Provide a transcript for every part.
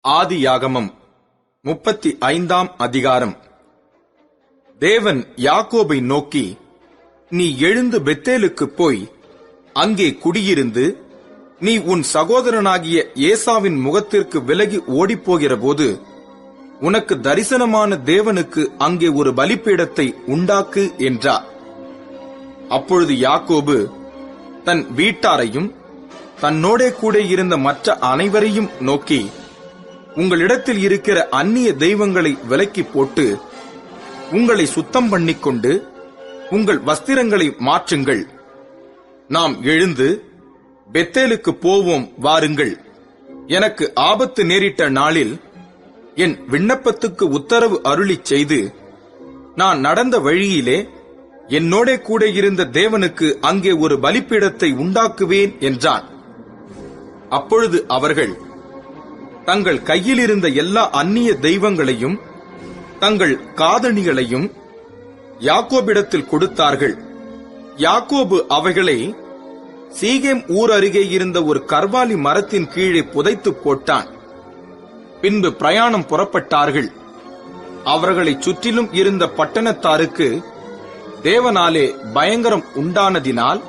ஆதியாகமம் 35ஆம் அதிகாரம். தேவன் யாக்கோபை நோக்கி, நீ எழுந்து பெத்தேலுக்குப் போய் அங்கே குடியிருந்து, நீ உன் சகோதரனாகிய ஏசாவின் முகத்திற்கு விலகி ஓடிப்போகிறபோது உனக்கு தரிசனமான தேவனுக்கு அங்கே ஒரு பலிபீடத்தை உண்டாக்கு என்றார். அப்பொழுது யாக்கோபு தன் வீட்டாரையும் தன்னோடே கூட இருந்த மற்ற அனைவரையும் நோக்கி, உங்களிடத்தில் இருக்கிற அந்நிய தெய்வங்களை விலக்கி போட்டு உங்களை சுத்தம் பண்ணிக்கொண்டு உங்கள் வஸ்திரங்களை மாற்றுங்கள். நாம் எழுந்து பெத்தேலுக்கு போவோம் வாருங்கள். எனக்கு ஆபத்து நேரிட்ட நாளில் என் விண்ணப்பத்துக்கு உத்தரவு அருளிச் செய்து நான் நடந்த வழியிலே என்னோடே கூட இருந்த தேவனுக்கு அங்கே ஒரு பலிபீடத்தை உண்டாக்குவேன் என்றான். அப்பொழுது அவர்கள் தங்கள் கையில் இருந்த எல்லா அந்நிய தெய்வங்களையும் தங்கள் காதணிகளையும் யாக்கோபிடத்தில் கொடுத்தார்கள். யாக்கோபு அவைகளை சீகேம் ஊர் அருகே இருந்த ஒரு கர்வாலி மரத்தின் கீழே புதைத்து போட்டான். பின்பு பிரயாணம் புறப்பட்டார்கள். அவர்களை சுற்றிலும் இருந்த பட்டணத்தாருக்கு தேவனாலே பயங்கரம் உண்டானதினால்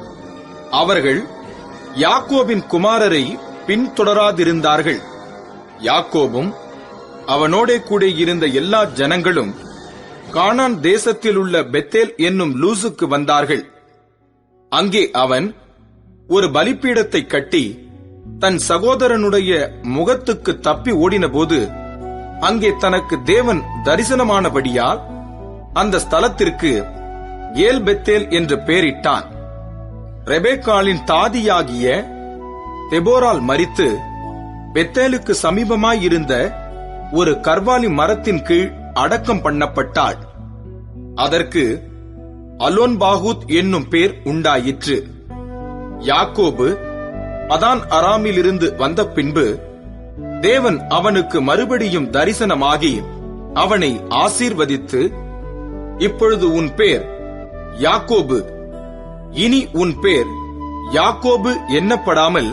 அவர்கள் யாக்கோபின் குமாரரை பின்தொடராதிருந்தார்கள். யாக்கோபும் அவனோடே கூட இருந்த எல்லா ஜனங்களும் கானான் தேசத்தில் உள்ள பெத்தேல் என்னும் லூசுக்கு வந்தார்கள். அங்கே அவன் ஒரு பலிபீடத்தை கட்டி தன் சகோதரனுடைய முகத்துக்கு தப்பி ஓடினபோது அங்கே தனக்கு தேவன் தரிசனமானபடியால் அந்த ஸ்தலத்திற்கு ஏல் பெத்தேல் என்று பெயரிட்டான். ரெபேக்காளின் தாதியாகிய தெபோரால் மரித்து பெத்தேலுக்கு சமீபமாயிருந்த ஒரு கர்வாலி மரத்தின் கீழ் அடக்கம் பண்ணப்பட்டாள். அதற்கு அலோன்பாகூத் என்னும் பேர் உண்டாயிற்று. யாக்கோபு பதான் அராமிலிருந்து வந்த பின்பு தேவன் அவனுக்கு மறுபடியும் தரிசனமாகி அவனை ஆசீர்வதித்து, இப்பொழுது உன் பேர் யாக்கோபு, இனி உன் பேர் யாக்கோபு எண்ணப்படாமல்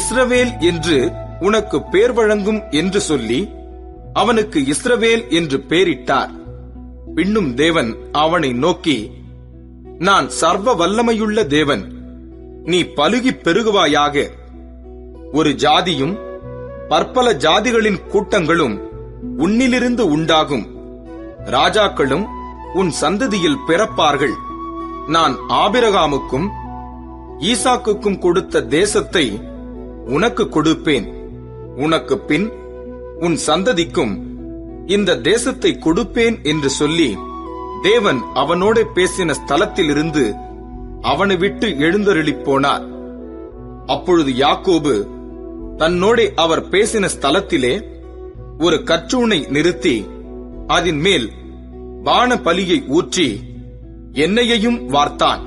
இஸ்ரவேல் என்று உனக்கு பேர் வழங்கும் என்று சொல்லி அவனுக்கு இஸ்ரவேல் என்று பெயரிட்டார். பின்னும் தேவன் அவனை நோக்கி, நான் சர்வ வல்லமையுள்ள தேவன், நீ பலுகிப் பெருகுவாயாக. ஒரு ஜாதியும் பற்பல ஜாதிகளின் கூட்டங்களும் உன்னிலிருந்து உண்டாகும். ராஜாக்களும் உன் சந்ததியில் பிறப்பார்கள். நான் ஆபிரகாமுக்கும் ஈசாக்குக்கும் கொடுத்த தேசத்தை உனக்கு கொடுப்பேன். உனக்கு பின் உன் சந்ததிக்கும் இந்த தேசத்தை கொடுப்பேன் என்று சொல்லி தேவன் அவனோட பேசின ஸ்தலத்திலிருந்து அவனை விட்டு எழுந்தருளிப் போனார். அப்பொழுது யாக்கோபு தன்னோடே அவர் பேசின ஸ்தலத்திலே ஒரு கற்றூனை நிறுத்தி அதன் மேல் வான பலியை ஊற்றி எண்ணெயையும் வார்த்தான்.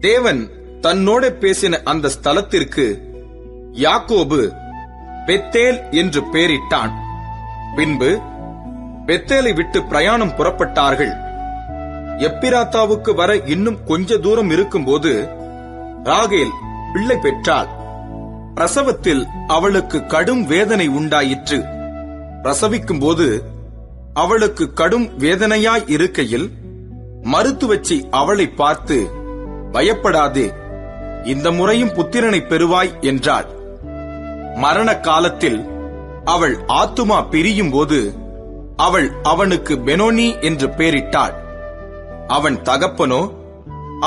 தேவன் தன்னோட பேசின அந்த ஸ்தலத்திற்கு யாக்கோபு பெத்தேல் என்று பெயரிட்டான். பின்பு பெத்தேலை விட்டு பிரயாணம் புறப்பட்டார்கள். எப்பிராத்தாவுக்கு வர இன்னும் கொஞ்ச தூரம் இருக்கும்போது ராகேல் பிள்ளை பெற்றாள். பிரசவத்தில் அவளுக்கு கடும் வேதனை உண்டாயிற்று. பிரசவிக்கும் போது அவளுக்கு கடும் வேதனையாய் இருக்கையில் மருத்துவச்சி அவளை பார்த்து, பயப்படாதே, இந்த முறையும் புத்திரனை பெறுவாய் என்றாள். மரண காலத்தில் அவள் ஆத்துமா பிரியும் போது அவள் அவனுக்கு பெனோனி என்று பெயரிட்டாள். அவன் தகப்பனோ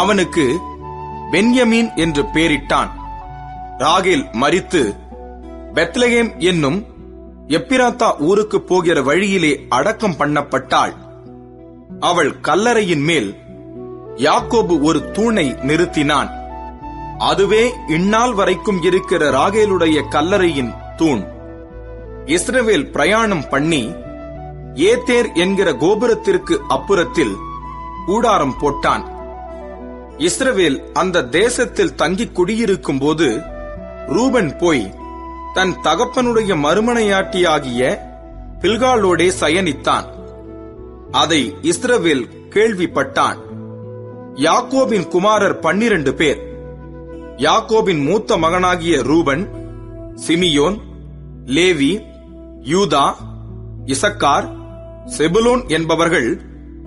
அவனுக்கு பென்யமீன் என்று பெயரிட்டான். ராகேல் மரித்து பெத்லகேம் என்னும் எப்பிராத்தா ஊருக்கு போகிற வழியிலே அடக்கம் பண்ணப்பட்டாள். அவள் கல்லறையின் மேல் யாக்கோபு ஒரு தூணை நிறுத்தினான். அதுவே இந்நாள் வரைக்கும் இருக்கிற ராகேலுடைய கல்லறையின் தூண். இஸ்ரவேல் பிரயாணம் பண்ணி ஏத்தேர் என்கிற கோபுரத்திற்கு அப்புறத்தில் கூடாரம் போட்டான். இஸ்ரவேல் அந்த தேசத்தில் தங்கி குடியிருக்கும் போது ரூபன் போய் தன் தகப்பனுடைய மறுமனையாட்டியாகிய பில்காளோடே சயனித்தான். அதை இஸ்ரவேல் கேள்விப்பட்டான். யாக்கோபின் குமாரர் 12 பேர். யாக்கோபின் மூத்த மகனாகிய ரூபன், சிமியோன், லேவி, யூதா, இசக்கார், செபுலோன் என்பவர்கள்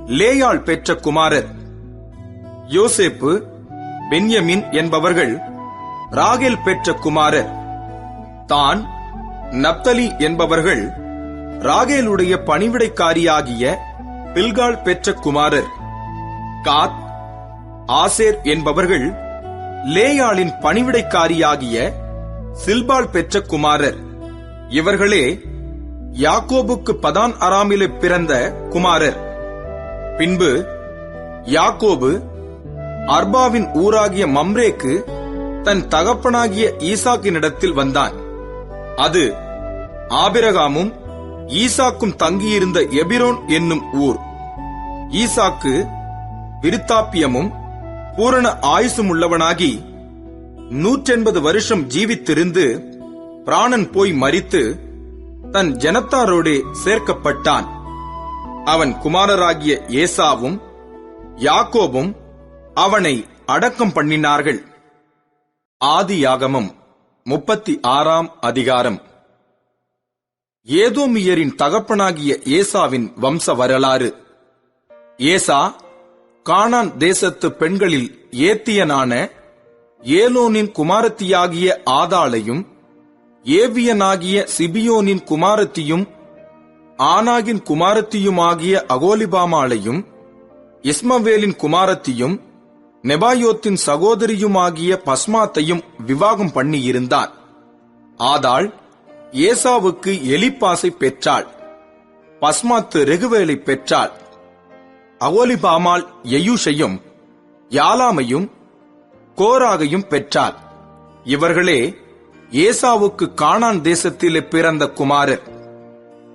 லேயாள் பெற்ற குமாரர். யோசேப்பு, பென்யமின் என்பவர்கள் ராகேல் பெற்ற குமாரர். தான், நப்தலி என்பவர்கள் ராகேலுடைய பணிவிடைக்காரியாகிய பில்காள் பெற்ற குமாரர். காத், ஆசேர் என்பவர்கள் லேயாளின் பணிவிடைக்காரியாகிய சில்பாள் பெற்ற குமாரர். இவர்களே யாக்கோபுக்கு பதான் அராமிலே பிறந்த குமாரர். பின்பு யாக்கோபு அர்பாவின் ஊராகிய மம்ரேக்கு தன் தகப்பனாகிய ஈசாக்கினிடத்தில் வந்தான். அது ஆபிரகாமும் ஈசாக்கும் தங்கியிருந்த எபிரோன் என்னும் ஊர். ஈசாக்கு விருத்தாப்பியமும் பூரண ஆயுசும் உள்ளவனாகி 180 வருஷம் ஜீவித்திருந்து பிராணன் போய் மரித்து தன் ஜனத்தாரோடே சேர்க்கப்பட்டான். அவன் குமாரராகிய ஏசாவும் யாக்கோபும் அவனை அடக்கம் பண்ணினார்கள். ஆதியாகமம் 36ஆம் அதிகாரம். ஏதோமியரின் தகப்பனாகிய ஏசாவின் வம்ச வரலாறு. ஏசா கானான் தேசத்து பெண்களில் ஏத்தியனான ஏலோனின் குமாரத்தியாகிய ஆதாளையும், ஏவியனாகிய சிபியோனின் குமாரத்தியும், ஆனாகின் குமாரத்தியுமாகிய அகோலிபாமாளையும், இஸ்மவேலின் குமாரத்தியும், நெபாயோத்தின் சகோதரியுமாகிய பஸ்மாத்தையும் விவாகம் பண்ணியிருந்தான். ஆதாள் ஏசாவுக்கு எலிப்பாசை பெற்றாள். பஸ்மாத்து ரெகுவேலை பெற்றாள். அகோலிபாமாள் எயூஷையும் யாலாமையும் கோராகையும் பெற்றாள். இவர்களே ஏசாவுக்கு கானான் தேசத்திலே பிறந்த குமாரர்.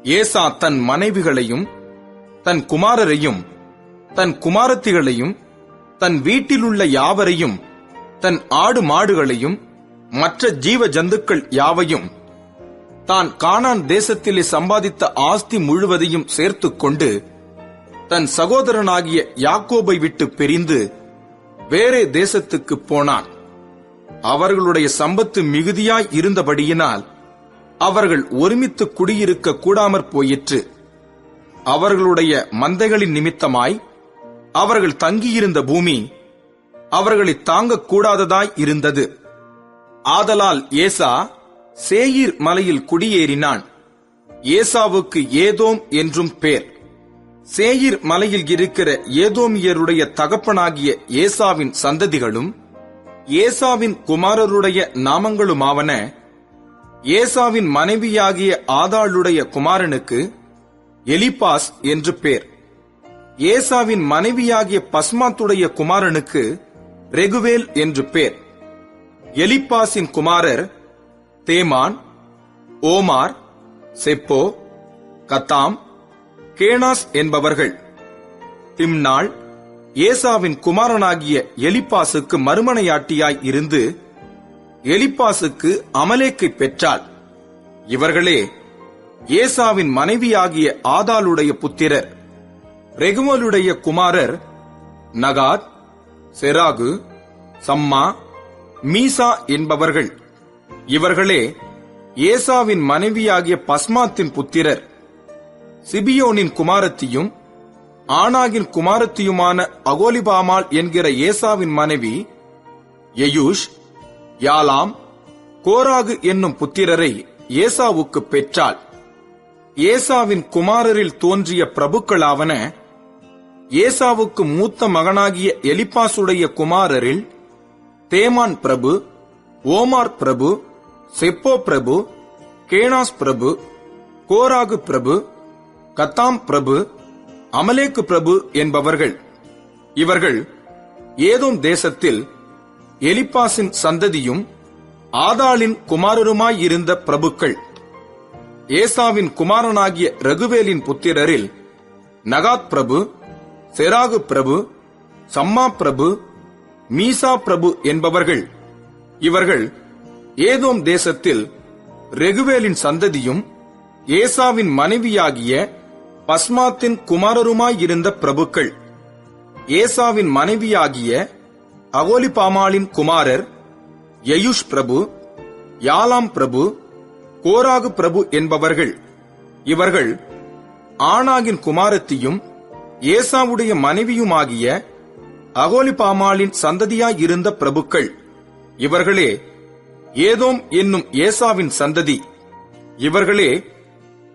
ஏசா தன் மனைவிகளையும் தன் குமாரரையும் தன் குமாரத்திகளையும் தன் வீட்டிலுள்ள யாவரையும் தன் ஆடு மாடுகளையும் மற்ற ஜீவ ஜந்துக்கள் யாவையும் தான் கானான் தேசத்திலே சம்பாதித்த ஆஸ்தி முழுவதையும் சேர்த்துக் கொண்டு தன் சகோதரனாகிய யாக்கோபை விட்டு பிரிந்து வேறே தேசத்துக்கு போனான். அவர்களுடைய சம்பத்து மிகுதியாய் இருந்தபடியினால் அவர்கள் ஒருமித்து குடியிருக்க கூடாமற் போயிற்று. அவர்களுடைய மந்தைகளின் நிமித்தமாய் அவர்கள் தங்கியிருந்த பூமி அவர்களை தாங்கக் கூடாததாய் இருந்தது. ஆதலால் ஏசா சேயீர் மலையில் குடியேறினான். ஏசாவுக்கு ஏதோம் என்றும் பேர். சேயீர் மலையில் இருக்கிற ஏதோமியருடைய தகப்பனாகிய ஏசாவின் சந்ததிகளும் ஏசாவின் குமாரருடைய நாமங்களுமாவன. ஏசாவின் மனைவியாகிய ஆதாளுடைய குமாரனுக்கு எலிப்பாஸ் என்று பேர். ஏசாவின் மனைவியாகிய பஸ்மாத்துடைய குமாரனுக்கு ரெகுவேல் என்று பேர். எலிப்பாசின் குமாரர் தேமான், ஓமார், செப்போ, கத்தாம், கேனாஸ் என்பவர்கள். திம்னாள் ஏசாவின் குமாரனாகிய எலிப்பாசுக்கு மறுமனையாட்டியாய் இருந்து எலிப்பாசுக்கு அமலேக்கை பெற்றாள். இவர்களே ஏசாவின் மனைவியாகிய ஆதாளுடைய புத்திரர். ரெகுவேலுடைய குமாரர் நகாத், செராகு, சம்மா, மீசா என்பவர்கள். இவர்களே ஏசாவின் மனைவியாகிய பஸ்மாத்தின் புத்திரர். சிபியோனின் குமாரத்தியும் ஆனாகின் குமாரத்தியுமான அகோலிபாமாள் என்கிற ஏசாவின் மனைவி எயூஷ், யாலாம், கோராகு என்னும் புத்திரரை ஏசாவுக்கு பெற்றாள். ஏசாவின் குமாரரில் தோன்றிய பிரபுக்களாவன. ஏசாவுக்கு மூத்த மகனாகிய எலிப்பாசுடைய குமாரரில் தேமான் பிரபு, ஓமார் பிரபு, செப்போ பிரபு, கேனாஸ் பிரபு, கோராகு பிரபு, கத்தாம் பிரபு, அமலேக்கு பிரபு என்பவர்கள். இவர்கள் ஏதோம் தேசத்தில் எலிப்பாசின் சந்ததியும் ஆதாளின் குமாரருமாயிருந்த பிரபுக்கள். ஏசாவின் குமாரனாகிய ரகுவேலின் புத்திரரில் நகாத் பிரபு, செராகு பிரபு, சம்மா பிரபு, மீசா பிரபு என்பவர்கள். இவர்கள் ஏதோம் தேசத்தில் ரெகுவேலின் சந்ததியும் ஏசாவின் மனைவியாகிய பஸ்மாத்தின் குமாரருமாயிருந்த பிரபுக்கள். ஏசாவின் மனைவியாகிய அகோலிபாமாளின் குமாரர் எயூஷ் பிரபு, யாலாம் பிரபு, கோராகு பிரபு என்பவர்கள். இவர்கள் ஆனாகின் குமாரத்தியும் ஏசாவுடைய மனைவியுமாகிய அகோலிபாமாளின் சந்ததியாயிருந்த பிரபுக்கள். இவர்களே ஏதோம் என்னும் ஏசாவின் சந்ததி. இவர்களே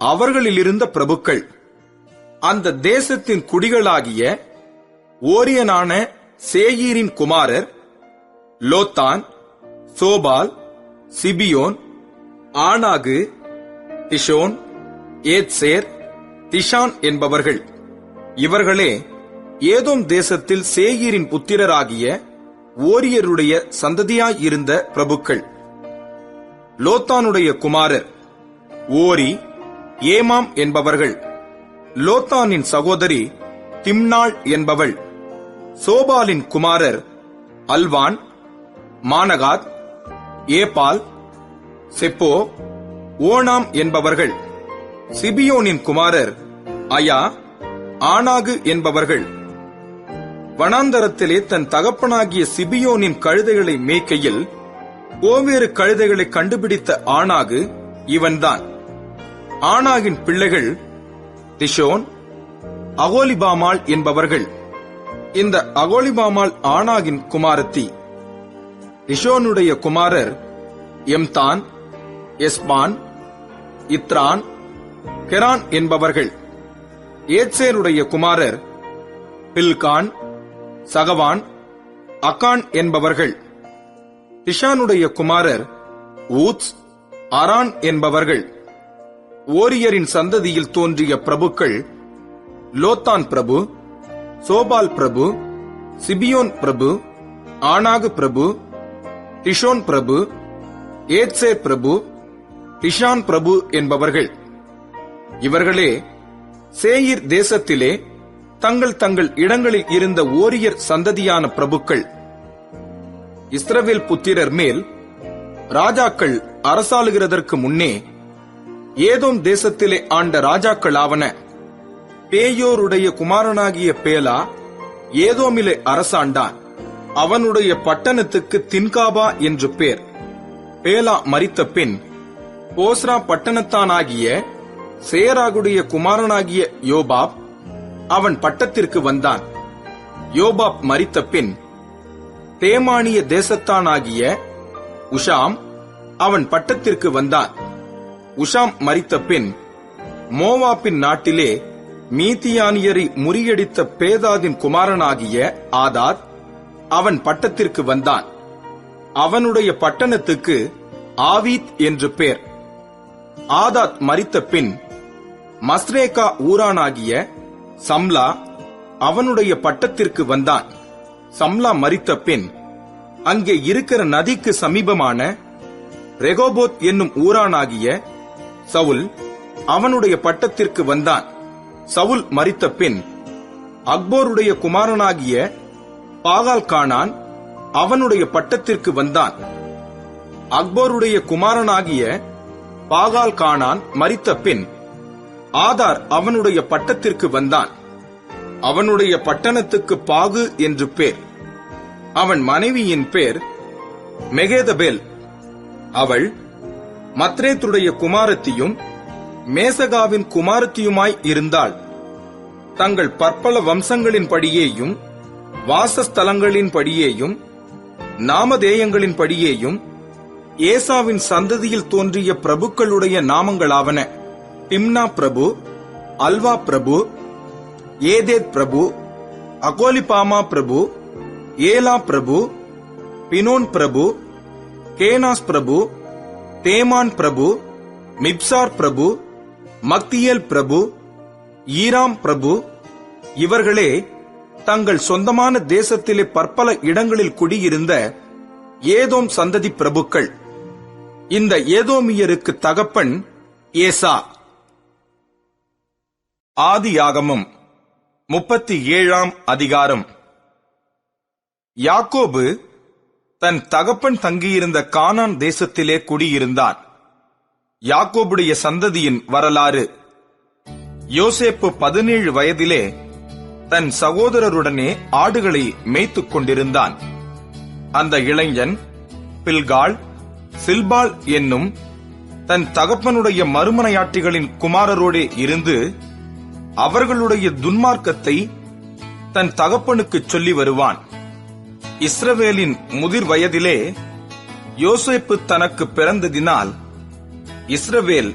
அவர்களிலிருந்த பிரபுக்கள். அந்த தேசத்தின் குடிகளாகிய ஓரியனான சேயீரின் குமாரர் லோத்தான், சோபால், சிபியோன், ஆனாகு, திஷோன், ஏத்சேர், திஷான் என்பவர்கள். இவர்களே ஏதோம் தேசத்தில் சேயீரின் புத்திரராகிய ஓரியருடைய சந்ததியாயிருந்த பிரபுக்கள். லோத்தானுடைய குமாரர் ஓரி, ஏமாம் என்பவர்கள். லோத்தானின் சகோதரி திம்னாள் என்பவள். சோபாலின் குமாரர் அல்வான், மானகாத், ஏபால், செப்போ, ஓனாம் என்பவர்கள். சிபியோனின் குமாரர் அயா, ஆனாகு என்பவர்கள். வனாந்தரத்திலே தன் தகப்பனாகிய சிபியோனின் கழுதைகளை மேய்க்கையில் கோவேறு கழுதைகளை கண்டுபிடித்த ஆனாகு இவன்தான். ஆனாகின் பிள்ளைகள் திஷோன், அகோலிபாமாள் என்பவர்கள். இந்த அகோலிபாமாள் ஆனாகின் குமாரத்தி. திஷோனுடைய குமாரர் எம்தான், எஸ்பான், இத்ரான், கெரான் என்பவர்கள். ஏத்சேருடைய குமாரர் பில்கான், சகவான், அகான் என்பவர்கள். திஷானுடைய குமாரர் ஊத்ஸ், அரான் என்பவர்கள். ஓரியரின் சந்ததியில் தோன்றிய பிரபுக்கள் லோத்தான் பிரபு, சோபால் பிரபு, சிபியோன் பிரபு, ஆனாகு பிரபு, திஷோன் பிரபு, ஏத்சேர் பிரபு, திஷான் பிரபு என்பவர்கள். இவர்களே சேயீர் தேசத்திலே தங்கள் தங்கள் இடங்களில் இருந்த ஓரியர் சந்ததியான பிரபுக்கள். இஸ்ரவேல் புத்திரர் மேல் ராஜாக்கள் அரசாளுகிறதற்கு முன்னே ஏதோம் தேசத்திலே ஆண்ட ராஜாக்களாவன. பேயோருடைய குமாரனாகிய பேலா ஏதோமிலே அரசாண்டான். அவனுடைய பட்டணத்துக்கு தின்காபா என்று பேர். பேலா மரித்த பின் போஸ்ரா பட்டணத்தானாகிய சேராகுடைய குமாரனாகிய யோபாப் அவன் பட்டத்திற்கு வந்தான். யோபாப் மரித்த பின் தேமானிய தேசத்தானாகிய உஷாம் அவன் பட்டத்திற்கு வந்தான். உஷாம் மரித்த பின் மோவாபின் நாட்டிலே மீதியானியரை முறியடித்த பேதாதின் குமாரனாகிய ஆதாத் அவன் பட்டத்திற்கு வந்தான். அவனுடைய பட்டணத்துக்கு ஆவீத் என்று பேர். ஆதாத் மரித்த பின் மஸ்ரேகா ஊரானாகிய சம்லா அவனுடைய பட்டத்திற்கு வந்தான். சம்லா மரித்த பின் அங்கே இருக்கிற நதிக்கு சமீபமான ரெகோபோத் என்னும் ஊரானாகிய சவுல் அவனுடைய பட்டத்திற்கு வந்தான். சவுல் மரித்த பின் அக்போருடைய குமாரனாகிய பாகால் கானான் அவனுடைய பட்டத்திற்கு வந்தான். அக்போருடைய குமாரனாகிய பாகால் கானான் மரித்த பின் ஆதார் அவனுடைய பட்டத்திற்கு வந்தான். அவனுடைய பட்டணத்துக்கு பாகு என்று பேர். அவன் மனைவியின் பேர் மெகேதபேல். அவள் மத்ரேத்துடைய குமாரத்தியும் மேசகாவின் குமாரத்தியுமாய் இருந்தாள். தங்கள் பற்பல வம்சங்களின்படியேயும் வாசஸ்தலங்களின்படியேயும் நாமதேயங்களின்படியேயும் ஏசாவின் சந்ததியில் தோன்றிய பிரபுக்களுடைய நாமங்களாவன: திம்னா பிரபு, அல்வா பிரபு, ஏதேத் பிரபு, அகோலிபாமா பிரபு, ஏலா பிரபு, பினோன் பிரபு, கேனாஸ் பிரபு, தேமான் பிரபு, மிப்சார் பிரபு, மக்தியேல் பிரபு, ஈராம் பிரபு. இவர்களே தங்கள் சொந்தமான தேசத்திலே பற்பல இடங்களில் குடியிருந்த ஏதோம் சந்ததி பிரபுக்கள். இந்த ஏதோமியருக்கு தகப்பன் ஏசா. ஆதியாகமம் 37ஆம் அதிகாரம். யாக்கோபு தன் தகப்பன் தங்கியிருந்த கானான் தேசத்திலே குடியிருந்தான். யாக்கோபுடைய சந்ததியின் வரலாறு. யோசேப்பு 17 வயதிலே தன் சகோதரருடனே ஆடுகளை மேய்த்துக் கொண்டிருந்தான். அந்த இளைஞன் பில்காள், சில்பாள் என்னும் தன் தகப்பனுடைய மறுமனையாட்டிகளின் குமாரரோடே இருந்து அவர்களுடைய துன்மார்க்கத்தை தன் தகப்பனுக்கு சொல்லி வருவான். இஸ்ரவேலின் முதிர் வயதிலே யோசேப்பு தனக்கு பிறந்ததினால் இஸ்ரவேல்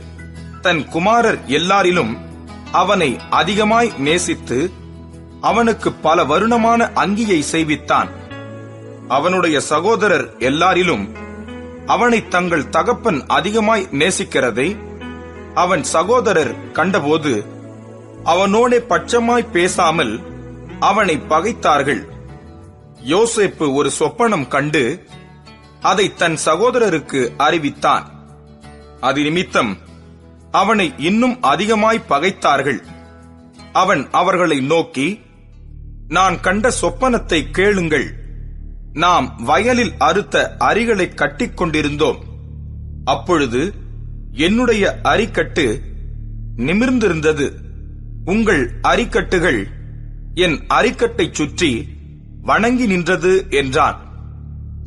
தன் குமாரர் எல்லாரிலும் அவனை அதிகமாய் நேசித்து அவனுக்கு பல வருணமான அங்கியை செய்வித்தான். அவனுடைய சகோதரர் எல்லாரிலும் அவனை தங்கள் தகப்பன் அதிகமாய் நேசிக்கிறதை அவன் சகோதரர் கண்டபோது அவனோடே பட்சமாய் பேசாமல் அவனை பகைத்தார்கள். யோசேப்பு ஒரு சொப்பனம் கண்டு அதை தன் சகோதரருக்கு அறிவித்தான். அது நிமித்தம் அவனை இன்னும் அதிகமாய் பகைத்தார்கள். அவன் அவர்களை நோக்கி, நான் கண்ட சொப்பனத்தை கேளுங்கள். நாம் வயலில் அறுத்த அரிகளை கட்டிக் கொண்டிருந்தோம். அப்பொழுது என்னுடைய அரிக்கட்டு நிமிர்ந்திருந்தது. உங்கள் அரிக்கட்டுகள் என் அரிக்கட்டைச் சுற்றி வணங்கி நின்றது என்றான்.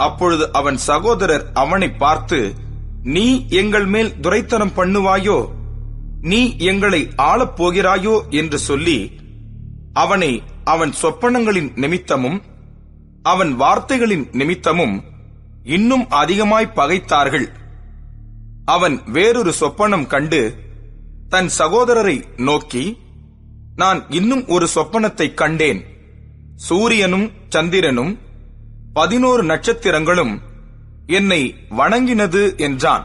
அப்பொழுது அவன் சகோதரர் அவனை பார்த்து, நீ எங்கள் மேல் துரைத்தனம் பண்ணுவாயோ, நீ எங்களை ஆளப் போகிறாயோ என்று சொல்லி அவனை அவன் சொப்பனங்களின் நிமித்தமும் அவன் வார்த்தைகளின் நிமித்தமும் இன்னும் அதிகமாய் பகைத்தார்கள். அவன் வேறொரு சொப்பனம் கண்டு தன் சகோதரரை நோக்கி, நான் இன்னும் ஒரு சொப்பனத்தை கண்டேன். சூரியனும் சந்திரனும் 11 நட்சத்திரங்களும் என்னை வணங்கினது என்றான்.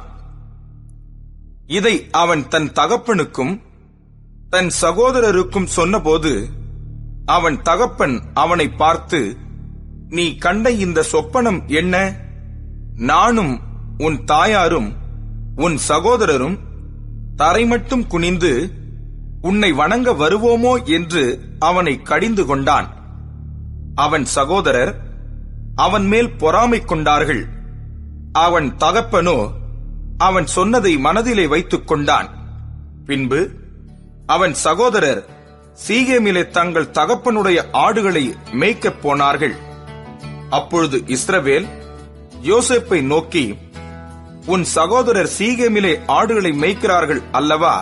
இதை அவன் தன் தகப்பனுக்கும் தன் சகோதரருக்கும் சொன்னபோது அவன் தகப்பன் அவனை பார்த்து, நீ கண்ட இந்த சொப்பனம் என்ன? நானும் உன் தாயாரும் உன் சகோதரரும் தரைமட்டும் குனிந்து உன்னை வணங்க வருவோமோ என்று அவனை கடிந்து கொண்டான். அவன் சகோதரர் அவன் மேல் பொறாமை கொண்டார்கள். அவன் தகப்பனோ அவன் சொன்னதை மனதிலே வைத்துக் கொண்டான். பின்பு அவன் சகோதரர் சீகேமிலே தங்கள் தகப்பனுடைய ஆடுகளை மேய்க்கப் போனார்கள். அப்பொழுது இஸ்ரவேல் யோசேப்பை நோக்கி, உன் சகோதரர் சீகேமிலே ஆடுகளை மேய்க்கிறார்கள் அல்லவா?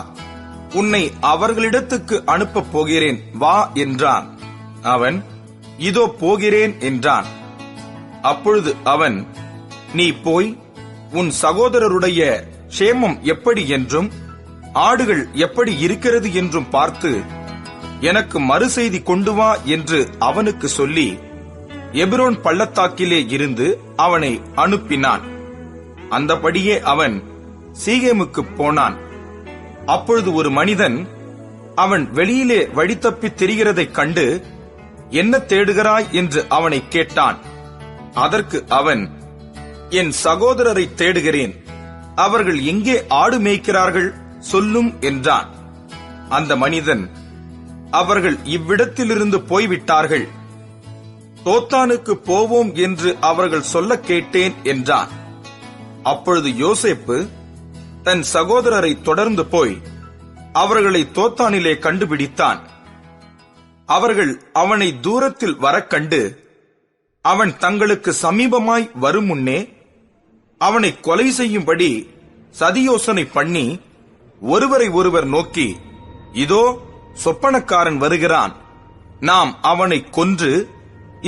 உன்னை அவர்களிடத்துக்கு அனுப்பப் போகிறேன், வா என்றான். அவன், இதோ போகிறேன் என்றான். அப்பொழுது அவன், நீ போய் உன் சகோதரருடைய க்ஷேமம் எப்படி என்றும் ஆடுகள் எப்படி இருக்கிறது என்றும் பார்த்து எனக்கு மறுசெய்தி கொண்டு வா என்று அவனுக்கு சொல்லி எபிரோன் பள்ளத்தாக்கிலே இருந்து அவனை அனுப்பினான். அந்தபடியே அவன் சீகேமுக்கு போனான். அப்பொழுது ஒரு மனிதன் அவன் வெளியிலே வழித்தப்பித் திரிகிறதைக் கண்டு, என்ன தேடுகிறாய் என்று அவனை கேட்டான். அதற்கு அவன், என் சகோதரரை தேடுகிறேன். அவர்கள் எங்கே ஆடு மேய்க்கிறார்கள் சொல்லும் என்றான். அந்த மனிதன், அவர்கள் இவ்விடத்திலிருந்து போய்விட்டார்கள். தோத்தானுக்கு போவோம் என்று அவர்கள் சொல்ல கேட்டேன் என்றான். அப்பொழுது யோசேப்பு தன் சகோதரரை தொடர்ந்து போய் அவர்களை தோத்தானிலே கண்டுபிடித்தான். அவர்கள் அவனை தூரத்தில் வரக்கண்டு அவன் தங்களுக்கு சமீபமாய் வரும் முன்னே அவனை கொலை செய்யும்படி சதியோசனை பண்ணி ஒருவரை ஒருவர் நோக்கி, இதோ சொப்பனக்காரன் வருகிறான், நாம் அவனை கொன்று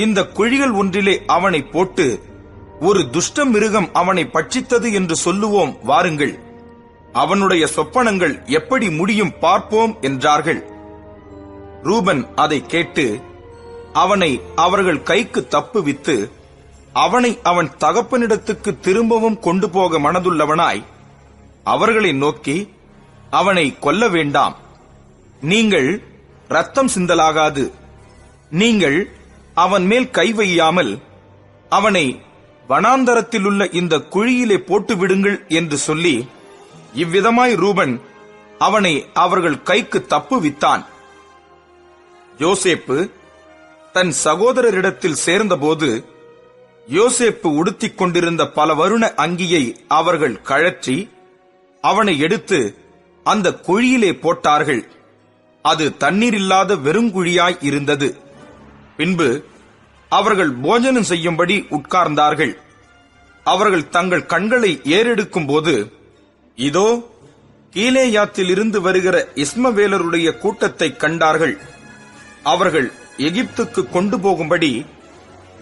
இந்த குழிகள் ஒன்றிலே அவனை போட்டு ஒரு துஷ்ட மிருகம் அவனை பட்சித்தது என்று சொல்லுவோம், வாருங்கள், அவனுடைய சொப்பனங்கள் எப்படி முடியும் பார்ப்போம் என்றார்கள். ரூபன் அதை கேட்டு அவனை அவர்கள் கைக்கு தப்புவித்து அவனை அவன் தகப்பனிடத்துக்கு திரும்பவும் கொண்டு போக மனதுள்ளவனாய் அவர்களை நோக்கி, அவனை கொல்ல வேண்டாம், நீங்கள் இரத்தம் சிந்தலாகாது, நீங்கள் அவன் மேல் கை வையாமல் அவனை வனாந்தரத்திலுள்ள இந்த குழியிலே போட்டு விடுங்கள் என்று சொல்லி இவ்விதமாய் ரூபன் அவனை அவர்கள் கைக்கு தப்புவித்தான். யோசேப்பு தன் சகோதரரிடத்தில் சேர்ந்தபோது யோசேப்பு உடுத்திக் கொண்டிருந்த பல வருண அங்கியை அவர்கள் கழற்றி அவனை எடுத்து அந்த குழியிலே போட்டார்கள். அது தண்ணீரில்லாத வெறுங்குழியாய் இருந்தது. பின்பு அவர்கள் போஜனம் செய்யும்படி உட்கார்ந்தார்கள். அவர்கள் தங்கள் கண்களை ஏறெடுக்கும் போது இதோ கீலேயாத்தில் இருந்து வருகிற இஸ்மவேலருடைய கூட்டத்தை கண்டார்கள். அவர்கள் எகிப்துக்கு கொண்டு போகும்படி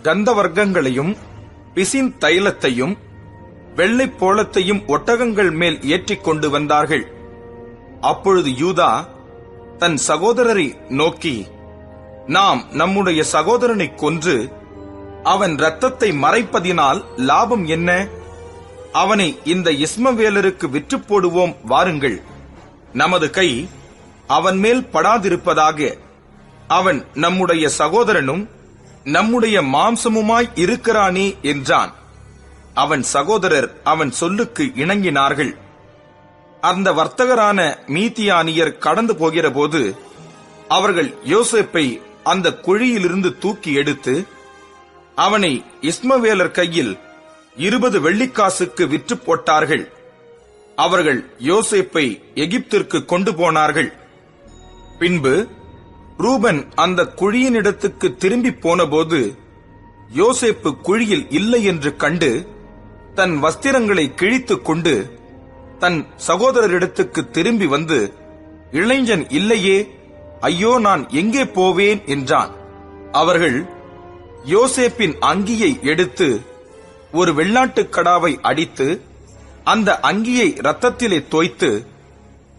கந்தவர்க்கங்களையும் பிசின் தைலத்தையும் வெள்ளை போளத்தையும் ஒட்டகங்கள் மேல் ஏற்றிக் கொண்டு வந்தார்கள். அப்பொழுது யூதா தன் சகோதரரை நோக்கி, நாம் நம்முடைய சகோதரனை கொன்று அவன் இரத்தத்தை மறைப்பதினால் லாபம் என்ன? அவனை இந்த இஸ்மவேலருக்கு விற்று போடுவோம், வாருங்கள். நமது கை அவன் மேல் படாதிருப்பதாக. அவன் நம்முடைய சகோதரனும் நம்முடைய மாம்சமுமாய் இருக்கிறானே என்றான். அவன் சகோதரர் அவன் சொல்லுக்கு இணங்கினார்கள். அந்த வர்த்தகரான மீதியானியர் கடந்து போகிறபோது அவர்கள் யோசேப்பை அந்த குழியிலிருந்து தூக்கி எடுத்து அவனை இஸ்மவேலர் கையில் 20 வெள்ளிக்காசுக்கு விற்று போட்டார்கள். அவர்கள் யோசேப்பை எகிப்திற்கு கொண்டு போனார்கள். பின்பு ரூபன் அந்த குழியினிடத்துக்கு திரும்பி போனபோது யோசேப்பு குழியில் இல்லை என்று கண்டு தன் வஸ்திரங்களை கிழித்துக் கொண்டு தன் சகோதரரிடத்துக்கு திரும்பி வந்து, இளைஞன் இல்லையே, ஐயோ, நான் எங்கே போவேன் என்றான். அவர்கள் யோசேப்பின் அங்கியை எடுத்து ஒரு வெள்ளாட்டுக் கடாவை அடித்து அந்த அங்கியை இரத்தத்திலே தோய்த்து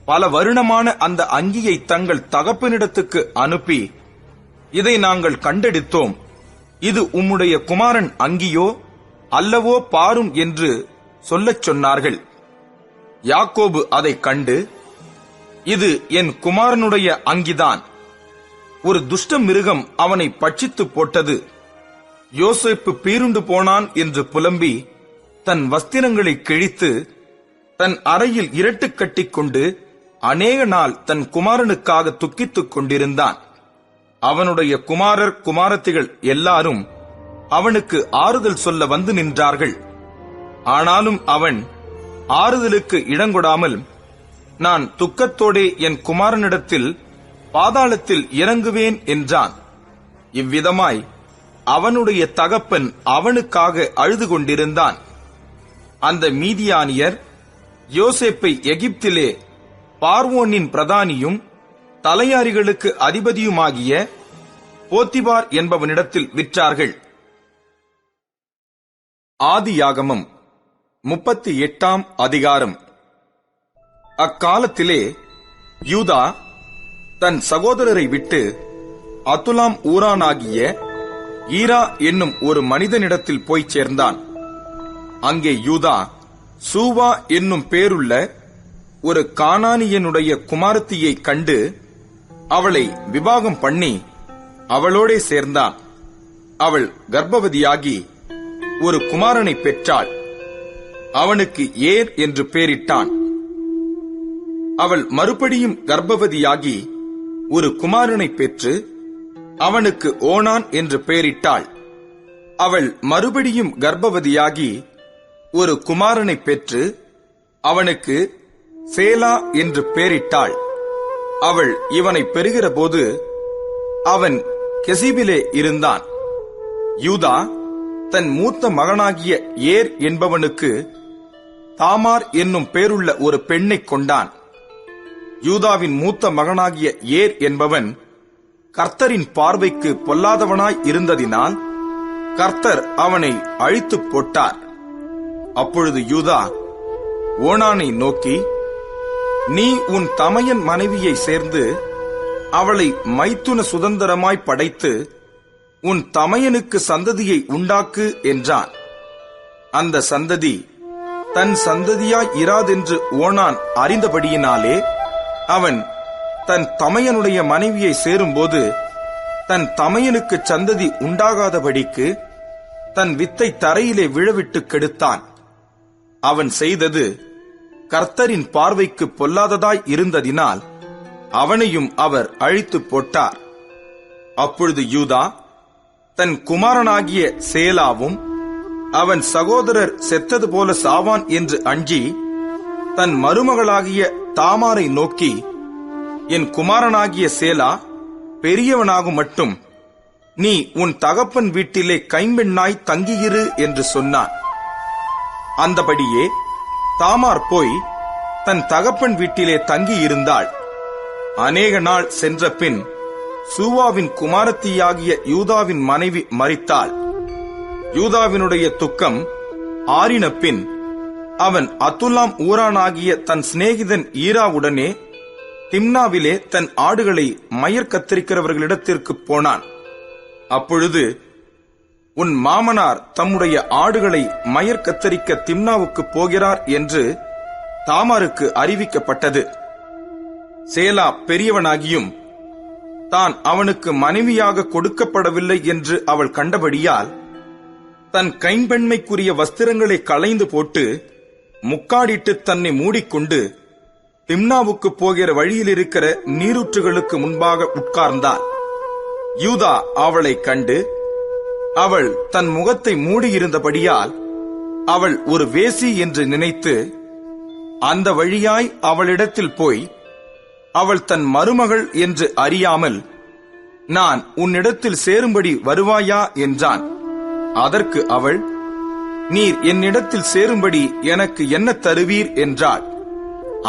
பல வருணமான அந்த அங்கியை தங்கள் தகப்பனிடத்துக்கு அனுப்பி, இதை நாங்கள் கண்டெடுத்தோம், இது உம்முடைய குமாரன் அங்கியோ அல்லவோ பாரும் என்று சொல்லச் சொன்னார்கள். யாக்கோபு அதைக் கண்டு, இது என் குமாரனுடைய அங்கிதான், ஒரு துஷ்ட மிருகம் அவனை பட்சித்து போட்டது, யோசேப்பு பீருண்டு போனான் என்று புலம்பி தன் வஸ்திரங்களை கிழித்து தன் அறையில் இரட்டு கட்டிக் கொண்டு அநேக நாள் தன் குமாரனுக்காக துக்கித்துக் கொண்டிருந்தான். அவனுடைய குமாரர் குமாரத்திகள் எல்லாரும் அவனுக்கு ஆறுதல் சொல்ல வந்து நின்றார்கள். ஆனாலும் அவன் ஆறுதலுக்கு இடங்கொடாமல், நான் துக்கத்தோடே என் குமாரனிடத்தில் பாதாளத்தில் இறங்குவேன் என்றான். இவ்விதமாய் அவனுடைய தகப்பன் அவனுக்காக அழுது கொண்டிருந்தான். அந்த மீதியானியர் யோசேப்பை எகிப்திலே பார்வோனின் பிரதானியும் தலையாரிகளுக்கு அதிபதியுமாகிய போத்திபார் என்பவனிடத்தில் விற்றார்கள். ஆதியாகமம் 38ஆம் அதிகாரம். அக்காலத்திலே யூதா தன் சகோதரரை விட்டு அதுலாம் ஊரானாகிய ஈரா என்னும் ஒரு மனிதனிடத்தில் போய்ச் சேர்ந்தான். அங்கே யூதா சூவா என்னும் பேருள்ள ஒரு கானானியனுடைய குமாரத்தியை கண்டு அவளை விவாகம் பண்ணி அவளோடே சேர்ந்தான். அவள் கர்ப்பவதியாகி ஒரு குமாரனை பெற்றாள். அவனுக்கு ஏர் என்று பெயரிட்டான். அவள் மறுபடியும் கர்ப்பவதியாகி ஒரு குமாரனை பெற்று அவனுக்கு ஓனான் என்று பெயரிட்டாள். அவள் மறுபடியும் கர்ப்பவதியாகி ஒரு குமாரனை பெற்று அவனுக்கு சேலா என்று பெயரிட்டாள். அவள் இவனை பெறுகிற போது அவன் கெசிபிலே இருந்தான். யூதா தன் மூத்த மகனாகிய ஏர் என்பவனுக்கு தாமார் என்னும் பேருள்ள ஒரு பெண்ணைக் கொண்டான். யூதாவின் மூத்த மகனாகிய ஏர் என்பவன் கர்த்தரின் பார்வைக்கு பொல்லாதவனாய் இருந்ததினால் கர்த்தர் அவனை அழித்துப் போட்டார். அப்பொழுது யூதா ஓனானை நோக்கி, நீ உன் தமையன் மனைவியை சேர்ந்து அவளை மைத்துன சுதந்திரமாய் படைத்து உன் தமையனுக்கு சந்ததியை உண்டாக்கு என்றான். அந்த சந்ததி தன் சந்ததியாய் இராதென்று ஓனான் அறிந்தபடியினாலே அவன் தன் தமையனுடைய மனைவியை சேரும்போது தன் தமையனுக்கு சந்ததி உண்டாகாதபடிக்கு தன் வித்தை தரையிலே விழவிட்டு கெடுத்தான். அவன் செய்தது கர்த்தரின் பார்வைக்கு பொல்லாததாய் இருந்ததினால் அவனையும் அவர் அழித்துப் போட்டார். அப்பொழுது யூதா தன் குமாரனாகிய சேலாவும் அவன் சகோதரர் செத்தது போல சாவான் என்று அஞ்சி தன் மருமகளாகிய தாமாரை நோக்கி, என் குமாரனாகிய சேலா பெரியவனாகும் மட்டும் நீ உன் தகப்பன் வீட்டிலே கைம்பெண்ணாய் தங்கியிரு என்று சொன்னான். அந்தபடியே தாமார் போய் தன் தகப்பன் வீட்டிலே தங்கியிருந்தாள். அநேக நாள் சென்ற பின் சூவாவின் குமாரத்தியாகிய யூதாவின் மனைவி மரித்தாள். யூதாவினுடைய துக்கம் ஆறின பின் அவன் அதுல்லாம் ஊரானாகிய தன் சிநேகிதன் ஈராவுடனே திம்னாவிலே தன் ஆடுகளை மயிர் கத்தரிக்கிறவர்களிடத்திற்கு போனான். அப்பொழுது, உன் மாமனார் தம்முடைய ஆடுகளை மயிர் கத்தரிக்க திம்னாவுக்கு போகிறார் என்று தாமாருக்கு அறிவிக்கப்பட்டது. சேலா பெரியவனாகியும் தான் அவனுக்கு மனைவியாக கொடுக்கப்படவில்லை என்று அவள் கண்டபடியால் தன் கைம்பெண்மைக்குரிய வஸ்திரங்களை களைந்து போட்டு முக்காடிட்டு தன்னை மூடிக்கொண்டு திம்னாவுக்கு போகிற வழியில் இருக்கிற நீரூற்றுகளுக்கு முன்பாக உட்கார்ந்தாள். யூதா அவளை கண்டு, அவள் தன் முகத்தை மூடியிருந்தபடியால் அவள் ஒரு வேசி என்று நினைத்து அந்த வழியாய் அவளிடத்தில் போய், அவள் தன் மருமகள் என்று அறியாமல், நான் உன்னிடத்தில் சேரும்படி வருவாயா என்றான். அதற்கு அவள், நீர் என்னிடத்தில் சேரும்படி எனக்கு என்ன தருவீர் என்றாள்.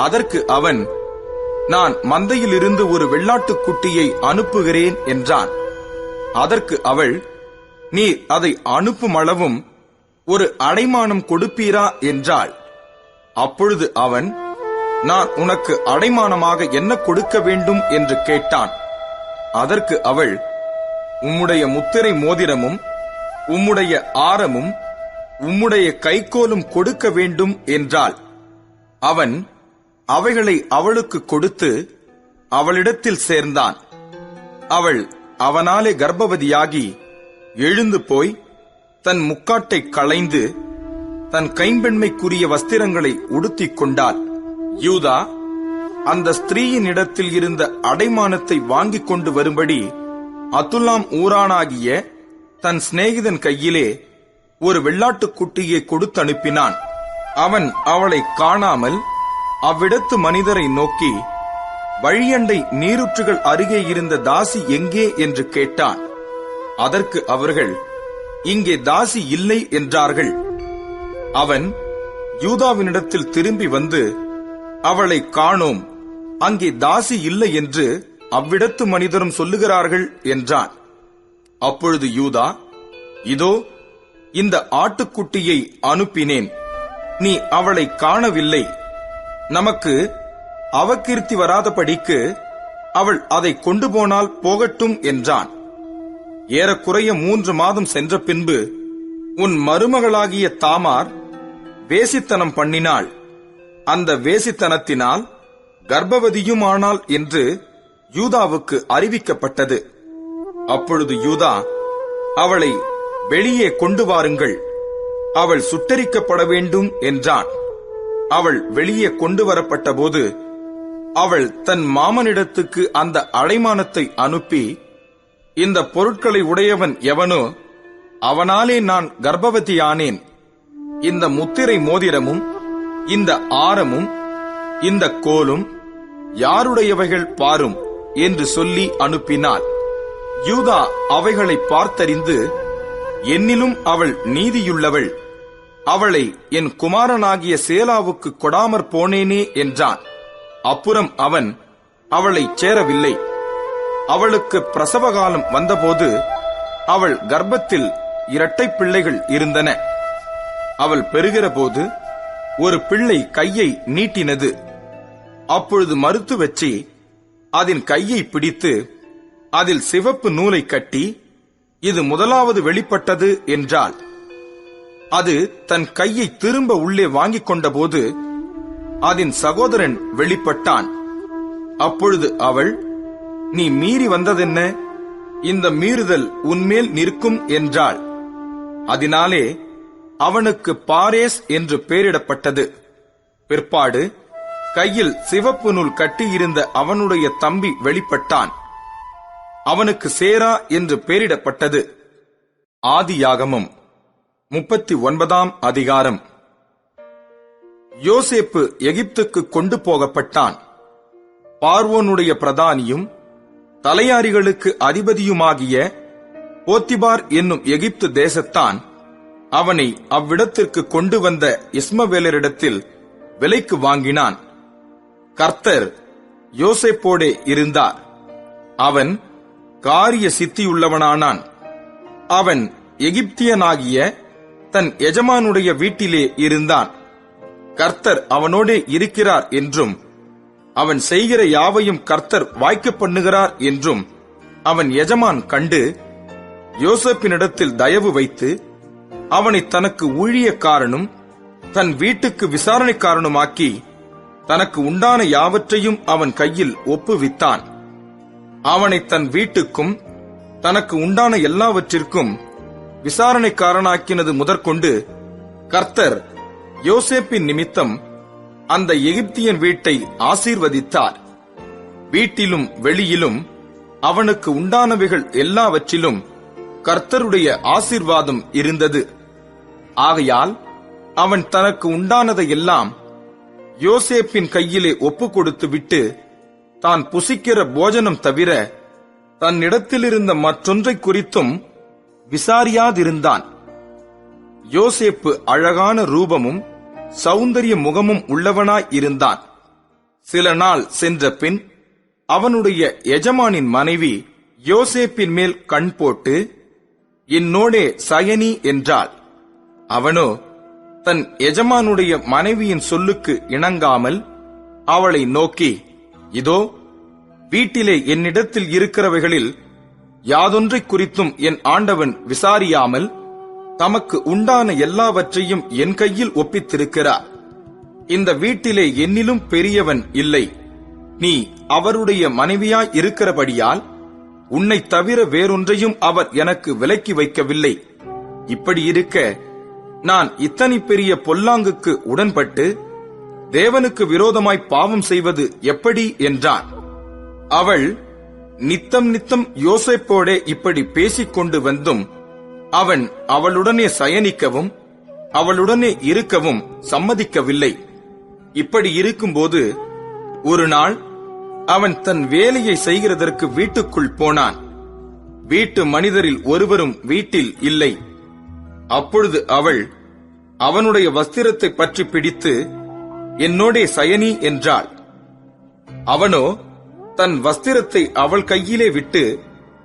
அதற்கு அவன், நான் மந்தையிலிருந்து ஒரு வெள்ளாட்டுக்குட்டியை அனுப்புகிறேன் என்றான். அதற்கு அவள், நீர் அதை அனுப்பும் அளவும் ஒரு அடைமானம் கொடுப்பீரா என்றாள். அப்பொழுது அவன், நான் உனக்கு அடைமானமாக என்ன கொடுக்க வேண்டும் என்று கேட்டான். அதற்கு அவள், உம்முடைய முத்திரை மோதிரமும் உம்முடைய ஆரமும் உம்முடைய கைக்கோலும் கொடுக்க வேண்டும் என்றாள். அவன் அவைகளை அவளுக்கு கொடுத்து அவளிடத்தில் சேர்ந்தான். அவள் அவனாலே கர்ப்பவதியாகி எழுந்து போய் தன் முக்காட்டை களைந்து தன் கைம்பெண்மைக்குரிய வஸ்திரங்களை உடுத்திக் கொண்டாள். யூதா அந்த ஸ்திரீயின் இடத்தில் இருந்த அடைமானத்தை வாங்கிக் கொண்டு வரும்படி அதுல்லாம் ஊரானாகிய தன் சிநேகிதன் கையிலே ஒரு வெள்ளாட்டுக்குட்டியை கொடுத்து அனுப்பினான். அவன் அவளை காணாமல் அவ்விடத்து மனிதரை நோக்கி, வழியண்டை நீரூற்றுகள் அருகே இருந்த தாசி எங்கே என்று கேட்டான். அதற்கு அவர்கள், இங்கே தாசி இல்லை என்றார்கள். அவன் யூதாவினிடத்தில் திரும்பி வந்து, அவளை காணோம், அங்கே தாசி இல்லை என்று அவ்விடத்து மனிதரும் சொல்லுகிறார்கள் என்றான். அப்பொழுது யூதா, இதோ இந்த ஆட்டுக்குட்டியை அனுப்பினேன், நீ அவளை காணவில்லை, நமக்கு அவகீர்த்தி வராதபடிக்கு அவள் அதை கொண்டு போனால் போகட்டும் என்றான். ஏறக்குறைய 3 மாதம் சென்ற பின்பு உன் மருமகளாகிய தாமார் வேசித்தனம் பண்ணினாள், அந்த வேசித்தனத்தினால் கர்ப்பவதியுமானாள் என்று யூதாவுக்கு அறிவிக்கப்பட்டது. அப்பொழுது யூதா, அவளை வெளியே கொண்டு வாருங்கள், அவள் சுட்டெரிக்கப்பட வேண்டும் என்றான். அவள் வெளியே கொண்டு வரப்பட்ட போது அவள் தன் மாமனிடத்துக்கு அந்த அடைமானத்தை அனுப்பி, இந்த பொருட்களை உடையவன் எவனோ அவனாலே நான் கர்ப்பவதியானேன், இந்த முத்திரை மோதிரமும் இந்த ஆரமும் இந்த கோலும் யாருடையவைகள் பாரும் என்று சொல்லி அனுப்பினாள். யூதா அவைகளை பார்த்தறிந்து, என்னிலும் அவள் நீதியுள்ளவள், அவளை என் குமாரனாகிய சேலாவுக்கு கொடாமற் போனேனே என்றான். அப்புறம் அவன் அவளை சேரவில்லை. அவளுக்கு பிரசவகாலம் வந்தபோது அவள் கர்ப்பத்தில் 2 பிள்ளைகள் இருந்தன. அவள் பெறுகிற போது ஒரு பிள்ளை கையை நீட்டினது. அப்பொழுது மருத்துவச்சி அதன் கையை பிடித்து அதில் சிவப்பு நூலை கட்டி, இது முதலாவது வெளிப்பட்டது என்றாள். அது தன் கையை திரும்ப உள்ளே வாங்கிக் கொண்டபோது அதன் சகோதரன் வெளிப்பட்டான். அப்பொழுது அவள், நீ மீறி வந்ததென்ன, இந்த மீறுதல் உன்மேல் நிற்கும் என்றாள். அதனாலே அவனுக்கு பாரேஸ் என்று பெயரிடப்பட்டது. பிற்பாடு கையில் சிவப்பு நூல் கட்டியிருந்த அவனுடைய தம்பி வெளிப்பட்டான். அவனுக்கு சேரா என்று பெயரிடப்பட்டது. ஆதியாகமம் 39ஆம் அதிகாரம். யோசேப்பு எகிப்துக்கு கொண்டு போகப்பட்டான். பார்வோனுடைய பிரதானியும் தலையாரிகளுக்கு அதிபதியுமாகிய போத்திபார் என்னும் எகிப்து தேசத்தான் அவனை அவ்விடத்திற்கு கொண்டு வந்த இஸ்மவேலரிடத்தில் விலைக்கு வாங்கினான். கர்த்தர் யோசேப்போடே இருந்தார். அவன் காரிய சித்தியுள்ளவனானான். அவன் எகிப்தியனாகிய தன் எஜமானுடைய வீட்டிலே இருந்தான். கர்த்தர் அவனோடே இருக்கிறார் என்றும் அவன் செய்கிற யாவையும் கர்த்தர் வாய்க்க பண்ணுகிறார் என்றும் அவன் எஜமான் கண்டு யோசேப்பினிடத்தில் தயவு வைத்து அவனை தனக்கு ஊழியக்காரனும் தன் வீட்டுக்கு விசாரணைக்காரனுமாக்கி தனக்கு உண்டான யாவற்றையும் அவன் கையில் ஒப்புவித்தான். அவனை தன் வீட்டுக்கும் தனக்கு உண்டான எல்லாவற்றிற்கும் விசாரணைக்காரனாக்கினது முதற்கொண்டு கர்த்தர் யோசேப்பின் நிமித்தம் அந்த எகிப்தியன் வீட்டை ஆசீர்வதித்தார். வீட்டிலும் வெளியிலும் அவனுக்கு உண்டானவைகள் எல்லாவற்றிலும் கர்த்தருடைய ஆசீர்வாதம் இருந்தது. ஆகையால் அவன் தனக்கு உண்டானதையெல்லாம் யோசேப்பின் கையிலே ஒப்பு கொடுத்து விட்டு தான் புசிக்கிற போஜனம் தவிர தன்னிடத்திலிருந்த மற்றொன்றை குறித்தும் விசாரியாதிருந்தான். யோசேப்பு அழகான ரூபமும் சௌந்தரிய முகமும் உள்ளவனாய் இருந்தான். சில நாள் சென்ற பின் அவனுடைய எஜமானின் மனைவி யோசேப்பின் மேல் கண் போட்டு, என்னோடே சயனி என்றாள். அவனோ தன் எஜமானுடைய மனைவியின் சொல்லுக்கு இணங்காமல் அவளை நோக்கி, இதோ வீட்டிலே என்னிடத்தில் இருக்கிறவைகளில் யாதொன்றை குறித்தும் என் ஆண்டவன் விசாரியாமல் தமக்கு உண்டான எல்லாவற்றையும் என் கையில் ஒப்பித்திருக்கிறார். இந்த வீட்டிலே என்னிலும் பெரியவன் இல்லை. நீ அவருடைய மனைவியாய் இருக்கிறபடியால் உன்னை தவிர வேறொன்றையும் அவர் எனக்கு விலக்கி வைக்கவில்லை. இப்படி இருக்க நான் இத்தனை பெரிய பொல்லாங்குக்கு உடன்பட்டு தேவனுக்கு விரோதமாய் பாவம் செய்வது எப்படி என்றான். அவள் நித்தம் நித்தம் யோசேப்போடே இப்படி பேசிக்கொண்டு வந்தும் அவன் அவளுடனே சயனிக்கவும் அவளுடனே இருக்கவும் சம்மதிக்கவில்லை. இப்படி இருக்கும்போது ஒரு நாள் அவன் தன் வேலையை செய்கிறதற்கு வீட்டுக்குள் போனான். வீட்டு மனிதரில் ஒருவரும் வீட்டில் இல்லை. அப்பொழுது அவள் அவனுடைய வஸ்திரத்தை பற்றி பிடித்து, என்னோடே சயனி என்றாள். அவனோ தன் வஸ்திரத்தை அவள் கையிலே விட்டு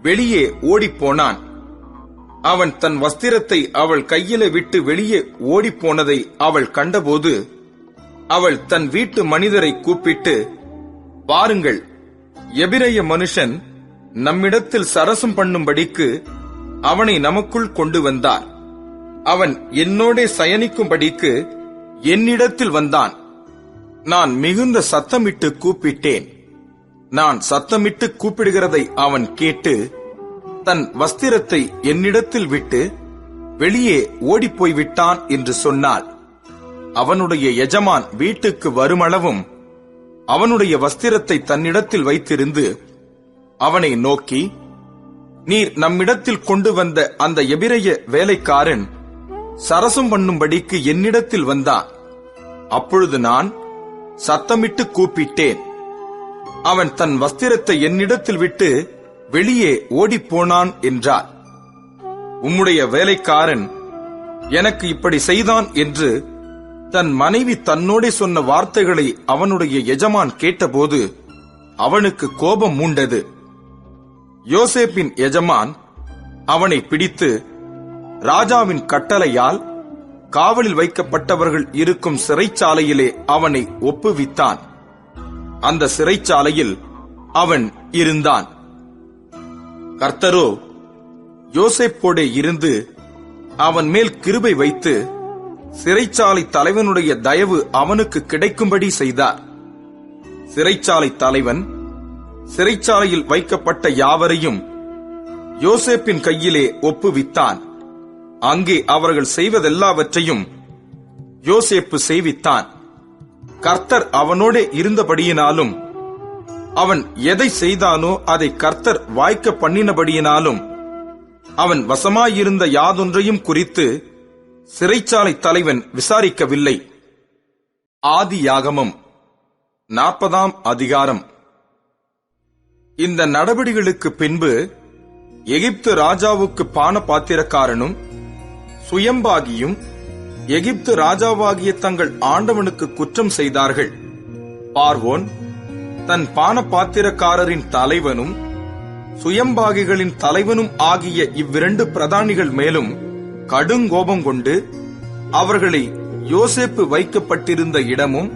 வெளியே ஓடிப்போனான். அவன் தன் வஸ்திரத்தை அவள் கையிலே விட்டு வெளியே ஓடிப்போனதை அவள் கண்டபோது அவள் தன் வீட்டு மனிதரை கூப்பிட்டு, பாருங்கள், எபிரெய மனுஷன் நம்மிடத்தில் சரசம் பண்ணும்படிக்கு அவனை நமக்குள் கொண்டு வந்தார். அவன் என்னோடே சயனிக்கும்படிக்கு என்னிடத்தில் வந்தான். நான் மிகுந்த சத்தமிட்டு கூப்பிட்டேன். நான் சத்தமிட்டு கூப்பிடுகிறதை அவன் கேட்டு தன் வஸ்திரத்தை என்னிடத்தில் விட்டு வெளியே ஓடிப்போய்விட்டான் என்று சொன்னாள். அவனுடைய எஜமான் வீட்டுக்கு வருமளவும் அவனுடைய வஸ்திரத்தை தன்னிடத்தில் வைத்திருந்து அவனை நோக்கி, நீர் நம்மிடத்தில் கொண்டு வந்த அந்த எபிரெய வேலைக்காரன் சரசம் பண்ணும்படிக்கு என்னிடத்தில் வந்தான். அப்பொழுது நான் சத்தமிட்டு கூப்பிட்டேன். அவன் தன் வஸ்திரத்தை என்னிடத்தில் விட்டு வெளியே ஓடிப்போனான் என்றார். உம்முடைய வேலைக்காரன் எனக்கு இப்படி செய்தான் என்று தன் மனைவி தன்னோடே சொன்ன வார்த்தைகளை அவனுடைய எஜமான் கேட்டபோது அவனுக்கு கோபம் மூண்டது. யோசேப்பின் எஜமான் அவனை பிடித்து ராஜாவின் கட்டளையால் காவலில் வைக்கப்பட்டவர்கள் இருக்கும் சிறைச்சாலையிலே அவனை ஒப்புவித்தான். அந்த சிறைச்சாலையில் அவன் இருந்தான். கர்த்தரோ யோசேப்போடே இருந்து அவன் மேல் கிருபை வைத்து சிறைச்சாலை தலைவனுடைய தயவு அவனுக்கு கிடைக்கும்படி செய்தார். சிறைச்சாலை தலைவன் சிறைச்சாலையில் வைக்கப்பட்ட யாவரையும் யோசேப்பின் கையிலே ஒப்புவித்தான். அங்கே அவர்கள் செய்வதெல்லாவற்றையும் யோசேப்பு செய்வித்தான். கர்த்தர் அவனோடே இருந்தபடியினாலும் அவன் எதை செய்தானோ அதை கர்த்தர் வாய்க்க பண்ணினபடியினாலும் அவன் வசமாயிருந்த யாதொன்றையும் குறித்து சிறைச்சாலை தலைவன் விசாரிக்கவில்லை. ஆதியாகமம் 40ஆம் அதிகாரம். இந்த நடபடிகளுக்கு பின்பு எகிப்து ராஜாவுக்கு பான பாத்திரக்காரனும் சுயம்பாகியும் எகிப்து ராஜாவாகிய தங்கள் ஆண்டவனுக்கு குற்றம் செய்தார்கள். பார்வோன் தன் பானபாத்திரக்காரரின் தலைவனும் சுயம்பாகிகளின் தலைவனும் ஆகிய இவ்விரண்டு பிரதானிகள் மேலும் கடுங்கோபம் கொண்டு அவர்களை யோசேப்பு வைக்கப்பட்டிருந்த இடமும்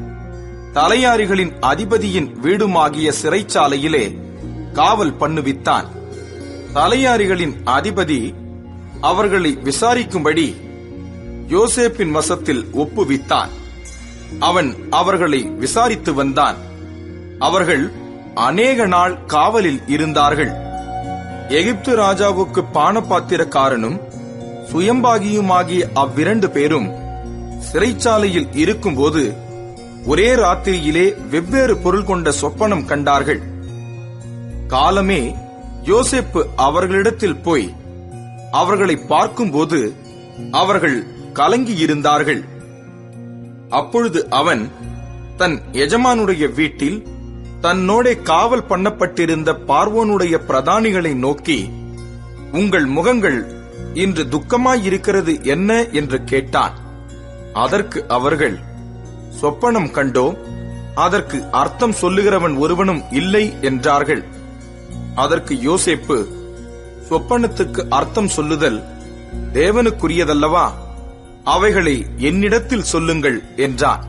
தலையாரிகளின் அதிபதியின் வீடுமாகிய சிறைச்சாலையிலே காவல் பண்ணுவித்தான். தலையாரிகளின் அதிபதி அவர்களை விசாரிக்கும்படி யோசேப்பின் வசத்தில் ஒப்புவித்தான். அவன் அவர்களை விசாரித்து வந்தான். அவர்கள் அநேக நாள் காவலில் இருந்தார்கள். எகிப்து ராஜாவுக்கு பானபாத்திரக்காரனும் சுயம்பாகியுமாகிய அவ்விரண்டு பேரும் சிறைச்சாலையில் இருக்கும்போது ஒரே ராத்திரியிலே வெவ்வேறு பொருள் கொண்ட சொப்பனம் கண்டார்கள். காலமே யோசேப்பு அவர்களிடத்தில் போய் அவர்களை பார்க்கும்போது அவர்கள் கலங்கியிருந்தார்கள். அப்பொழுது அவன் தன் எஜமானுடைய வீட்டில் தன்னோடே காவல் பண்ணப்பட்டிருந்த பார்வோனுடைய பிரதானிகளை நோக்கி, உங்கள் முகங்கள் இன்று துக்கமாயிருக்கிறது என்ன என்று கேட்டான். அதற்கு அவர்கள், சொப்பனம் கண்டோம், அதற்கு அர்த்தம் சொல்லுகிறவன் ஒருவனும் இல்லை என்றார்கள். அதற்கு யோசேப்பு, சொப்பனத்துக்கு அர்த்தம் சொல்லுதல் தேவனுக்குரியதல்லவா, அவைகளை என்னிடத்தில் சொல்லுங்கள் என்றான்.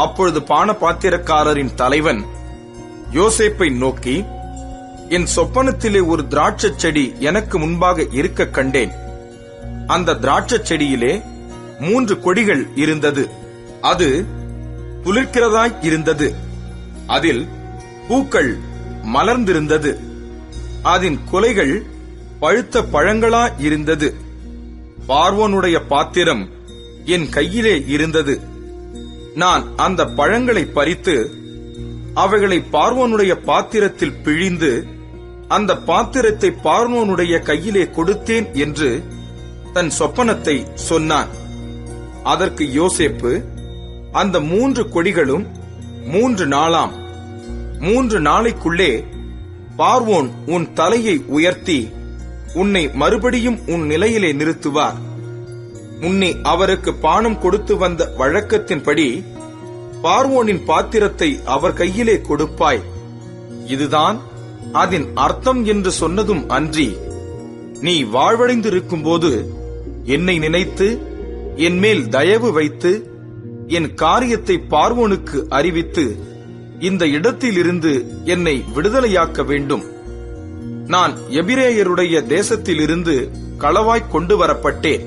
அப்பொழுது பானபாத்திரக்காரரின் தலைவன் யோசேப்பை நோக்கி, என் சொப்பனத்திலே ஒரு திராட்சைச் செடி எனக்கு முன்பாக இருக்க கண்டேன். அந்த திராட்சைச் செடியிலே 3 கொடிகள் இருந்தது. அது துளிர்க்கிறதாய் இருந்தது. அதில் பூக்கள் மலர்ந்திருந்தது. அதன் குலைகள் பழுத்த பழங்களா இருந்தது. பார்வோனுடைய பாத்திரம் என் கையிலே இருந்தது. நான் அந்த பழங்களை பறித்து அவைகளை பார்வோனுடைய பாத்திரத்தில் பிழிந்து அந்த பாத்திரத்தை பார்வோனுடைய கையிலே கொடுத்தேன் என்று தன் சொப்பனத்தை சொன்னான். அதற்கு யோசேப்பு, அந்த 3 கொடிகளும் 3 நாளாம். 3 நாளைக்குள்ளே பார்வோன் உன் தலையை உயர்த்தி உன்னை மறுபடியும் உன் நிலையிலே நிறுத்துவார். முன்னே அவருக்கு பானம் கொடுத்து வந்த வழக்கத்தின்படி பார்வோனின் பாத்திரத்தை அவர் கையிலே கொடுப்பாய். இதுதான் அதன் அர்த்தம் என்று சொன்னதும் அன்றி, நீ வாழ்வடைந்திருக்கும்போது என்னை நினைத்து என் மேல் தயவு வைத்து என் காரியத்தை பார்வோனுக்கு அறிவித்து இந்த இடத்திலிருந்து என்னை விடுதலையாக்க வேண்டும். நான் எபிரேயருடைய தேசத்திலிருந்து களவாய் கொண்டு வரப்பட்டேன்.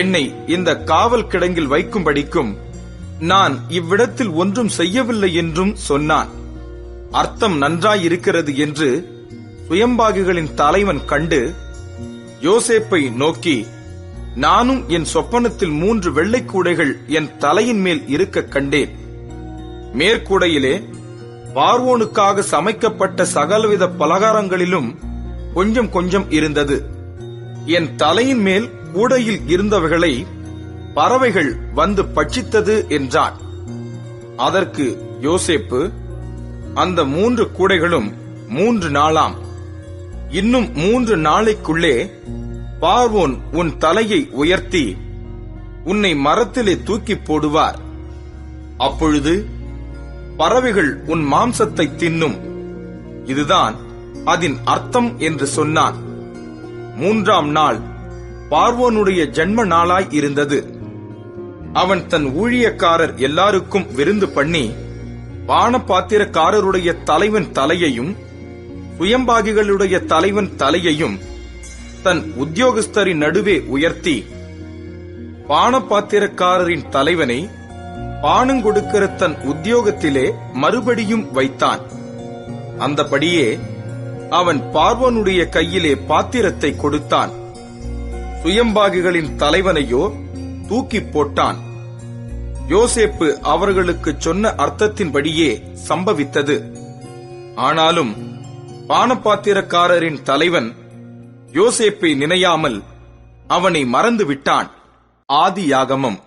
என்னை இந்த காவல் கிடங்கில் வைக்கும்படிக்கும் நான் இவ்விடத்தில் ஒன்றும் செய்யவில்லை என்றும் சொன்னான். அர்த்தம் நன்றாயிருக்கிறது என்று சுயம்பாகிகளின் தலைவன் கண்டு யோசேப்பை நோக்கி, நானும் என் சொப்பனத்தில் 3 வெள்ளைக்கூடைகள் என் தலையின் மேல் இருக்க கண்டேன். மேற்கூடையிலே பார்வோனுக்காக சமைக்கப்பட்ட சகலவித பலகாரங்களிலும் கொஞ்சம் கொஞ்சம் இருந்தது. என் தலையின் மேல் கூடையில் இருந்தவைகளை பறவைகள் வந்து பட்சித்தது என்றான். அதற்கு யோசேப்பு, அந்த 3 கூடைகளும் 3 நாளாம். இன்னும் 3 நாளைக்குள்ளே பார்வோன் உன் தலையை உயர்த்தி உன்னை மரத்திலே தூக்கி போடுவார். அப்பொழுது பறவைகள் உன் மாம்சத்தை தின்னும். இதுதான் அதன் அர்த்தம் என்று சொன்னான். 3ஆம் நாள் பார்வோனுடைய ஜன்ம நாளாய் இருந்தது. அவன் தன் ஊழியக்காரர் எல்லாருக்கும் விருந்து பண்ணி பானபாத்திரக்காரருடைய தலைவன் தலையையும் சுயம்பாகிகளுடைய தலைவன் தலையையும் தன் உத்தியோகஸ்தரின் நடுவே உயர்த்தி, பானபாத்திரக்காரரின் தலைவனை பானங்கொடுக்கிற தன் உத்தியோகத்திலே மறுபடியும் வைத்தான். அந்தபடியே அவன் பார்வோனுடைய கையிலே பாத்திரத்தை கொடுத்தான். சுயம்பாகிகளின் தலைவனையோ தூக்கி போட்டான். யோசேப்பு அவர்களுக்கு சொன்ன அர்த்தத்தின்படியே சம்பவித்தது. ஆனாலும் பானபாத்திரக்காரரின் தலைவன் யோசேப்பை நினையாமல் அவனை மறந்து விட்டான். ஆதியாகமம்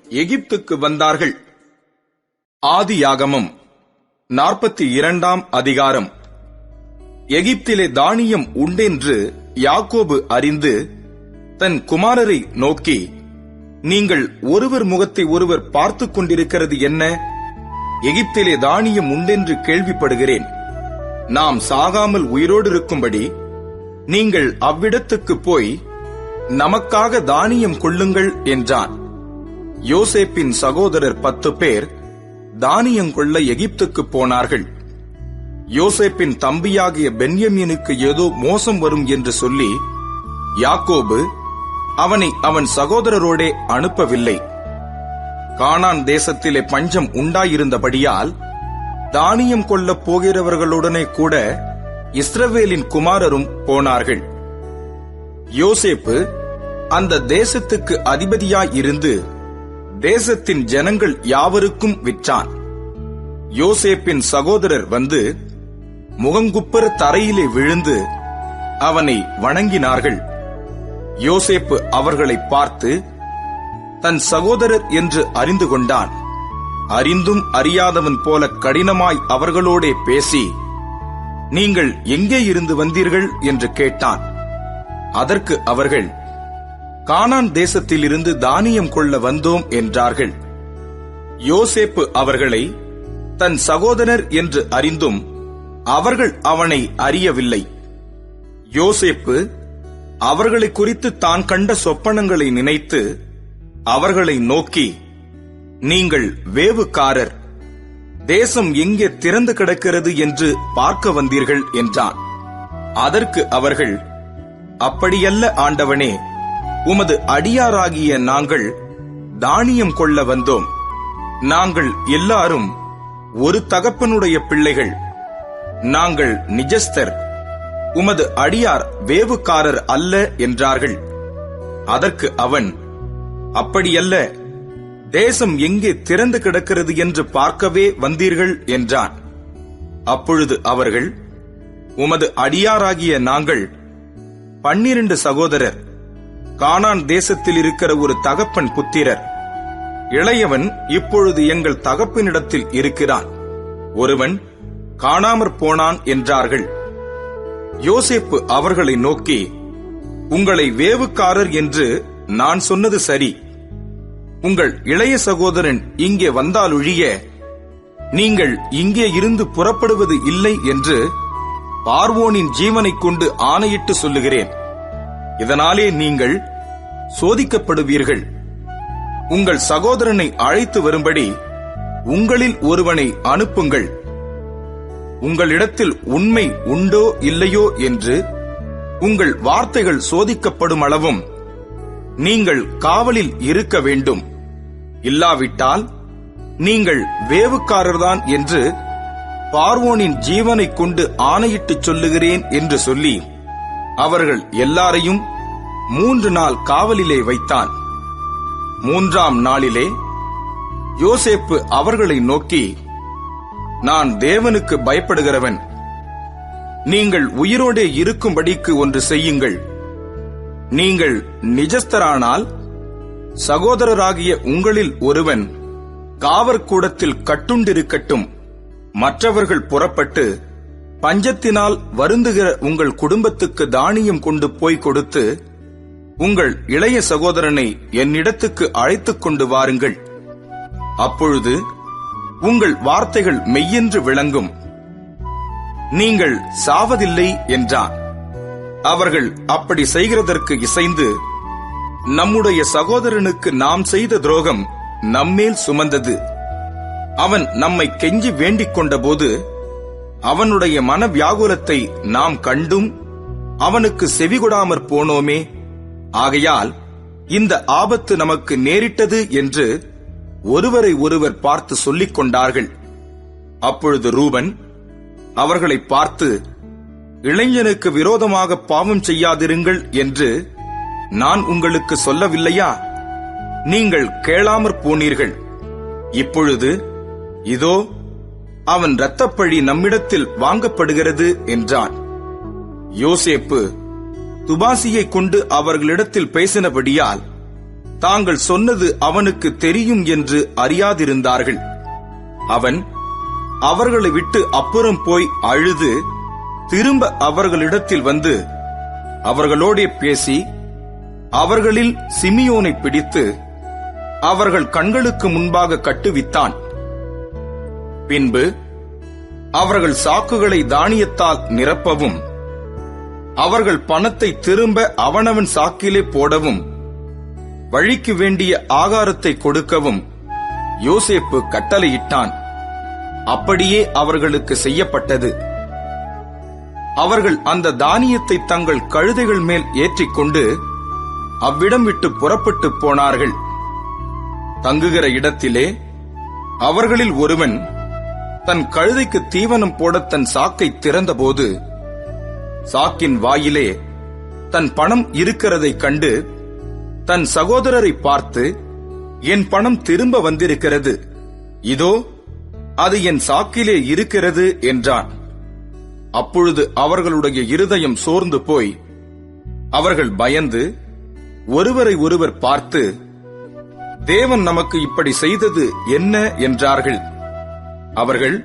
எகிப்துக்கு வந்தார்கள். ஆதியாகமம் 42 அதிகாரம். எகிப்திலே தானியம் உண்டென்று யாக்கோபு அறிந்து தன் குமாரரை நோக்கி, நீங்கள் ஒருவர் முகத்தை ஒருவர் பார்த்துக் கொண்டிருக்கிறது என்ன? எகிப்திலே தானியம் உண்டென்று கேள்விப்படுகிறேன். நாம் சாகாமல் உயிரோடு இருக்கும்படி நீங்கள் அவ்விடத்துக்கு போய் நமக்காக தானியம் கொள்ளுங்கள் என்றான். யோசேப்பின் சகோதரர் 10 பேர் தானியம் கொள்ள எகிப்துக்கு போனார்கள். யோசேப்பின் தம்பியாகிய பென்யமீனுக்கு ஏதோ மோசம் வரும் என்று சொல்லி யாக்கோபு அவனை அவன் சகோதரரோடே அனுப்பவில்லை. கானான் தேசத்திலே பஞ்சம் உண்டாயிருந்தபடியால் தானியம் கொள்ளப் போகிறவர்களுடனே கூட இஸ்ரவேலின் குமாரரும் போனார்கள். யோசேப்பு அந்த தேசத்துக்கு அதிபதியாயிருந்து தேசத்தின் ஜனங்கள் யாவருக்கும் விற்றான். யோசேப்பின் சகோதரர் வந்து முகங்குப்புற தரையிலே விழுந்து அவனை வணங்கினார்கள். யோசேப்பு அவர்களை பார்த்து தன் சகோதரர் என்று அறிந்து கொண்டான். அறிந்தும் அறியாதவன் போல கடினமாய் அவர்களோடே பேசி, நீங்கள் எங்கே இருந்து வந்தீர்கள் என்று கேட்டான். அதற்கு அவர்கள், கானான் தேசத்திலிருந்து தானியம் கொள்ள வந்தோம் என்றார்கள். யோசேப்பு அவர்களை தன் சகோதரர் என்று அறிந்தும் அவர்கள் அவனை அறியவில்லை. யோசேப்பு அவர்களை குறித்து தான் கண்ட சொப்பனங்களை நினைத்து அவர்களை நோக்கி, நீங்கள் வேவுக்காரர், தேசம் எங்கே திறந்து கிடக்கிறது என்று பார்க்க வந்தீர்கள் என்றான். அதற்கு அவர்கள், அப்படியல்ல ஆண்டவனே, உமது அடியாராகிய நாங்கள் தானியம் கொள்ள வந்தோம். நாங்கள் எல்லாரும் ஒரு தகப்பனுடைய பிள்ளைகள். நாங்கள் நிஜஸ்தர், உமது அடியார் வேவுக்காரர் அல்ல என்றார்கள். அதற்கு அவன், அப்படியல்ல, தேசம் எங்கே திறந்து கிடக்கிறது என்று பார்க்கவே வந்தீர்கள் என்றான். அப்பொழுது அவர்கள், உமது அடியாராகிய நாங்கள் 12 சகோதரர், கானான் தேசத்தில் இருக்கிற ஒரு தகப்பன் புத்திரர். இளையவன் இப்பொழுது எங்கள் தகப்பனிடத்தில் இருக்கிறான், ஒருவன் காணாமற் போனான் என்றார்கள். யோசேப்பு அவர்களை நோக்கி, உங்களை வேவுக்காரர் என்று நான் சொன்னது சரி. உங்கள் இளைய சகோதரன் இங்கே வந்தாலொழிய நீங்கள் இங்கே இருந்து புறப்படுவது இல்லை என்று பார்வோனின் ஜீவனைக் கொண்டு ஆணையிட்டு சொல்லுகிறேன். இதனாலே நீங்கள் சோதிக்கப்படுவீர்கள். உங்கள் சகோதரனை அழைத்து வரும்படி உங்களில் ஒருவனை அனுப்புங்கள். உங்களிடத்தில் உண்மை உண்டோ இல்லையோ என்று உங்கள் வார்த்தைகள் சோதிக்கப்படும் அளவும் நீங்கள் காவலில் இருக்க வேண்டும். இல்லாவிட்டால் நீங்கள் வேவுக்காரர்தான் என்று பார்வோனின் ஜீவனைக் கொண்டு ஆணையிட்டுச் சொல்லுகிறேன் என்று சொல்லி அவர்கள் எல்லாரையும் 3 நாள் காவலிலே வைத்தான். 3ஆம் நாளிலே யோசேப்பு அவர்களை நோக்கி, நான் தேவனுக்கு பயப்படுகிறவன். நீங்கள் உயிரோடே இருக்கும்படிக்கு ஒன்று செய்யுங்கள். நீங்கள் நிஜஸ்தரானால் சகோதரராகிய உங்களில் ஒருவன் காவற்கூடத்தில் கட்டுண்டிருக்கட்டும். மற்றவர்கள் புறப்பட்டு பஞ்சத்தினால் வருந்துகிற உங்கள் குடும்பத்துக்கு தானியம் கொண்டு போய் கொடுத்து உங்கள் இளைய சகோதரனை என்னிடத்துக்கு அழைத்துக் கொண்டு வாருங்கள். அப்பொழுது உங்கள் வார்த்தைகள் மெய்யென்று விளங்கும். நீங்கள் சாவதில்லை என்றான். அவர்கள் அப்படி செய்கிறதற்கு இசைந்து, நம்முடைய சகோதரனுக்கு நாம் செய்த துரோகம் நம்மேல் சுமந்தது. அவன் நம்மை கெஞ்சி வேண்டிக் கொண்டபோது அவனுடைய மன வியாகுலத்தை நாம் கண்டும் அவனுக்கு செவிகொடாமற் போனோமே. ஆகையால் இந்த ஆபத்து நமக்கு நேரிட்டது என்று ஒருவரை ஒருவர் பார்த்து சொல்லிக் கொண்டார்கள். அப்பொழுது ரூபன் அவர்களை பார்த்து, இளைஞனுக்கு விரோதமாக பாவம் செய்யாதிருங்கள் என்று நான் உங்களுக்கு சொல்லவில்லையா? நீங்கள் கேளாமற் போனீர்கள். இப்பொழுது இதோ அவன் இரத்தப்பழி நம்மிடத்தில் வாங்கப்படுகிறது என்றான். யோசேப்பு துபாசியை கொண்டு அவர்களிடத்தில் பேசினபடியால் தாங்கள் சொன்னது அவனுக்கு தெரியும் என்று அறியாதிருந்தார்கள். அவன் அவர்களை விட்டு அப்புறம் போய் அழுது திரும்ப அவர்களிடத்தில் வந்து அவர்களோடே பேசி அவர்களில் சிமியோனை பிடித்து அவர்கள் கண்களுக்கு முன்பாக கட்டுவித்தான். பின்பு அவர்கள் சாக்குகளை தானியத்தால் நிரப்பவும் அவர்கள் பணத்தை திரும்ப அவனவன் சாக்கிலே போடவும் வழிக்கு வேண்டிய ஆகாரத்தை கொடுக்கவும் யோசேப்பு கட்டளையிட்டான். அப்படியே அவர்களுக்கு செய்யப்பட்டது. அவர்கள் அந்த தானியத்தை தங்கள் கழுதைகள் மேல் ஏற்றிக்கொண்டு அவ்விடம் விட்டு புறப்பட்டு போனார்கள். தங்குகிற இடத்திலே அவர்களில் ஒருவன் தன் கழுதைக்கு தீவனம் போட தன் சாக்கை திறந்தபோது சாக்கின் வாயிலே தன் பணம் இருக்கிறதைக் கண்டு தன் சகோதரரை பார்த்து, என் பணம் திரும்ப வந்திருக்கிறது, இதோ அது என் சாக்கிலே இருக்கிறது என்றான். அப்பொழுது அவர்களுடைய இருதயம் சோர்ந்து போய் அவர்கள் பயந்து ஒருவரை ஒருவர் பார்த்து, தேவன் நமக்கு இப்படி செய்தது என்ன என்றார்கள். அவர்கள்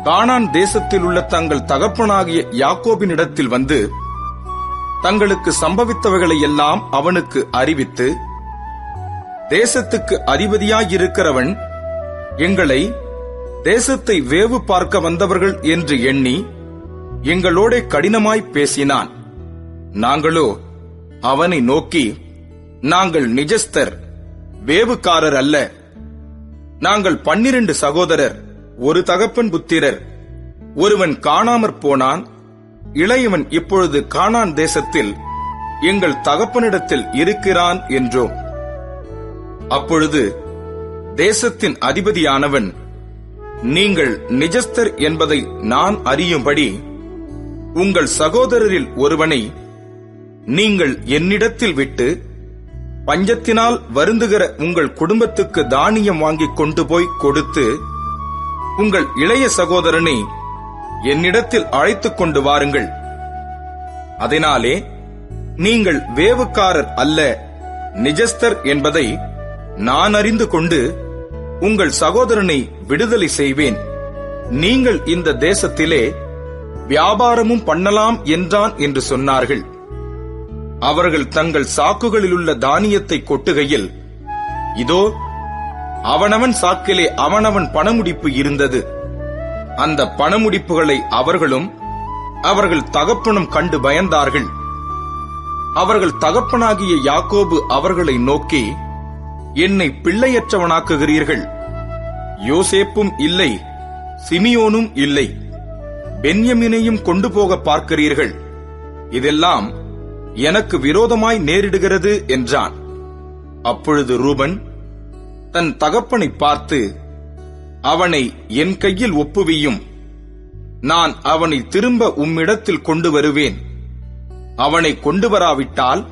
கானான் தேசத்தில் உள்ள தங்கள் தகப்பனாகிய யாக்கோபினிடத்தில் வந்து தங்களுக்கு சம்பவித்தவைகளை எல்லாம் அவனுக்கு அறிவித்து, தேசத்துக்கு அதிபதியாயிருக்கிறவன் எங்களை தேசத்தை வேவு பார்க்க வந்தவர்கள் என்று எண்ணி எங்களோட கடினமாய் பேசினான். நாங்களோ அவனை நோக்கி, நாங்கள் நிஜஸ்தர், வேவுக்காரர் அல்ல. நாங்கள் 12 சகோதரர், ஒரு தகப்பன் புத்திரர். ஒருவன் காணாமற் போனான், இளையவன் இப்பொழுது கானான் தேசத்தில் எங்கள் தகப்பனிடத்தில் இருக்கிறான் என்றோம். அப்பொழுது தேசத்தின் அதிபதியானவன், நீங்கள் நிஜஸ்தர் என்பதை நான் அறியும்படி உங்கள் சகோதரரில் ஒருவனை நீங்கள் என்னிடத்தில் விட்டு பஞ்சத்தினால் வருந்துகிற உங்கள் குடும்பத்துக்கு தானியம் வாங்கிக் கொண்டு போய் கொடுத்து உங்கள் இளைய சகோதரனை என்னிடத்தில் அழைத்துக் கொண்டு வாருங்கள். அதனாலே நீங்கள் வேவுக்காரர் அல்ல, நிஜஸ்தர் என்பதை நான் அறிந்து கொண்டு உங்கள் சகோதரனை விடுதலை செய்வேன். நீங்கள் இந்த தேசத்திலே வியாபாரமும் பண்ணலாம் என்றான் என்று சொன்னார்கள். அவர்கள் தங்கள் சாக்குகளிலுள்ள தானியத்தை கொட்டுகையில், இதோ அவனவன் சாக்கிலே அவனவன் பணமுடிப்பு இருந்தது. அந்த பணமுடிப்புகளை அவர்களும் அவர்கள் தகப்பனும் கண்டு பயந்தார்கள். அவர்கள் தகப்பனாகிய யாக்கோபு அவர்களை நோக்கி, என்னை பிள்ளையற்றவனாக்குகிறீர்கள். யோசேப்பும் இல்லை, சிமியோனும் இல்லை, பென்யமீனையும் கொண்டு போக பார்க்கிறீர்கள். இதெல்லாம் எனக்கு விரோதமாய் நேரிடுகிறது என்றான். அப்பொழுது ரூபன் தன் தகப்பனை பார்த்து, அவனை என் கையில் ஒப்புவியும், நான் அவனை திரும்ப உம்மிடத்தில் கொண்டு வருவேன். அவனை கொண்டு வராவிட்டால்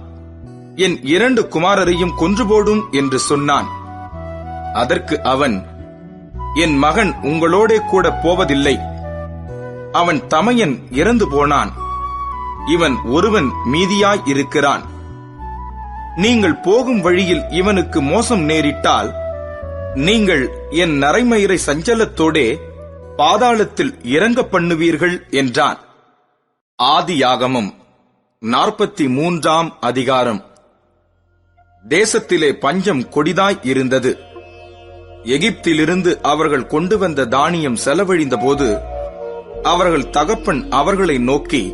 என் 2 குமாரரையும் கொன்று போடும் என்று சொன்னான். அதற்கு அவன், என் மகன் உங்களோடே கூட போவதில்லை. அவன் தமையன் இறந்து போனான், இவன் ஒருவன் மீதியாய் இருக்கிறான். நீங்கள் போகும் வழியில் இவனுக்கு மோசம் நேரிட்டால் நீங்கள் என் நரைமயிரை சஞ்சலத்தோடே பாதாளத்தில் இறங்க பண்ணுவீர்கள் என்றான். ஆதியாகமம் 43ஆம் அதிகாரம். தேசத்திலே பஞ்சம் கொடிதாய் இருந்தது. எகிப்திலிருந்து அவர்கள் கொண்டு வந்த தானியம் செலவழிந்த போது அவர்கள் தகப்பன் அவர்களை நோக்கி,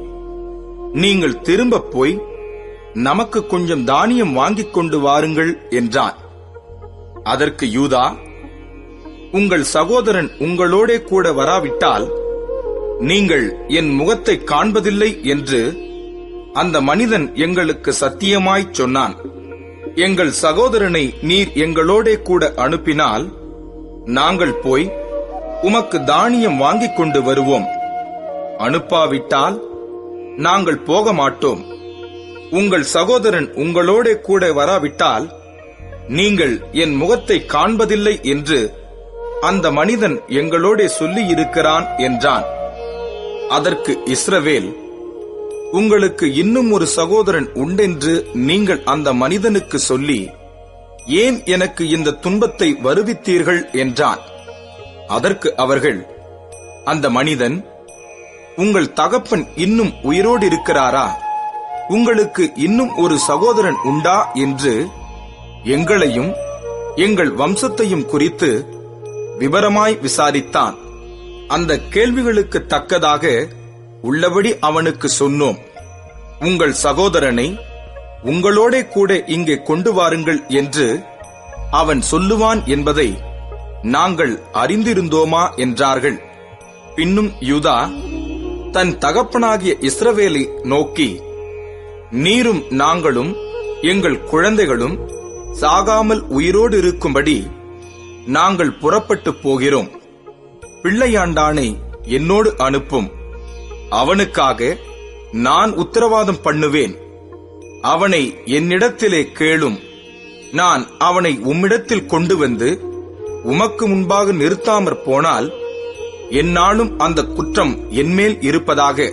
நீங்கள் திரும்ப போய் நமக்கு கொஞ்சம் தானியம் வாங்கிக் கொண்டு வாருங்கள் என்றான். அதற்கு யூதா, உங்கள் சகோதரன் உங்களோடே கூட வராவிட்டால் நீங்கள் என் முகத்தை காண்பதில்லை என்று அந்த மனிதன் எங்களுக்கு சத்தியமாய்ச் சொன்னான். எங்கள் சகோதரனை நீர் எங்களோடே கூட அனுப்பினால் நாங்கள் போய் உமக்கு தானியம் வாங்கிக் கொண்டு வருவோம். அனுப்பாவிட்டால் நாங்கள் போக மாட்டோம். உங்கள் சகோதரன் உங்களோடே கூட வராவிட்டால் நீங்கள் என் முகத்தை காண்பதில்லை என்று அந்த மனிதன் எங்களோடே சொல்லியிருக்கிறான் என்றான். அதற்கு இஸ்ரவேல், உங்களுக்கு இன்னும் ஒரு சகோதரன் உண்டென்று நீங்கள் அந்த மனிதனுக்கு சொல்லி ஏன் எனக்கு இந்த துன்பத்தை வருவித்தீர்கள் என்றான். அதற்கு அவர்கள், அந்த மனிதன், உங்கள் தகப்பன் இன்னும் உயிரோடு இருக்கிறாரா? உங்களுக்கு இன்னும் ஒரு சகோதரன் உண்டா என்று எங்களையும் எங்கள் வம்சத்தையும் குறித்து விவரமாய் விசாரித்தான். அந்த கேள்விகளுக்கு தக்கதாக உள்ளபடி அவனுக்கு சொன்னோம். உங்கள் சகோதரனை உங்களோட கூட இங்கே கொண்டு வாருங்கள் என்று அவன் சொல்லுவான் என்பதை நாங்கள் அறிந்திருந்தோமா என்றார்கள். பின்னும் யூதா தன் தகப்பனாகிய இஸ்ரவேலை நோக்கி, நீரும் நாங்களும் எங்கள் குழந்தைகளும் சாகாமல் உயிரோடு இருக்கும்படி நாங்கள் புறப்பட்டு போகிறோம். பிள்ளையாண்டானை என்னோடு அனுப்பும். அவனுக்காக நான் உத்தரவாதம் பண்ணுவேன். அவனை என்னிடத்திலே கேளும். நான் அவனை உம்மிடத்தில் கொண்டு வந்து உமக்கு முன்பாக நிறுத்தாமற் போனால் எந்நாளும் அந்த குற்றம் என்மேல் இருப்பதாக.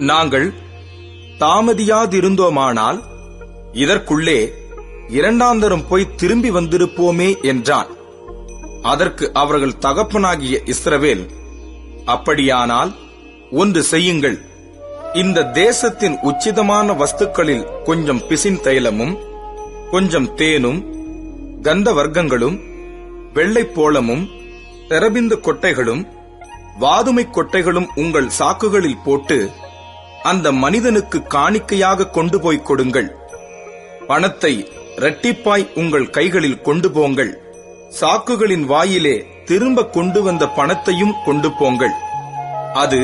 நாங்கள் தாமதியாதிருந்தோமானால் இதற்குள்ளே இரண்டாந்தரம் போய் திரும்பி வந்திருப்போமே என்றான். அதற்கு அவர்கள் தகப்பனாகிய இஸ்ரவேல், அப்படியானால் ஒன்று செய்யுங்கள். இந்த தேசத்தின் உச்சிதமான வஸ்துக்களில் கொஞ்சம் பிசின் தைலமும் கொஞ்சம் தேனும் கந்த வர்க்கங்களும் வெள்ளைப்போளமும் தெரபிந்து கொட்டைகளும் வாதுமை கொட்டைகளும் உங்கள் சாக்குகளில் போட்டு அந்த மனிதனுக்கு காணிக்கையாக கொண்டு போய் கொடுங்கள். பணத்தை இரட்டிப்பாய் உங்கள் கைகளில் கொண்டு போங்கள். சாக்குகளின் வாயிலே திரும்ப கொண்டு வந்த பணத்தையும் கொண்டு போங்கள். அது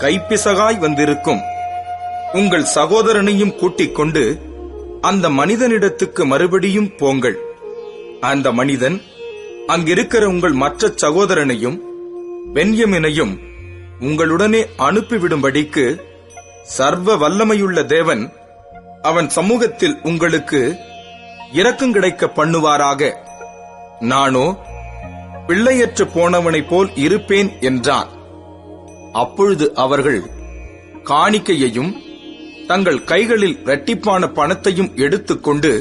கைப்பிசகாய் வந்திருக்கும். உங்கள் சகோதரனையும் கூட்டிக் கொண்டு அந்த மனிதனிடத்துக்கு மறுபடியும் போங்கள். அந்த மனிதன் அங்கிருக்கிற உங்கள் மற்ற சகோதரனையும் பென்யமினையும் உங்களுடனே அனுப்பிவிடும்படிக்கு சர்வ வல்லமையுள்ள தேவன் அவன் சமூகத்தில் உங்களுக்கு இரக்கம் கிடைக்க பண்ணுவாராக. நானோ பிள்ளையற்று போனவனைப் போல் இருப்பேன் என்றான். அப்பொழுது அவர்கள் காணிக்கையையும் தங்கள் கைகளில் இரட்டிப்பான பணத்தையும் எடுத்துக்கொண்டு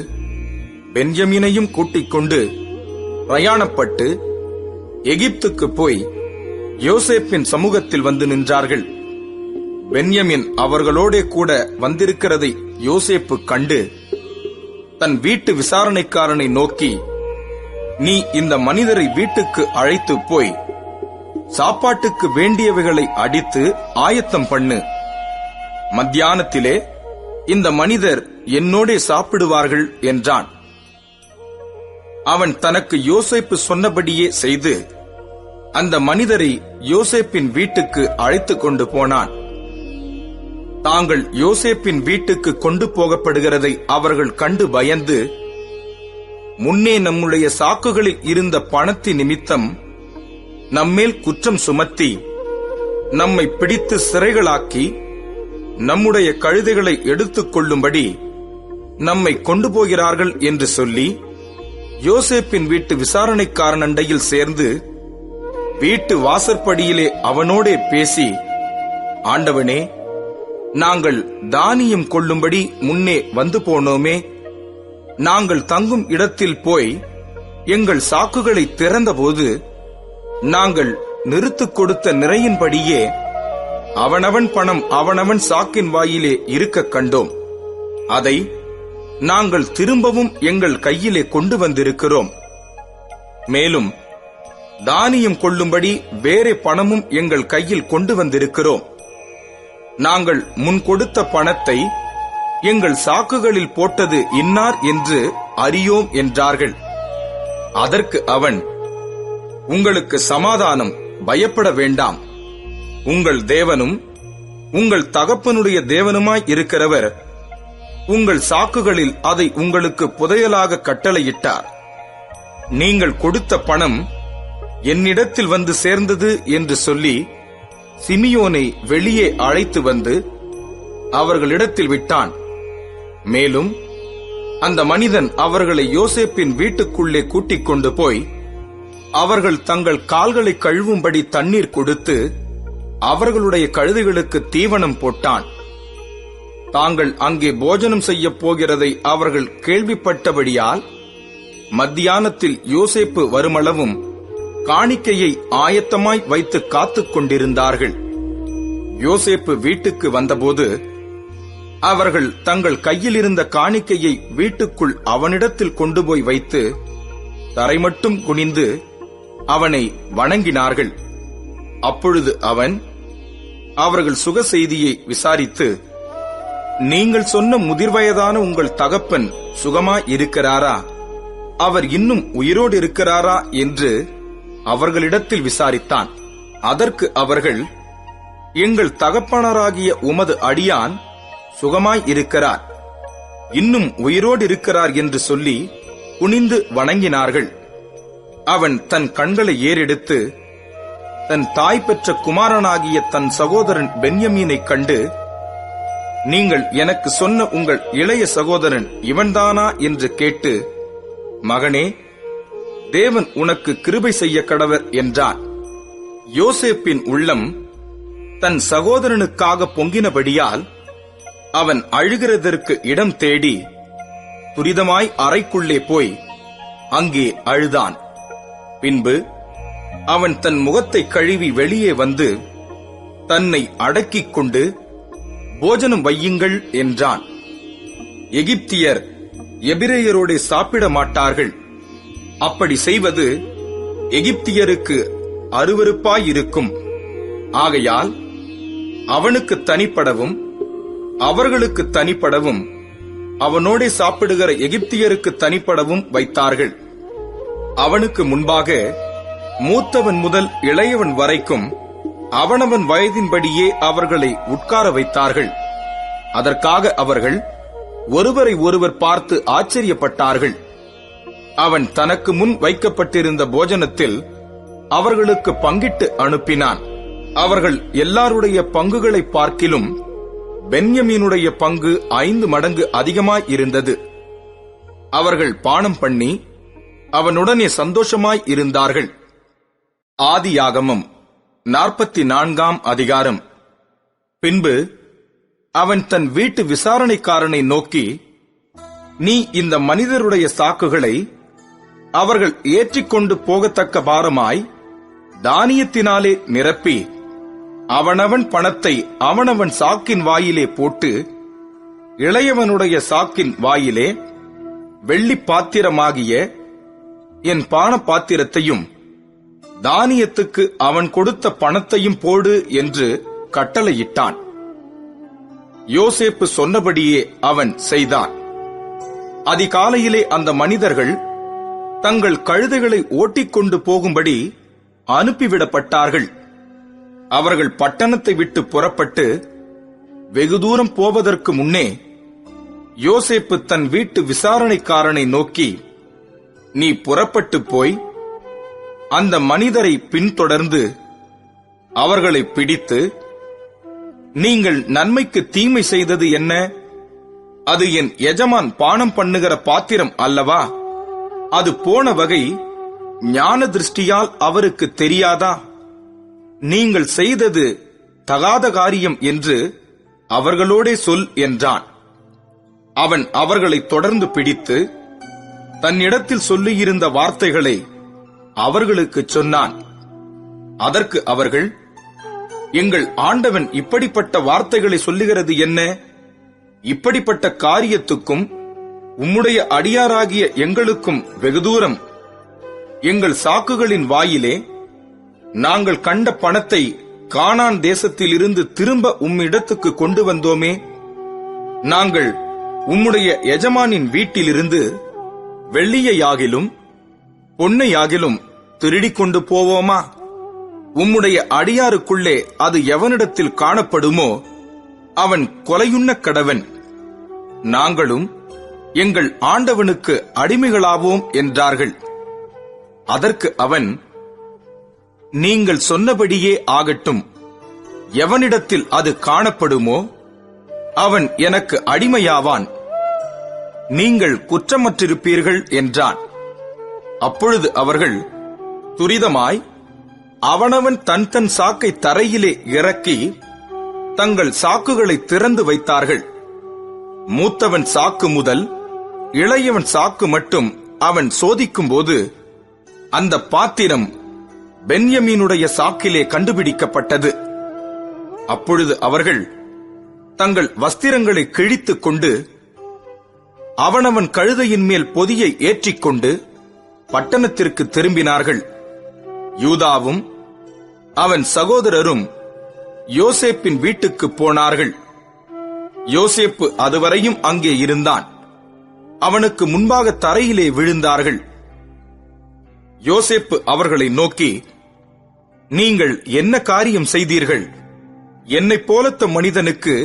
பென்யமீனையும் கூட்டிக் கொண்டு பிரயாணப்பட்டு எகிப்துக்கு போய் யோசேப்பின் சமூகத்தில் வந்து நின்றார்கள். பென்யமீன் அவர்களோட கூட வந்திருக்கிறதை யோசேப்பு கண்டு தன் வீட்டு விசாரணைக்காரனை நோக்கி, நீ இந்த மனிதரை வீட்டுக்கு அழைத்து போய் சாப்பாட்டுக்கு வேண்டியவைகளை அடித்து ஆயத்தம் பண்ணு. மத்தியானத்திலே இந்த மனிதர் என்னோடே சாப்பிடுவார்கள் என்றான். அவன் தனக்கு யோசேப்பு சொன்னபடியே செய்து அந்த மனிதரை யோசேப்பின் வீட்டுக்கு அழைத்து கொண்டு போனான். தாங்கள் யோசேப்பின் வீட்டுக்கு கொண்டு போகப்படுகிறதை அவர்கள் கண்டு பயந்து, முன்னே நம்முடைய சாக்குகளில் இருந்த பணத்தின் நிமித்தம் நம்மேல் குற்றம் சுமத்தி நம்மை பிடித்து சிறைகளாக்கி நம்முடைய கழுதைகளை எடுத்துக் கொள்ளும்படி நம்மை கொண்டு போகிறார்கள் என்று சொல்லி யோசேப்பின் வீட்டு விசாரணைக்காரன் அண்டையில் சேர்ந்து வீட்டு வாசற்படியிலே அவனோடே பேசி, ஆண்டவனே, நாங்கள் தானியம் கொள்ளும்படி முன்னே வந்து போனோமே. நாங்கள் தங்கும் இடத்தில் போய் எங்கள் சாக்குகளை திறந்தபோது நாங்கள் நிறுத்துக் கொடுத்த நிறையின்படியே அவனவன் பணம் அவனவன் சாக்கின் வாயிலே இருக்க கண்டோம். அதை நாங்கள் திரும்பவும் எங்கள் கையிலே கொண்டு வந்திருக்கிறோம். மேலும் தானியம் கொள்ளும்படி வேறே பணமும் எங்கள் கையில் கொண்டு வந்திருக்கிறோம். நாங்கள் முன் கொடுத்த பணத்தை எங்கள் சாக்குகளில் போட்டது இன்னார் என்று அறியோம் என்றார்கள். அதற்கு அவன், உங்களுக்கு சமாதானம், பயப்பட வேண்டாம். உங்கள் தேவனும் உங்கள் தகப்பனுடைய தேவனுமாய் இருக்கிறவர் உங்கள் சாக்குகளில் அதை உங்களுக்கு புதையலாக கட்டளையிட்டார். நீங்கள் கொடுத்த பணம் என்னிடத்தில் வந்து சேர்ந்தது என்று சொல்லி சிமியோனை வெளியே அழைத்து வந்து அவர்களிடத்தில் விட்டான். மேலும் அந்த மனிதன் அவர்களை யோசேப்பின் வீட்டுக்குள்ளே கூட்டிக் கொண்டு போய் அவர்கள் தங்கள் கால்களை கழுவும்படி தண்ணீர் கொடுத்து அவர்களுடைய கழுதைகளுக்கு தீவனம் போட்டான். தாங்கள் அங்கே போஜனம் செய்யப் போகிறதை அவர்கள் கேள்விப்பட்டபடியால் மத்தியானத்தில் யோசேப்பு வருமளவும் காணிக்கையை ஆயத்தமாய் வைத்து காத்துக் கொண்டிருந்தார்கள். யோசேப்பு வீட்டுக்கு வந்தபோது அவர்கள் தங்கள் கையில் இருந்த காணிக்கையை வீட்டுக்குள் அவனிடத்தில் கொண்டு போய் வைத்து தரை மட்டும் குனிந்து அவனை வணங்கினார்கள். அப்பொழுது அவன் அவர்கள் சுக செய்தியை விசாரித்து, நீங்கள் சொன்ன முதிர்வயதான உங்கள் தகப்பன் சுகமாய் இருக்கிறாரா, அவர் இன்னும் உயிரோடு இருக்கிறாரா என்று அவர்களிடத்தில் விசாரித்தான். அதற்கு அவர்கள், எங்கள் தகப்பனாராகிய உமது அடியான் சுகமாய் இருக்கிறார், இன்னும் உயிரோடு இருக்கிறார் என்று சொல்லி குனிந்து வணங்கினார்கள். அவன் தன் கண்களை ஏறெடுத்து தன் தாய் பெற்ற குமாரனாகிய தன் சகோதரன் பென்யமீனைக் கண்டு, நீங்கள் எனக்கு சொன்ன உங்கள் இளைய சகோதரன் இவன்தானா என்று கேட்டு, மகனே, தேவன் உனக்கு கிருபை செய்ய கடவர் என்றான். யோசேப்பின் உள்ளம் தன் சகோதரனுக்காக பொங்கினபடியால் அவன் அழுகிறதற்கு இடம் தேடி துரிதமாய் அறைக்குள்ளே போய் அங்கே அழுதான். பின்பு அவன் தன் முகத்தை கழுவி வெளியே வந்து தன்னை அடக்கிக் கொண்டு, போஜனம் வையுங்கள் என்றான். எகிப்தியர் எபிரேயரோடே சாப்பிட மாட்டார்கள். அப்படி செய்வது எகிப்தியருக்கு அருவருப்பாயிருக்கும். ஆகையால் அவனுக்கு தனிப்படவும் அவர்களுக்கு தனிப்படவும் அவனோடே சாப்பிடுகிற எகிப்தியருக்கு தனிப்படவும் வைத்தார்கள். அவனுக்கு முன்பாக மூத்தவன் முதல் இளையவன் வரைக்கும் அவனவன் வயதின்படியே அவர்களை உட்கார வைத்தார்கள். அதற்காக அவர்கள் ஒருவரை ஒருவர் பார்த்து ஆச்சரியப்பட்டார்கள். அவன் தனக்கு முன் வைக்கப்பட்டிருந்த போஜனத்தில் அவர்களுக்கு பங்கிட்டு அனுப்பினான். அவர்கள் எல்லாருடைய பங்குகளை பார்க்கிலும் பென்யமீனுடைய பங்கு 5 மடங்கு அதிகமாய் இருந்தது. அவர்கள் பானம் பண்ணி அவனுடனே சந்தோஷமாய் இருந்தார்கள். ஆதியாகமம் 44ஆம் அதிகாரம். பின்பு அவன் தன் வீட்டு விசாரணைக்காரனை நோக்கி, நீ இந்த மனிதருடைய சாக்குகளை அவர்கள் ஏற்றிக்கொண்டு போகத்தக்க பாரமாய் தானியத்தினாலே நிரப்பி அவனவன் பணத்தை அவனவன் சாக்கின் வாயிலே போட்டு, இளையவனுடைய சாக்கின் வாயிலே வெள்ளி பாத்திரமாகிய என் பான பாத்திரத்தையும் தானியத்துக்கு அவன் கொடுத்த பணத்தையும் போடு என்று கட்டளையிட்டான். யோசேப்பு சொன்னபடியே அவன் செய்தான். அதிகாலையிலே அந்த மனிதர்கள் தங்கள் கழுதைகளை ஓட்டிக்கொண்டு போகும்படி அனுப்பிவிடப்பட்டார்கள். அவர்கள் பட்டணத்தை விட்டு புறப்பட்டு வெகு தூரம் போவதற்கு முன்னே யோசேப்பு தன் வீட்டு விசாரணைக்காரனை நோக்கி, நீ புறப்பட்டு போய் அந்த மனிதரை பின்தொடர்ந்து அவர்களை பிடித்து, நீங்கள் நன்மைக்கு தீமை செய்தது என்ன? அது என் எஜமான் பானம் பண்ணுகிற பாத்திரம் அல்லவா? அது போன வகை ஞான திருஷ்டியால் அவருக்கு தெரியாதா? நீங்கள் செய்தது தகாத காரியம் என்று அவர்களோடே சொல் என்றான். அவன் அவர்களை தொடர்ந்து பிடித்து தன்னிடத்தில் சொல்லியிருந்த வார்த்தைகளை அவர்களுக்கு சொன்னான். அதற்கு அவர்கள், எங்கள் ஆண்டவன் இப்படிப்பட்ட வார்த்தைகளை சொல்லுகிறது என்ன? இப்படிப்பட்ட காரியத்துக்கும் உம்முடைய அடியாராகிய எங்களுக்கும் வெகு தூரம். எங்கள் சாக்குகளின் வாயிலே நாங்கள் கண்ட பணத்தை கானான் தேசத்திலிருந்து திரும்ப உம்மிடத்துக்கு கொண்டு வந்தோமே. நாங்கள் உம்முடைய எஜமானின் வீட்டிலிருந்து வெள்ளியையாகிலும் பொன்னையாகிலும் திருடிக் கொண்டு போவோமா? உம்முடைய அடியாருக்குள்ளே அது எவனிடத்தில் காணப்படுமோ அவன் கொலையுண்ண கடவன். நாங்களும் எங்கள் ஆண்டவனுக்கு அடிமைகளாவோம் என்றார்கள். அதற்கு அவன், நீங்கள் சொன்னபடியே ஆகட்டும். எவனிடத்தில் அது காணப்படுமோ அவன் எனக்கு அடிமையாவான். நீங்கள் குற்றமற்றிருப்பீர்கள் என்றான். அப்பொழுது அவர்கள் துரிதமாய் அவனவன் தன் தன் சாக்கை தரையிலே இறக்கி தங்கள் சாக்குகளை திறந்து வைத்தார்கள். மூத்தவன் சாக்கு முதல் இளையவன் சாக்கு மட்டும் அவன் சோதிக்கும்போது அந்த பாத்திரம் பென்யமீனுடைய சாக்கிலே கண்டுபிடிக்கப்பட்டது. அப்பொழுது அவர்கள் தங்கள் வஸ்திரங்களை கிழித்துக் கொண்டு அவனவன் கழுதையின் மேல் பொதியை ஏற்றிக்கொண்டு பட்டணத்திற்கு திரும்பினார்கள். யூதாவும் அவன் சகோதரரும் யோசேப்பின் வீட்டுக்கு போனார்கள். யோசேப்பு அதுவரையும் அங்கே இருந்தான். அவனுக்கு முன்பாக தரையிலே விழுந்தார்கள். யோசேப்பு அவர்களை நோக்கி, நீங்கள் என்ன காரியம் செய்தீர்கள்? என்னைப் போலத்த மனிதனுக்கு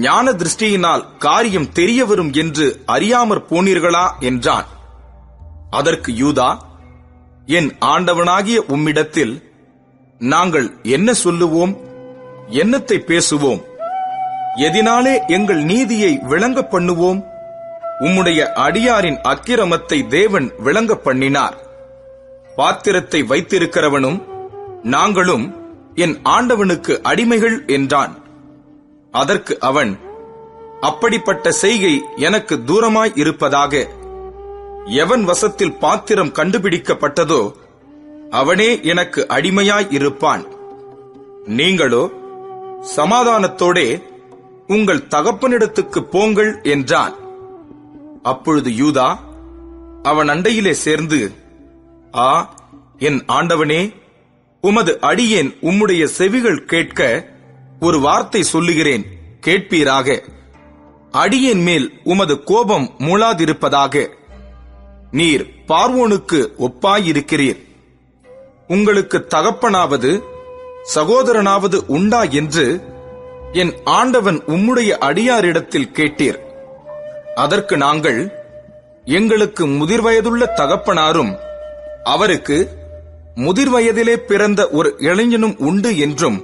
ஞான திருஷ்டியினால் காரியம் தெரிய வரும் என்று அறியாமற் போனீர்களா என்றான். அதற்கு யூதா, என் ஆண்டவனாகிய உம்மிடத்தில் நாங்கள் என்ன சொல்லுவோம்? என்னத்தை பேசுவோம்? எதினாலே எங்கள் நீதியை விளங்க பண்ணுவோம்? உம்முடைய அடியாரின் அக்கிரமத்தை தேவன் விளங்க பண்ணினார். பாத்திரத்தை வைத்திருக்கிறவனும் நாங்களும் என் ஆண்டவனுக்கு அடிமைகள் என்றான். அதற்கு அவன், அப்படிப்பட்ட செய்கை எனக்கு தூரமாய் இருப்பதாக. எவன் வசத்தில் பாத்திரம் கண்டுபிடிக்கப்பட்டதோ அவனே எனக்கு அடிமையாய் இருப்பான். நீங்களோ சமாதானத்தோடே உங்கள் தகப்பனிடத்துக்கு போங்கள் என்றான். அப்பொழுது யூதா அவன் அண்டையிலே சேர்ந்து, ஆ, என் ஆண்டவனே, உமது அடியேன் உம்முடைய செவிகள் கேட்க ஒரு வார்த்தை சொல்லுகிறேன், கேட்பீராக. அடியேன் மேல் உமது கோபம் மூளாதிருப்பதாக. நீர் பார்வோனுக்கு ஒப்பாயிருக்கிறீர். உங்களுக்கு தகப்பனாவது சகோதரனாவது உண்டா என்று என் ஆண்டவன் உம்முடைய அடியாரிடத்தில் கேட்டீர். அதற்கு நாங்கள், எங்களுக்கு முதிர்வயதுள்ள தகப்பனாரும் அவருக்கு முதிர்வயதிலே பிறந்த ஒரு இளைஞனும் உண்டு என்றும்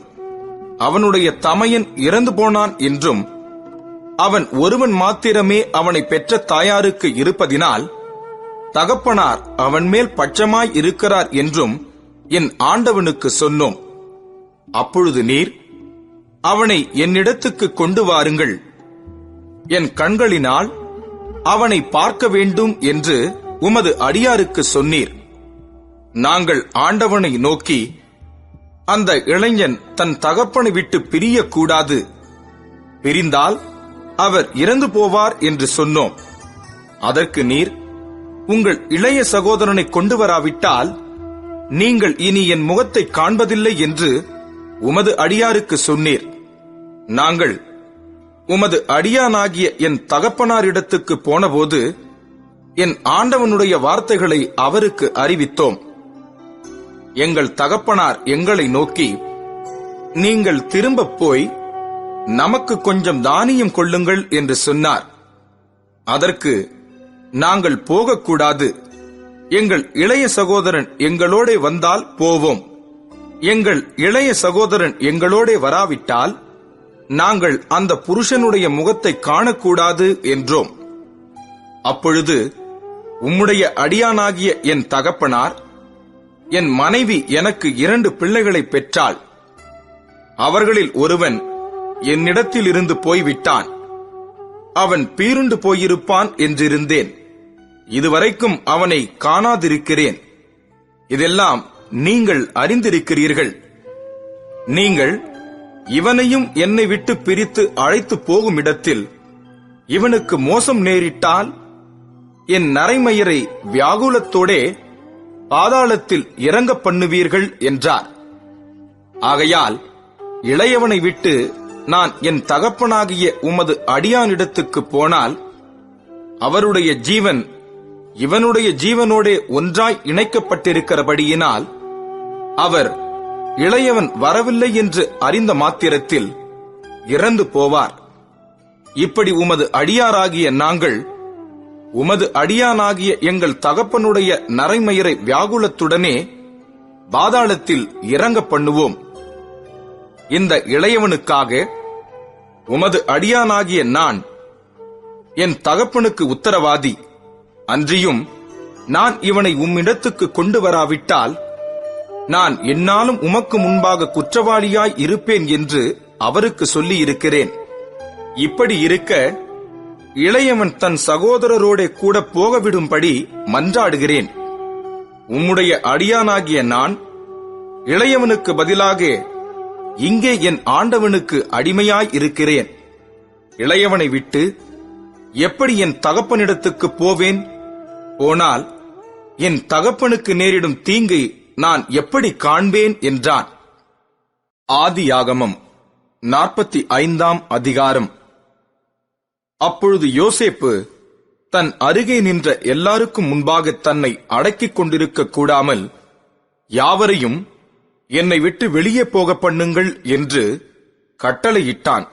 அவனுடைய தமையன் இறந்து போனான் என்றும் அவன் ஒருவன் மாத்திரமே அவனை பெற்ற தாயாருக்கு இருப்பதினால் தகப்பனார் அவன் மேல் பட்சமாய் இருக்கிறார் என்றும் என் ஆண்டவனுக்கு சொன்னோம். அப்பொழுது நீர், அவனை என்னிடத்துக்கு கொண்டு வாருங்கள், என் கண்களினால் அவனை பார்க்க வேண்டும் என்று உமது அடியாருக்கு சொன்னீர். நாங்கள் ஆண்டவனை நோக்கி, அந்த இளைஞன் தன் தகப்பனை விட்டு பிரியக்கூடாது, பிரிந்தால் அவர் இறந்து போவார் என்று சொன்னோம். அதற்கு நீர், உங்கள் இளைய சகோதரனை கொண்டு வராவிட்டால் நீங்கள் இனி என் முகத்தை காண்பதில்லை என்று உமது அடியாருக்கு சொன்னீர். நாங்கள் உமது அடியானாகிய என் தகப்பனாரிடத்துக்கு போனபோது என் ஆண்டவனுடைய வார்த்தைகளை அவருக்கு அறிவித்தோம். எங்கள் தகப்பனார் எங்களை நோக்கி, நீங்கள் திரும்பப் போய் நமக்கு கொஞ்சம் தானியம் கொள்ளுங்கள் என்று சொன்னார். அதற்கு நாங்கள் போகக்கூடாது, எங்கள் இளைய சகோதரன் எங்களோடே வந்தால் போவோம், எங்கள் இளைய சகோதரன் எங்களோடே வராவிட்டால் நாங்கள் அந்த புருஷனுடைய முகத்தை காணக்கூடாது என்றோம். அப்பொழுது உம்முடைய அடியானாகிய என் தகப்பனார், என் மனைவி எனக்கு 2 பிள்ளைகளை பெற்றாள், அவர்களில் ஒருவன் என்னிடத்தில் இருந்து போய்விட்டான், அவன் பீருண்டு போயிருப்பான் என்றிருந்தேன், இதுவரைக்கும் அவனை காணாதிருக்கிறேன். இதெல்லாம் நீங்கள் அறிந்திருக்கிறீர்கள். நீங்கள் இவனையும் என்னை விட்டு பிரித்து அழைத்து போகும் இடத்தில் இவனுக்கு மோசம் நேரிட்டால் என் நரைமயிரை வியாகுலத்தோடே பாதாளத்தில் இறங்க பண்ணுவீர்கள் என்றார். ஆகையால் இளையவனை விட்டு நான் என் தகப்பனாகிய உமது அடியானிடத்துக்கு போனால் அவருடைய ஜீவன் இவனுடைய ஜீவனோடே ஒன்றாய் இணைக்கப்பட்டிருக்கிறபடியினால் அவர் இளையவன் வரவில்லை என்று அறிந்த மாத்திரத்தில் இறந்து போவார். இப்படி உமது அடியாராகிய நாங்கள் உமது அடியானாகிய எங்கள் தகப்பனுடைய நரைமயிரை வியாகுலத்துடனே பாதாளத்தில் இறங்க பண்ணுவோம். இந்த இளையவனுக்காக உமது அடியானாகிய நான் என் தகப்பனுக்கு உத்தரவாதி. அன்றியும் நான் இவனை உம்மிடத்துக்கு கொண்டு வராவிட்டால் நான் எந்நாளும் உமக்கு முன்பாக குற்றவாளியாய் இருப்பேன் என்று அவருக்கு சொல்லி இருக்கிறேன். இப்படி இருக்க இளையவன் தன் சகோதரரோடே கூட போகவிடும்படி மன்றாடுகிறேன். உம்முடைய அடியானாகிய நான் இளையவனுக்கு பதிலாக இங்கே என் ஆண்டவனுக்கு அடிமையாய் இருக்கிறேன். இளையவனை விட்டு எப்படி என் தகப்பனிடத்துக்கு போவேன்? போனால் என் தகப்பனுக்கு நேரிடும் தீங்கை நான் எப்படி காண்பேன் என்றான். ஆதியாகமம் 45ஆம் அதிகாரம். அப்பொழுது யோசேப்பு தன் அருகே நின்ற எல்லாருக்கும் முன்பாக தன்னை அடக்கிக் கொண்டிருக்க கூடாமல், யாவரையும் என்னை விட்டு வெளியே போக பண்ணுங்கள் என்று கட்டளையிட்டான்.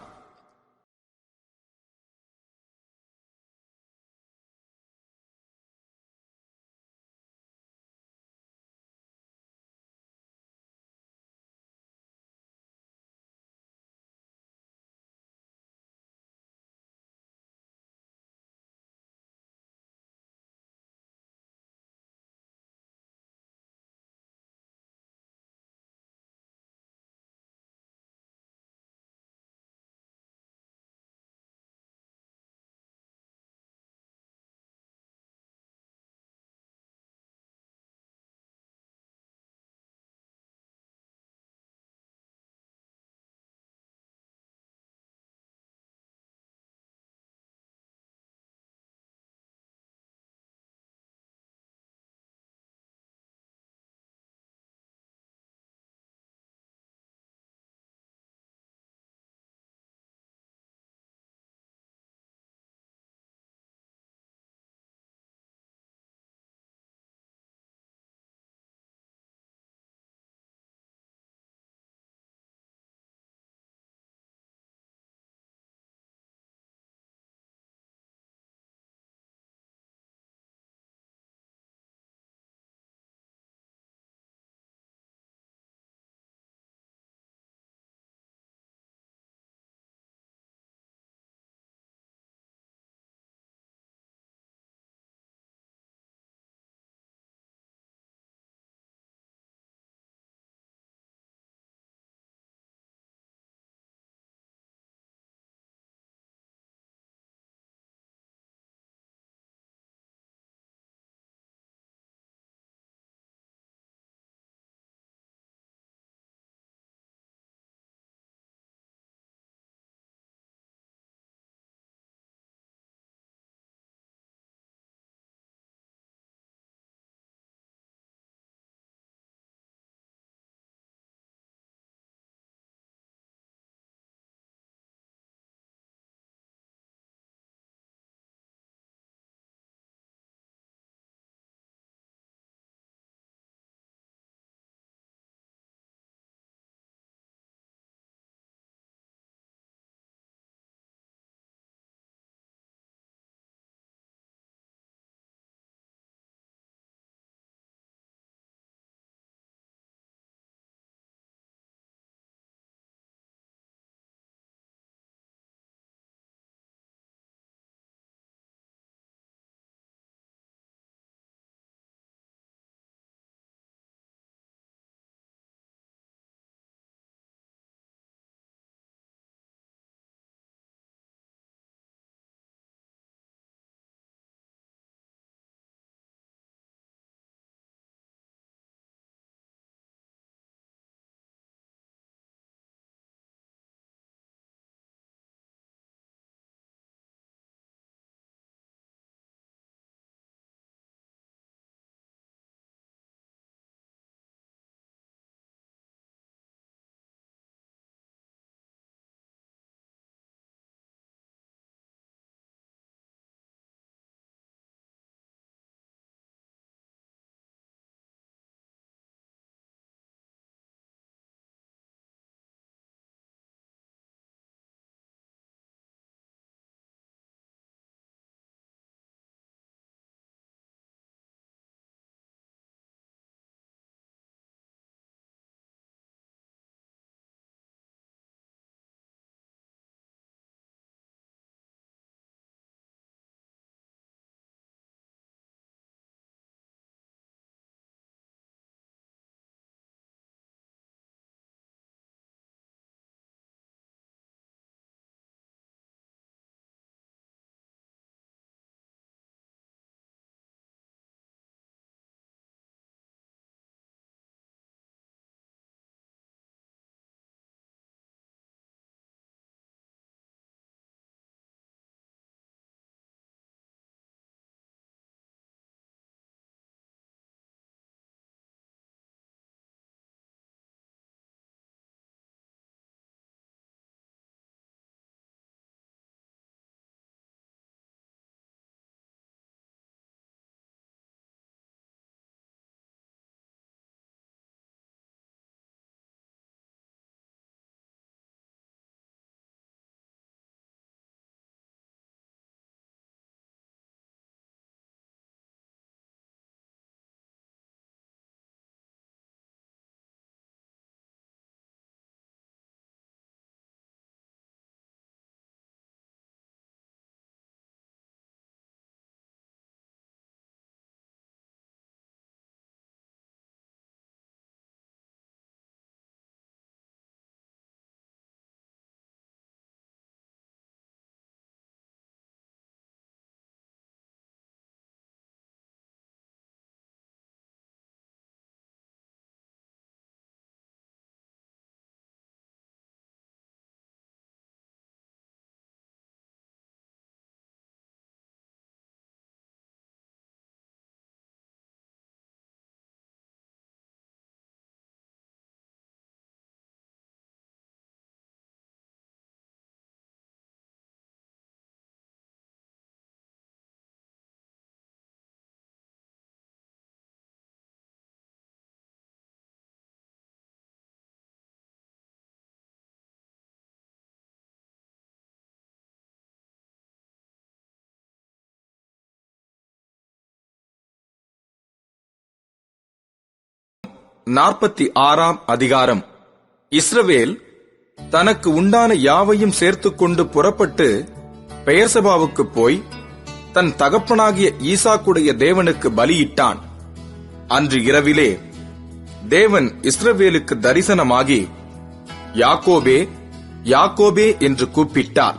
46 அதிகாரம். இஸ்ரவேல் தனக்கு உண்டான யாவையும் சேர்த்துக்கொண்டு புறப்பட்டு பெயர்செபாவுக்கு போய் தன் தகப்பனாகிய ஈசாக்குடைய தேவனுக்கு பலியிட்டான். அன்று இரவிலே தேவன் இஸ்ரவேலுக்கு தரிசனமாகி, யாக்கோபே, யாக்கோபே என்று கூப்பிட்டார்.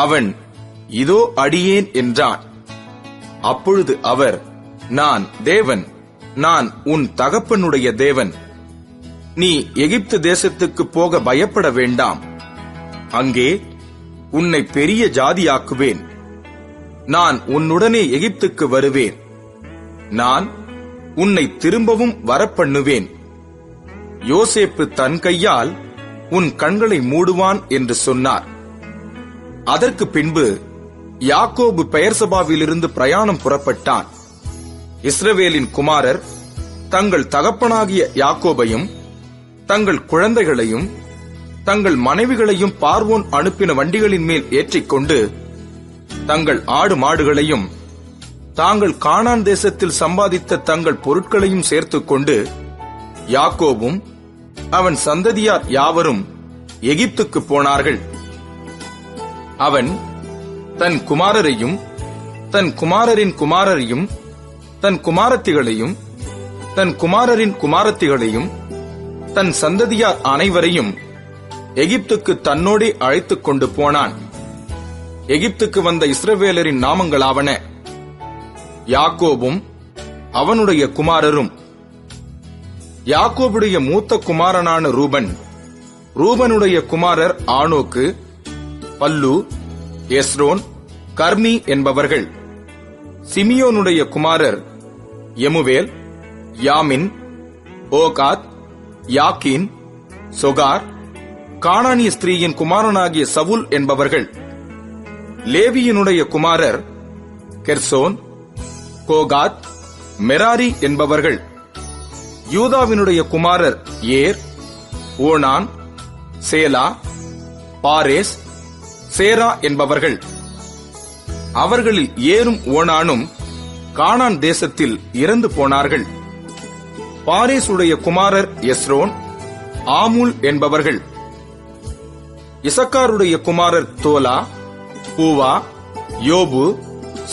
அவன், இதோ அடியேன் என்றான். அப்பொழுது அவர், நான் தேவன், நான் உன் தகப்பனுடைய தேவன். நீ எகிப்து தேசத்துக்கு போக பயப்பட வேண்டாம். அங்கே உன்னை பெரிய ஜாதியாக்குவேன். நான் உன்னுடனே எகிப்துக்கு வருவேன். நான் உன்னை திரும்பவும் வரப்பண்ணுவேன். யோசேப்பு தன் கையால் உன் கண்களை மூடுவான் என்று சொன்னார். அதற்கு பின்பு யாக்கோபு பெயர்செபாவிலிருந்து பிரயாணம் புறப்பட்டான். இஸ்ரவேலின் குமாரர் தங்கள் தகப்பனாகிய யாக்கோபையும் தங்கள் குழந்தைகளையும் தங்கள் மனைவிகளையும் பார்வோன் அனுப்பின வண்டிகளின் மேல் ஏற்றிக்கொண்டு தங்கள் ஆடு மாடுகளையும் தாங்கள் கானான் தேசத்தில் சம்பாதித்த தங்கள் பொருட்களையும் சேர்த்துக்கொண்டு யாக்கோபும் அவன் சந்ததியார் யாவரும் எகிப்துக்கு போனார்கள். அவன் தன் குமாரரையும் தன் குமாரரின் குமாரரையும் தன் குமாரத்திகளையும் தன் குமாரரின் குமாரத்திகளையும் தன் சந்ததியார் அனைவரையும் எகிப்துக்கு தன்னோடே அழைத்துக் கொண்டு போனான். எகிப்துக்கு வந்த இஸ்ரவேலரின் நாமங்களாவன: யாக்கோபும் அவனுடைய குமாரரும். யாக்கோபுடைய மூத்த குமாரனான ரூபன். ரூபனுடைய குமாரர் ஆனோக்கு, பல்லு, எஸ்ரோன், கர்மி என்பவர்கள். சிமியோனுடைய குமாரர் எமுவேல், யாமின், ஓகாத், யாக்கீன், சொகார், கானானிய ஸ்திரீயின் குமாரனாகிய சவுல் என்பவர்கள். லேவியினுடைய குமாரர் கெர்சோன், கோகாத், மெராரி என்பவர்கள். யூதாவினுடைய குமாரர் ஏர், ஓனான், சேலா, பாரேஸ், சேரா என்பவர்கள். அவர்களில் ஏரும் ஓனானும் கானான் தேசத்தில் இறந்து போனார்கள். பாரேசுடைய குமாரர் எஸ்ரோன், ஆமூல் என்பவர்கள். இசக்காருடைய குமாரர் தோலா, பூவா, யோபு,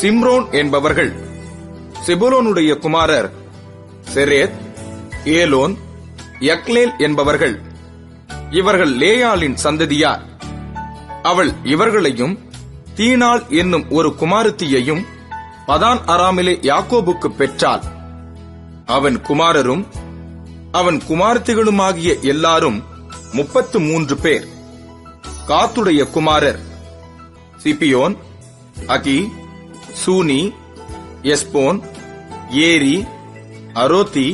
சிம்ரோன் என்பவர்கள். செபுலோனுடைய குமாரர் செரேத், ஏலோன், யக்லேல் என்பவர்கள். இவர்கள் லேயாளின் சந்ததியார். அவள் இவர்களையும் தீனாள் என்னும் ஒரு குமாரத்தியையும் பதான் அராமிலே யாக்கோபுக்கு பெற்றாள். அவன் குமாரரும் அவன் குமாரத்திகளுமாகிய எல்லாரும் 33 பேர். காத்துடைய குமாரர் சிபியோன், அகி, சூனி, எஸ்போன், ஏரி, அரோத்தி,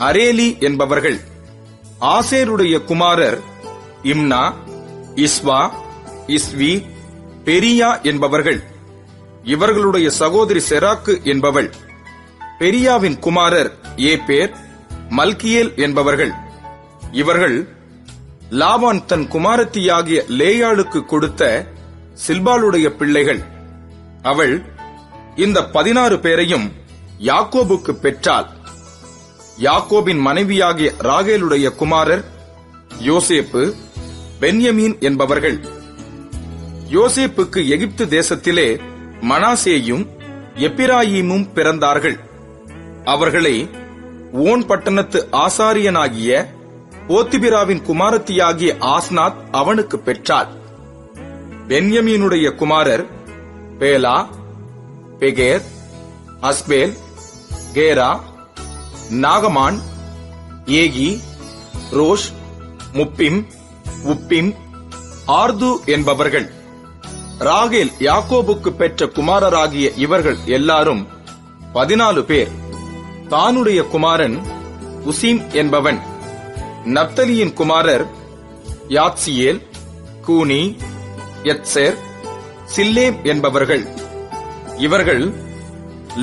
அரேலி என்பவர்கள். ஆசேருடைய குமாரர் இம்னா, இஸ்வா, இஸ்வி, பெரியா என்பவர்கள். இவர்களுடைய சகோதரி செராக்கு என்பவள். பெரியாவின் குமாரர் ஏபேர், மல்கியேல் என்பவர்கள். இவர்கள் லாபான் தன் குமாரத்தியாகிய லேயாளுக்கு கொடுத்த சில்பாளுடைய பிள்ளைகள். அவள் இந்த 16 பேரையும் யாக்கோபுக்கு பெற்றாள். யாக்கோபின் மனைவியாகிய ராகேலுடைய குமாரர் யோசேப்பு, பென்யமீன் என்பவர்கள். யோசேப்புக்கு எகிப்து தேசத்திலே மனாசேயும் எப்பிராயீமும் பிறந்தார்கள். அவர்களை ஓன் பட்டணத்து ஆசாரியனாகிய போத்திபிராவின் குமாரத்தியாகிய ஆஸ்நாத் அவனுக்கு பெற்றாள். பென்யமீனுடைய குமாரர் பேலா, பெகேர், அஸ்பேல், கேரா, நாகமான், ஏகி, ரோஷ், முப்பிம், உப்பிம், ஆர்து என்பவர்கள். ராகேல் யாக்கோபுக்கு பெற்ற குமாரராகிய இவர்கள் எல்லாரும் 14 பேர். தானுடைய குமாரன் உசீம் என்பவன். நப்தலியின் குமாரர் யாத்சியேல், கூனி, எத்சேர், சில்லேம் என்பவர்கள். இவர்கள்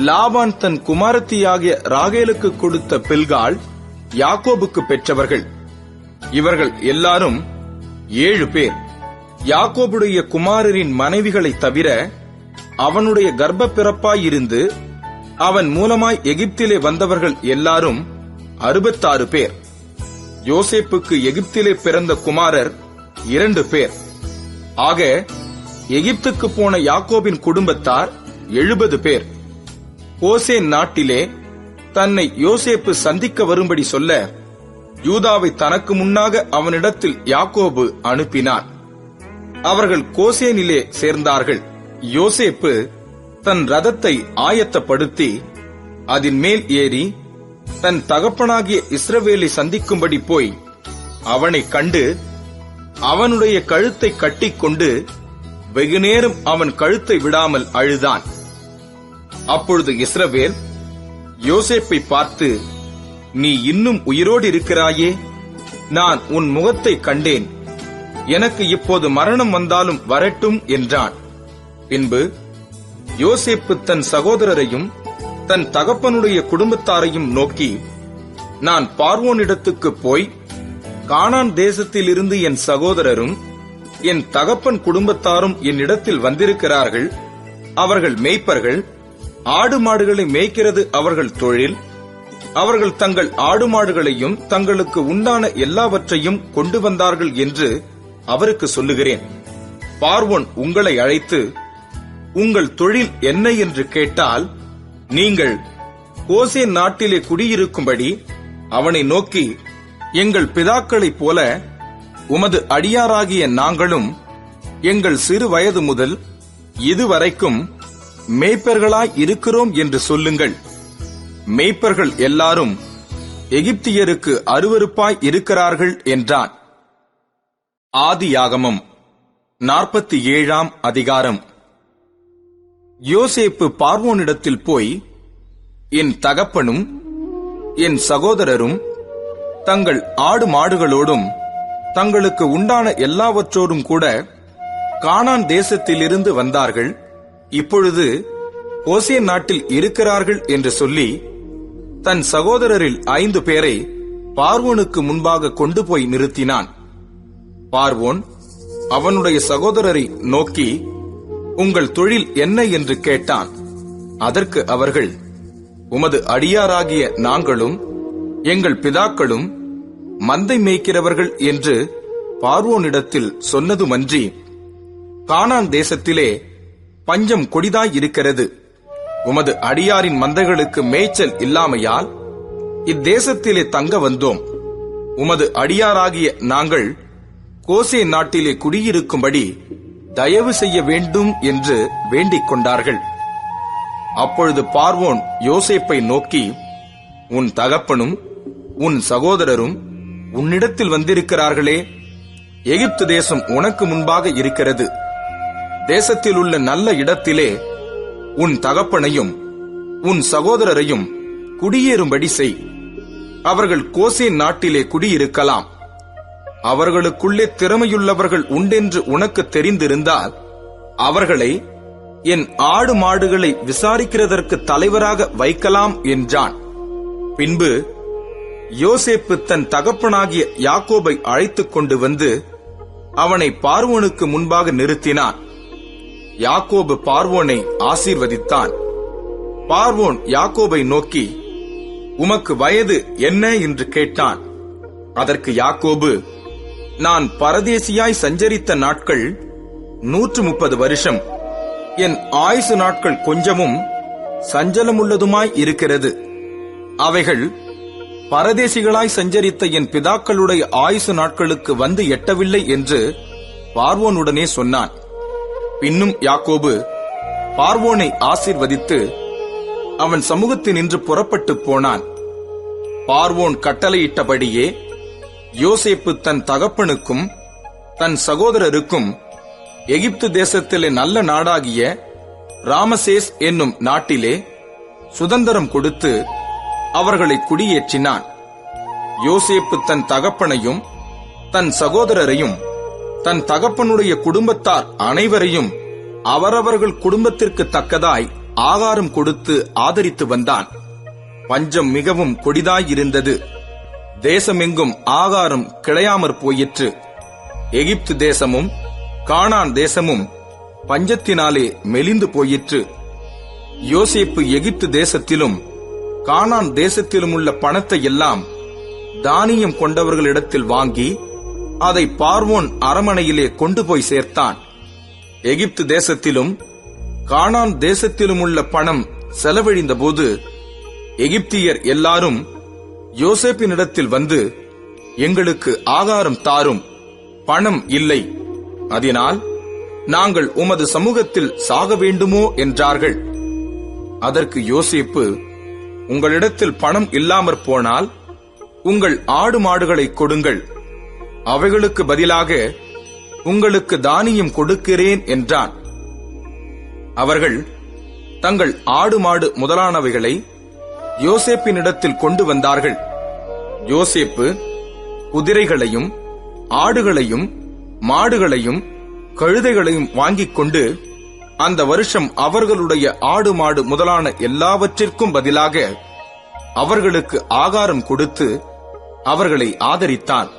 லாபான் தன் குமாரத்தியாகிய ராகேலுக்கு கொடுத்த பில்காள் யாக்கோபுக்கு பெற்றவர்கள். இவர்கள் எல்லாரும் 7 பேர். யாக்கோபுடைய குமாரரின் மனைவிகளை தவிர அவனுடைய கர்ப்ப பிறப்பாயிருந்து அவன் மூலமாய் எகிப்திலே வந்தவர்கள் எல்லாரும் 66 பேர். யோசேப்புக்கு எகிப்திலே பிறந்த குமாரர் 2 பேர். ஆக எகிப்துக்கு போன யாக்கோபின் குடும்பத்தார் 70 பேர். கோசேன் நாட்டிலே தன்னை யோசேப்பு சந்திக்க வரும்படி சொல்ல யூதாவை தனக்கு முன்னாக அவனிடத்தில் யாக்கோபு அனுப்பினான். அவர்கள் கோசேனிலே சேர்ந்தார்கள். யோசேப்பு தன் ரதத்தை ஆயத்தப்படுத்தி அதன் மேல் ஏறி தன் தகப்பனாகிய இஸ்ரவேலை சந்திக்கும்படி போய் அவனை கண்டு அவனுடைய கழுத்தை கட்டிக்கொண்டு வெகுநேரம் அவன் கழுத்தை விடாமல் அழுதான். அப்பொழுது இஸ்ரவேல் யோசேப்பை பார்த்து, நீ இன்னும் உயிரோடு இருக்கிறாயே? நான் உன் முகத்தை கண்டேன். எனக்கு இப்போது மரணம் வந்தாலும் வரட்டும் என்றான். பின்பு யோசேப்பு தன் சகோதரரையும் தன் தகப்பனுடைய குடும்பத்தாரையும் நோக்கி, நான் பார்வோனிடத்துக்கு போய் கானான் தேசத்திலிருந்து என் சகோதரரும் என் தகப்பன் குடும்பத்தாரும் என்னிடத்தில் வந்திருக்கிறார்கள். அவர்கள் மேய்ப்பர்கள். ஆடு மாடுகளை மேய்க்கிறது அவர்கள் தொழில். அவர்கள் தங்கள் ஆடு மாடுகளையும் தங்களுக்கு உண்டான எல்லாவற்றையும் கொண்டு வந்தார்கள் என்று அவருக்கு சொல்லுகிறேன். பார்வோன் உங்களை அழைத்து உங்கள் தொழில் என்ன என்று கேட்டால், நீங்கள் கோசேன் நாட்டிலே குடியிருக்கும்படி அவனை நோக்கி, எங்கள் பிதாக்களைப் போல உமது அடியாராகிய நாங்களும் எங்கள் சிறு வயது முதல் இதுவரைக்கும் மேய்ப்பர்களாய் இருக்கிறோம் என்று சொல்லுங்கள். மேய்ப்பர்கள் எல்லாரும் எகிப்தியருக்கு அருவருப்பாய் இருக்கிறார்கள் என்றான். ஆதியாகமம் 47ஆம் அதிகாரம். யோசேப்பு பார்வோனிடத்தில் போய், என் தகப்பனும் என் சகோதரரும் தங்கள் ஆடு மாடுகளோடும் தங்களுக்கு உண்டான எல்லாவற்றோடும் கூட கானான் தேசத்திலிருந்து வந்தார்கள். இப்பொழுது கோசேன் நாட்டில் இருக்கிறார்கள் என்று சொல்லி தன் சகோதரரில் 5 பேரை பார்வோனுக்கு முன்பாக கொண்டு போய் நிறுத்தினான். பார்வோன் அவனுடைய சகோதரரை நோக்கி, உங்கள் தொழில் என்ன என்று கேட்டான். அதற்கு அவர்கள், உமது அடியாராகிய நாங்களும் எங்கள் பிதாக்களும் மந்தை மேய்க்கிறவர்கள் என்று பார்வோனிடத்தில் சொன்னதுமன்றி, கானான் தேசத்திலே பஞ்சம் கொடிதாய் இருக்கிறது. உமது அடியாரின் மந்தைகளுக்கு மேய்ச்சல் இல்லாமையால் இத்தேசத்திலே தங்க வந்தோம். உமது அடியாராகிய நாங்கள் கோசேன் நாட்டிலே குடியிருக்கும்படி தயவு செய்ய வேண்டும் என்று வேண்டிக் கொண்டார்கள். அப்பொழுது பார்வோன் யோசேப்பை நோக்கி, உன் தகப்பனும் உன் சகோதரரும் உன்னிடத்தில் வந்திருக்கிறார்களே, எகிப்து தேசம் உனக்கு முன்பாக இருக்கிறது. தேசத்தில் உள்ள நல்ல இடத்திலே உன் தகப்பனையும் உன் சகோதரரையும் குடியேறும்படி செய். அவர்கள் கோசேன் நாட்டிலே குடியிருக்கலாம். அவர்களுக்குள்ளே திறமையுள்ளவர்கள் உண்டென்று உனக்கு தெரிந்திருந்தால் அவர்களை என் ஆடு மாடுகளை விசாரிக்கிறதற்கு தலைவராக வைக்கலாம் என்றான். பின்பு யோசேப்பு தன் தகப்பனாகிய யாக்கோபை அழைத்துக் கொண்டு வந்து அவனை பார்வோனுக்கு முன்பாக நிறுத்தினான். யாக்கோபு பார்வோனை ஆசீர்வதித்தான். பார்வோன் யாக்கோபை நோக்கி, உமக்கு வயது என்ன என்று கேட்டான். அதற்கு யாக்கோபு, நான் பரதேசியாய் சஞ்சரித்த நாட்கள் 130 வருஷம். என் ஆயுசு நாட்கள் கொஞ்சமும் சஞ்சலமுள்ளதுமாய் இருக்கிறது. அவைகள் பரதேசிகளாய் சஞ்சரித்த என் பிதாக்களுடைய ஆயுசு நாட்களுக்கு வந்து எட்டவில்லை என்று பார்வோனுடனே சொன்னான். பின்னும் யாக்கோபு பார்வோனை ஆசீர்வதித்து அவன் சமூகத்தினின்று புறப்பட்டு போனான். பார்வோன் கட்டளையிட்டபடியே யோசேப்பு தன் தகப்பனுக்கும் தன் சகோதரருக்கும் எகிப்து தேசத்திலே நல்ல நாடாகிய ராமசேஸ் என்னும் நாட்டிலே சுதந்திரம் கொடுத்து அவர்களை குடியேற்றினான். யோசேப்பு தன் தகப்பனையும் தன் சகோதரரையும் தன் தகப்பனுடைய குடும்பத்தார் அனைவரையும் அவரவர்கள் குடும்பத்திற்கு தக்கதாய் ஆகாரம் கொடுத்து ஆதரித்து வந்தான். பஞ்சம் மிகவும் கொடிதாயிருந்தது. தேசமெங்கும் ஆகாரம் கிடையாமற் போயிற்று. எகிப்து தேசமும் கானான் தேசமும் பஞ்சத்தினாலே மெலிந்து போயிற்று. யோசேப்பு எகிப்து தேசத்திலும் கானான் தேசத்திலும் உள்ள பணத்தை எல்லாம் தானியம் கொண்டவர்களிடத்தில் வாங்கி அதை பார்வோன் அரமனையிலே கொண்டு போய் சேர்த்தான். எகிப்து தேசத்திலும் கானான் தேசத்திலும் உள்ள பணம் செலவழிந்த போது எகிப்தியர் எல்லாரும் யோசேப்பினிடத்தில் வந்து, எங்களுக்கு ஆகாரம் தாரும், பணம் இல்லை, அதனால் நாங்கள் உமது சமூகத்தில் சாக வேண்டுமோ என்றார்கள். அதற்கு யோசேப்பு, உங்களிடத்தில் பணம் இல்லாமற் போனால் உங்கள் ஆடு மாடுகளை கொடுங்கள், அவைகளுக்கு பதிலாக உங்களுக்கு தானியம் கொடுக்கிறேன் என்றான். அவர்கள் தங்கள் ஆடு மாடு முதலானவைகளை யோசேப்பினிடத்தில் கொண்டு வந்தார்கள். யோசேப்பு குதிரைகளையும் ஆடுகளையும் மாடுகளையும் கழுதைகளையும் வாங்கிக் கொண்டு அந்த வருஷம் அவர்களுடைய ஆடு மாடு முதலான எல்லாவற்றிற்கும் பதிலாக அவர்களுக்கு ஆகாரம் கொடுத்து அவர்களை ஆதரித்தான்.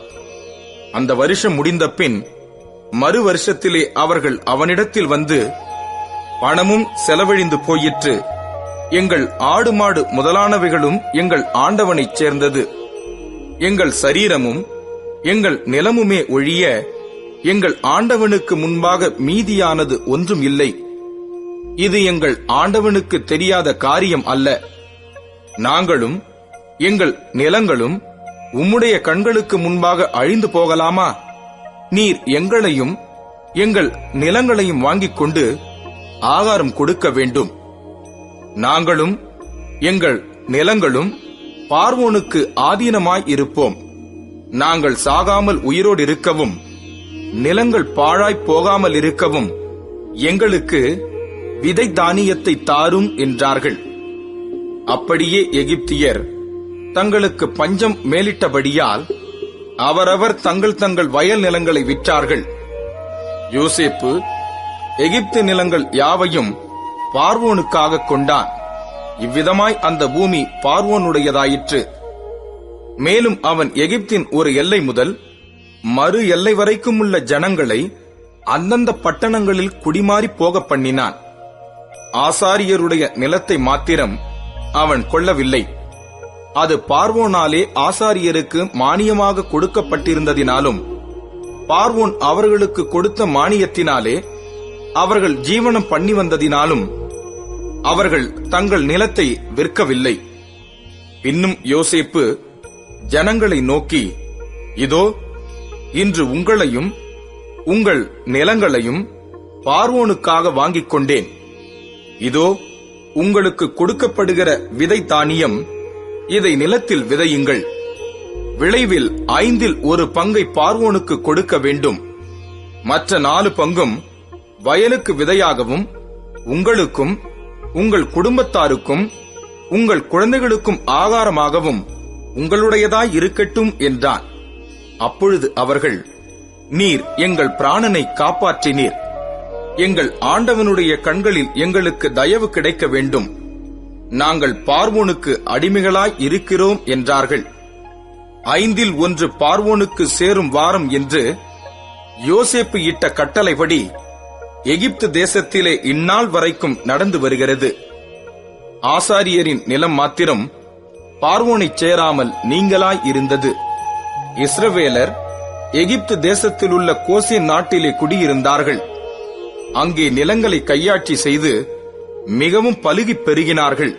அந்த வருஷம் முடிந்த பின் மறு வருஷத்திலே அவர்கள் அவனிடத்தில் வந்து, பணமும் செலவழிந்து போயிற்று, எங்கள் ஆடு மாடு முதலானவைகளும் எங்கள் ஆண்டவனைச் சேர்ந்தது, எங்கள் சரீரமும் எங்கள் நிலமுமே ஒழிய எங்கள் ஆண்டவனுக்கு முன்பாக மீதியானது ஒன்றும் இல்லை. இது எங்கள் ஆண்டவனுக்கு தெரியாத காரியம் அல்ல. நாங்களும் எங்கள் நிலங்களும் உம்முடைய கண்களுக்கு முன்பாக அழிந்து போகலாமா? நீர் எங்களையும் எங்கள் நிலங்களையும் வாங்கிக் கொண்டு ஆகாரம் கொடுக்க வேண்டும். நாங்களும் எங்கள் நிலங்களும் பார்வோனுக்கு ஆதீனமாய் இருப்போம். நாங்கள் சாகாமல் உயிரோடு இருக்கவும் நிலங்கள் பாழாய் போகாமல் இருக்கவும் எங்களுக்கு விதை தானியத்தை தாரும் என்றார்கள். அப்படியே எகிப்தியர் தங்களுக்கு பஞ்சம் மேலிட்டபடியால் அவரவர் தங்கள் தங்கள் வயல் நிலங்களை விற்றார்கள். யோசேப்பு எகிப்து நிலங்கள் யாவையும் பார்வோனுக்காக கொண்டான். இவ்விதமாய் அந்த பூமி பார்வோனுடையதாயிற்று. மேலும் அவன் எகிப்தின் ஒரு எல்லை முதல் மறு எல்லை வரைக்கும் உள்ள ஜனங்களை அந்தந்த பட்டணங்களில் குடிமாறி போக பண்ணினான். ஆசாரியருடைய நிலத்தை மாத்திரம் அவன் கொள்ளவில்லை. அது பார்வோனாலே ஆசாரியருக்கு மானியமாக கொடுக்கப்பட்டிருந்ததினாலும் பார்வோன் அவர்களுக்கு கொடுத்த மானியத்தினாலே அவர்கள் ஜீவனம் பண்ணி வந்ததினாலும் அவர்கள் தங்கள் நிலத்தை விற்கவில்லை. பின்னும் யோசேப்பு ஜனங்களை நோக்கி, இதோ இன்று உங்களையும் உங்கள் நிலங்களையும் பார்வோனுக்காக வாங்கிக் கொண்டேன். இதோ உங்களுக்கு கொடுக்கப்படுகிற விதை தானியம், இதை நிலத்தில் விதையுங்கள். விளைவில் 1/5 பங்கை பார்வோனுக்கு கொடுக்க வேண்டும். மற்ற 4 பங்கும் வயலுக்கு விதையாகவும் உங்களுக்கும் உங்கள் குடும்பத்தாருக்கும் உங்கள் குழந்தைகளுக்கும் ஆகாரமாகவும் உங்களுடையதாய் இருக்கட்டும் என்றான். அப்பொழுது அவர்கள், நீர் எங்கள் பிராணனை காப்பாற்றினீர், எங்கள் ஆண்டவனுடைய கண்களில் எங்களுக்கு தயவு கிடைக்க வேண்டும், நாங்கள் பார்வோனுக்கு அடிமைகளாய் இருக்கிறோம் என்றார்கள். 1/5 பார்வோனுக்கு சேரும் வாரம் என்று யோசேப்பு இட்ட கட்டளைப்படி எகிப்து தேசத்திலே இந்நாள் வரைக்கும் நடந்து வருகிறது. ஆசாரியரின் நிலம் மாத்திரம் பார்வோனைச் சேராமல் நீங்களாய் இருந்தது. இஸ்ரவேலர் எகிப்து தேசத்தில் உள்ள கோசேன் நாட்டிலே குடியிருந்தார்கள். அங்கே நிலங்களை கையாட்சி செய்து மிகவும் பலுகிப் பெருகினார்கள்.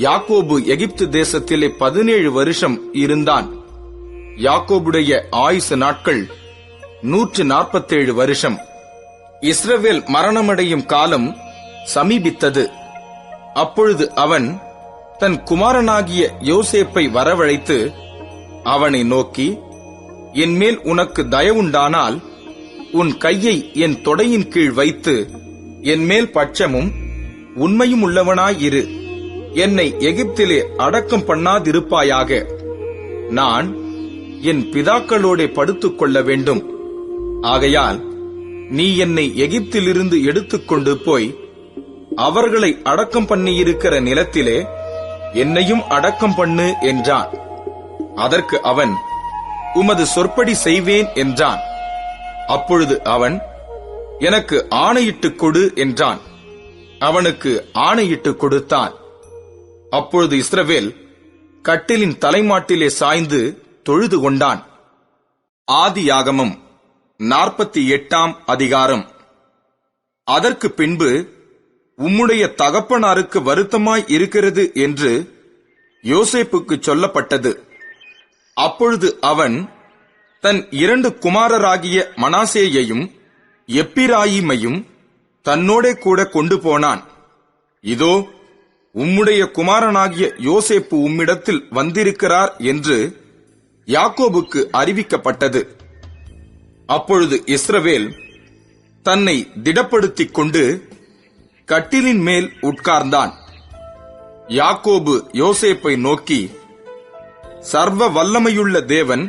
யாக்கோபு எகிப்து தேசத்திலே 17 வருஷம் இருந்தான். யாக்கோபுடைய ஆயுசு நாட்கள் 147 வருஷம். இஸ்ரவேல் மரணமடையும் காலம் சமீபித்தது. அப்பொழுது அவன் தன் குமாரனாகிய யோசேப்பை வரவழைத்து அவனை நோக்கி, என்மேல் உனக்கு தயவுண்டானால் உன் கையை என் தொடையின் கீழ் வைத்து என்மேல் பட்சமும் உண்மையும் உள்ளவனாயிரு, என்னை எகிப்திலே அடக்கம் பண்ணாதிருப்பாயாக. நான் என் பிதாக்களோடே படுத்துக் கொள்ள வேண்டும். ஆகையால் நீ என்னை எகிப்திலிருந்து எடுத்துக்கொண்டு போய் அவர்களை அடக்கம் பண்ணியிருக்கிற நிலத்திலே என்னையும் அடக்கம் பண்ணு என்றான். அதற்கு அவன், உமது சொற்படி செய்வேன் என்றான். அப்பொழுது அவன், எனக்கு ஆணையிட்டுக் கொடு என்றான். அவனுக்கு ஆணையிட்டுக் கொடுத்தான். அப்பொழுது இஸ்ரவேல் கட்டிலின் தலைமாட்டிலே சாய்ந்து தொழுது கொண்டான். ஆதியாகமம் 48ஆம் அதிகாரம். அதற்கு பின்பு, உம்முடைய தகப்பனாருக்கு வருத்தமாய் இருக்கிறது என்று யோசேப்புக்கு சொல்லப்பட்டது. அப்பொழுது அவன் தன் 2 குமாரராகிய மனாசேயையும் எப்பிராயீமையும் தன்னோடே கூட கொண்டு போனான். இதோ, உம்முடைய குமாரனாகிய யோசேப்பு உம்மிடத்தில் வந்திருக்கிறார் என்று யாக்கோபுக்கு அறிவிக்கப்பட்டது. அப்பொழுது இஸ்ரவேல் தன்னை திடப்படுத்திக் கொண்டு கட்டிலின் மேல் உட்கார்ந்தான். யாக்கோபு யோசேப்பை நோக்கி, சர்வ வல்லமையுள்ள தேவன்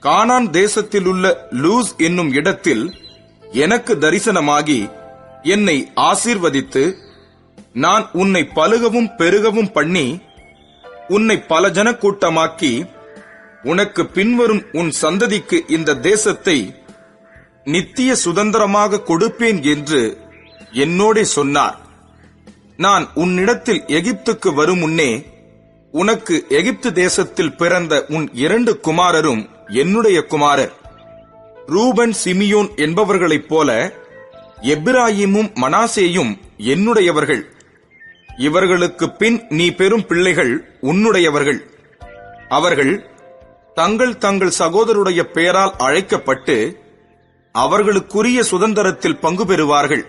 கானான் தேசத்திலுள்ள லூஸ் என்னும் இடத்தில் எனக்கு தரிசனமாகி என்னை ஆசீர்வதித்து, நான் உன்னை பலுகவும் பெருகவும் பண்ணி உன்னை பல ஜனக்கூட்டமாக்கி உனக்கு பின்வரும் உன் சந்ததிக்கு இந்த தேசத்தை நித்திய சுதந்திரமாக கொடுப்பேன் என்று என்னோடே சொன்னார். நான் உன்னிடத்தில் எகிப்துக்கு வரும் முன்னே உனக்கு எகிப்து தேசத்தில் பிறந்த உன் 2 குமாரரும் என்னுடைய குமாரர். ரூபன் சிமியோன் என்பவர்களைப் போல எப்பிராயீமும் மனாசேயும் என்னுடையவர்கள். இவர்களுக்கு பின் நீ பெறும் பிள்ளைகள் உன்னுடையவர்கள். அவர்கள் தங்கள் தங்கள் சகோதரருடைய பெயரால் அழைக்கப்பட்டு அவர்களுக்குரிய சுதந்திரத்தில் பங்கு பெறுவார்கள்.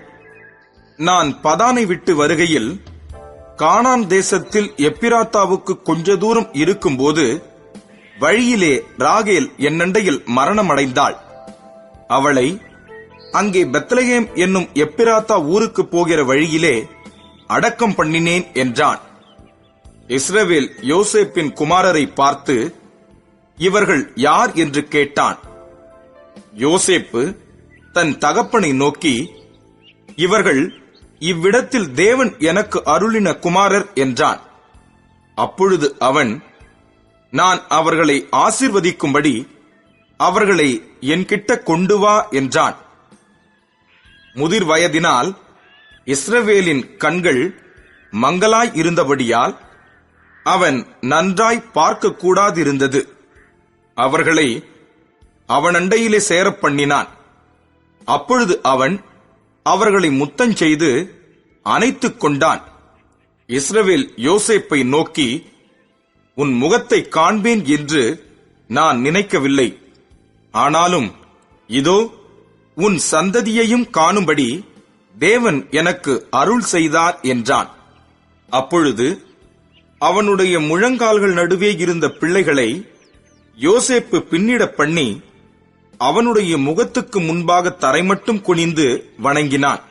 நான் பதானை விட்டு வருகையில் கானான் தேசத்தில் எப்பிராத்தாவுக்கு கொஞ்ச தூரம் இருக்கும்போது வழியிலே ராகேல் என்னண்டையில் மரணமடைந்தாள். அவளை அங்கே பெத்லகேம் என்னும் எப்பிராத்தா ஊருக்கு போகிற வழியிலே அடக்கம் பண்ணினேன் என்றான். இஸ்ரவேல் யோசேப்பின் குமாரரை பார்த்து, இவர்கள் யார் என்று கேட்டான். யோசேப்பு தன் தகப்பனை நோக்கி, இவர்கள் இவ்விடத்தில் தேவன் எனக்கு அருளின குமாரர் என்றான். அப்பொழுது அவன், நான் அவர்களை ஆசீர்வதிக்கும்படி அவர்களை என்கிட்ட கொண்டு வா என்றான். முதிர் வயதினால் இஸ்ரவேலின் கண்கள் மங்கலாய் இருந்தபடியால் அவன் நன்றாய் பார்க்க கூடாதிருந்தது. அவர்களை அவனண்டையிலே சேரப் பண்ணினான். அப்பொழுது அவன் அவர்களை முத்தஞ்செய்து அணைத்துக் கொண்டான். இஸ்ரவேல் யோசேப்பை நோக்கி, உன் முகத்தை காண்பேன் என்று நான் நினைக்கவில்லை. ஆனாலும் இதோ, உன் சந்ததியையும் காணும்படி தேவன் எனக்கு அருள் செய்தார் என்றான். அப்பொழுது அவனுடைய முழங்கால்கள் நடுவே இருந்த பிள்ளைகளை யோசேப்பு பின்னிடப் பண்ணி அவனுடைய முகத்துக்கு முன்பாக தரைமட்டும் குனிந்து வணங்கினான்.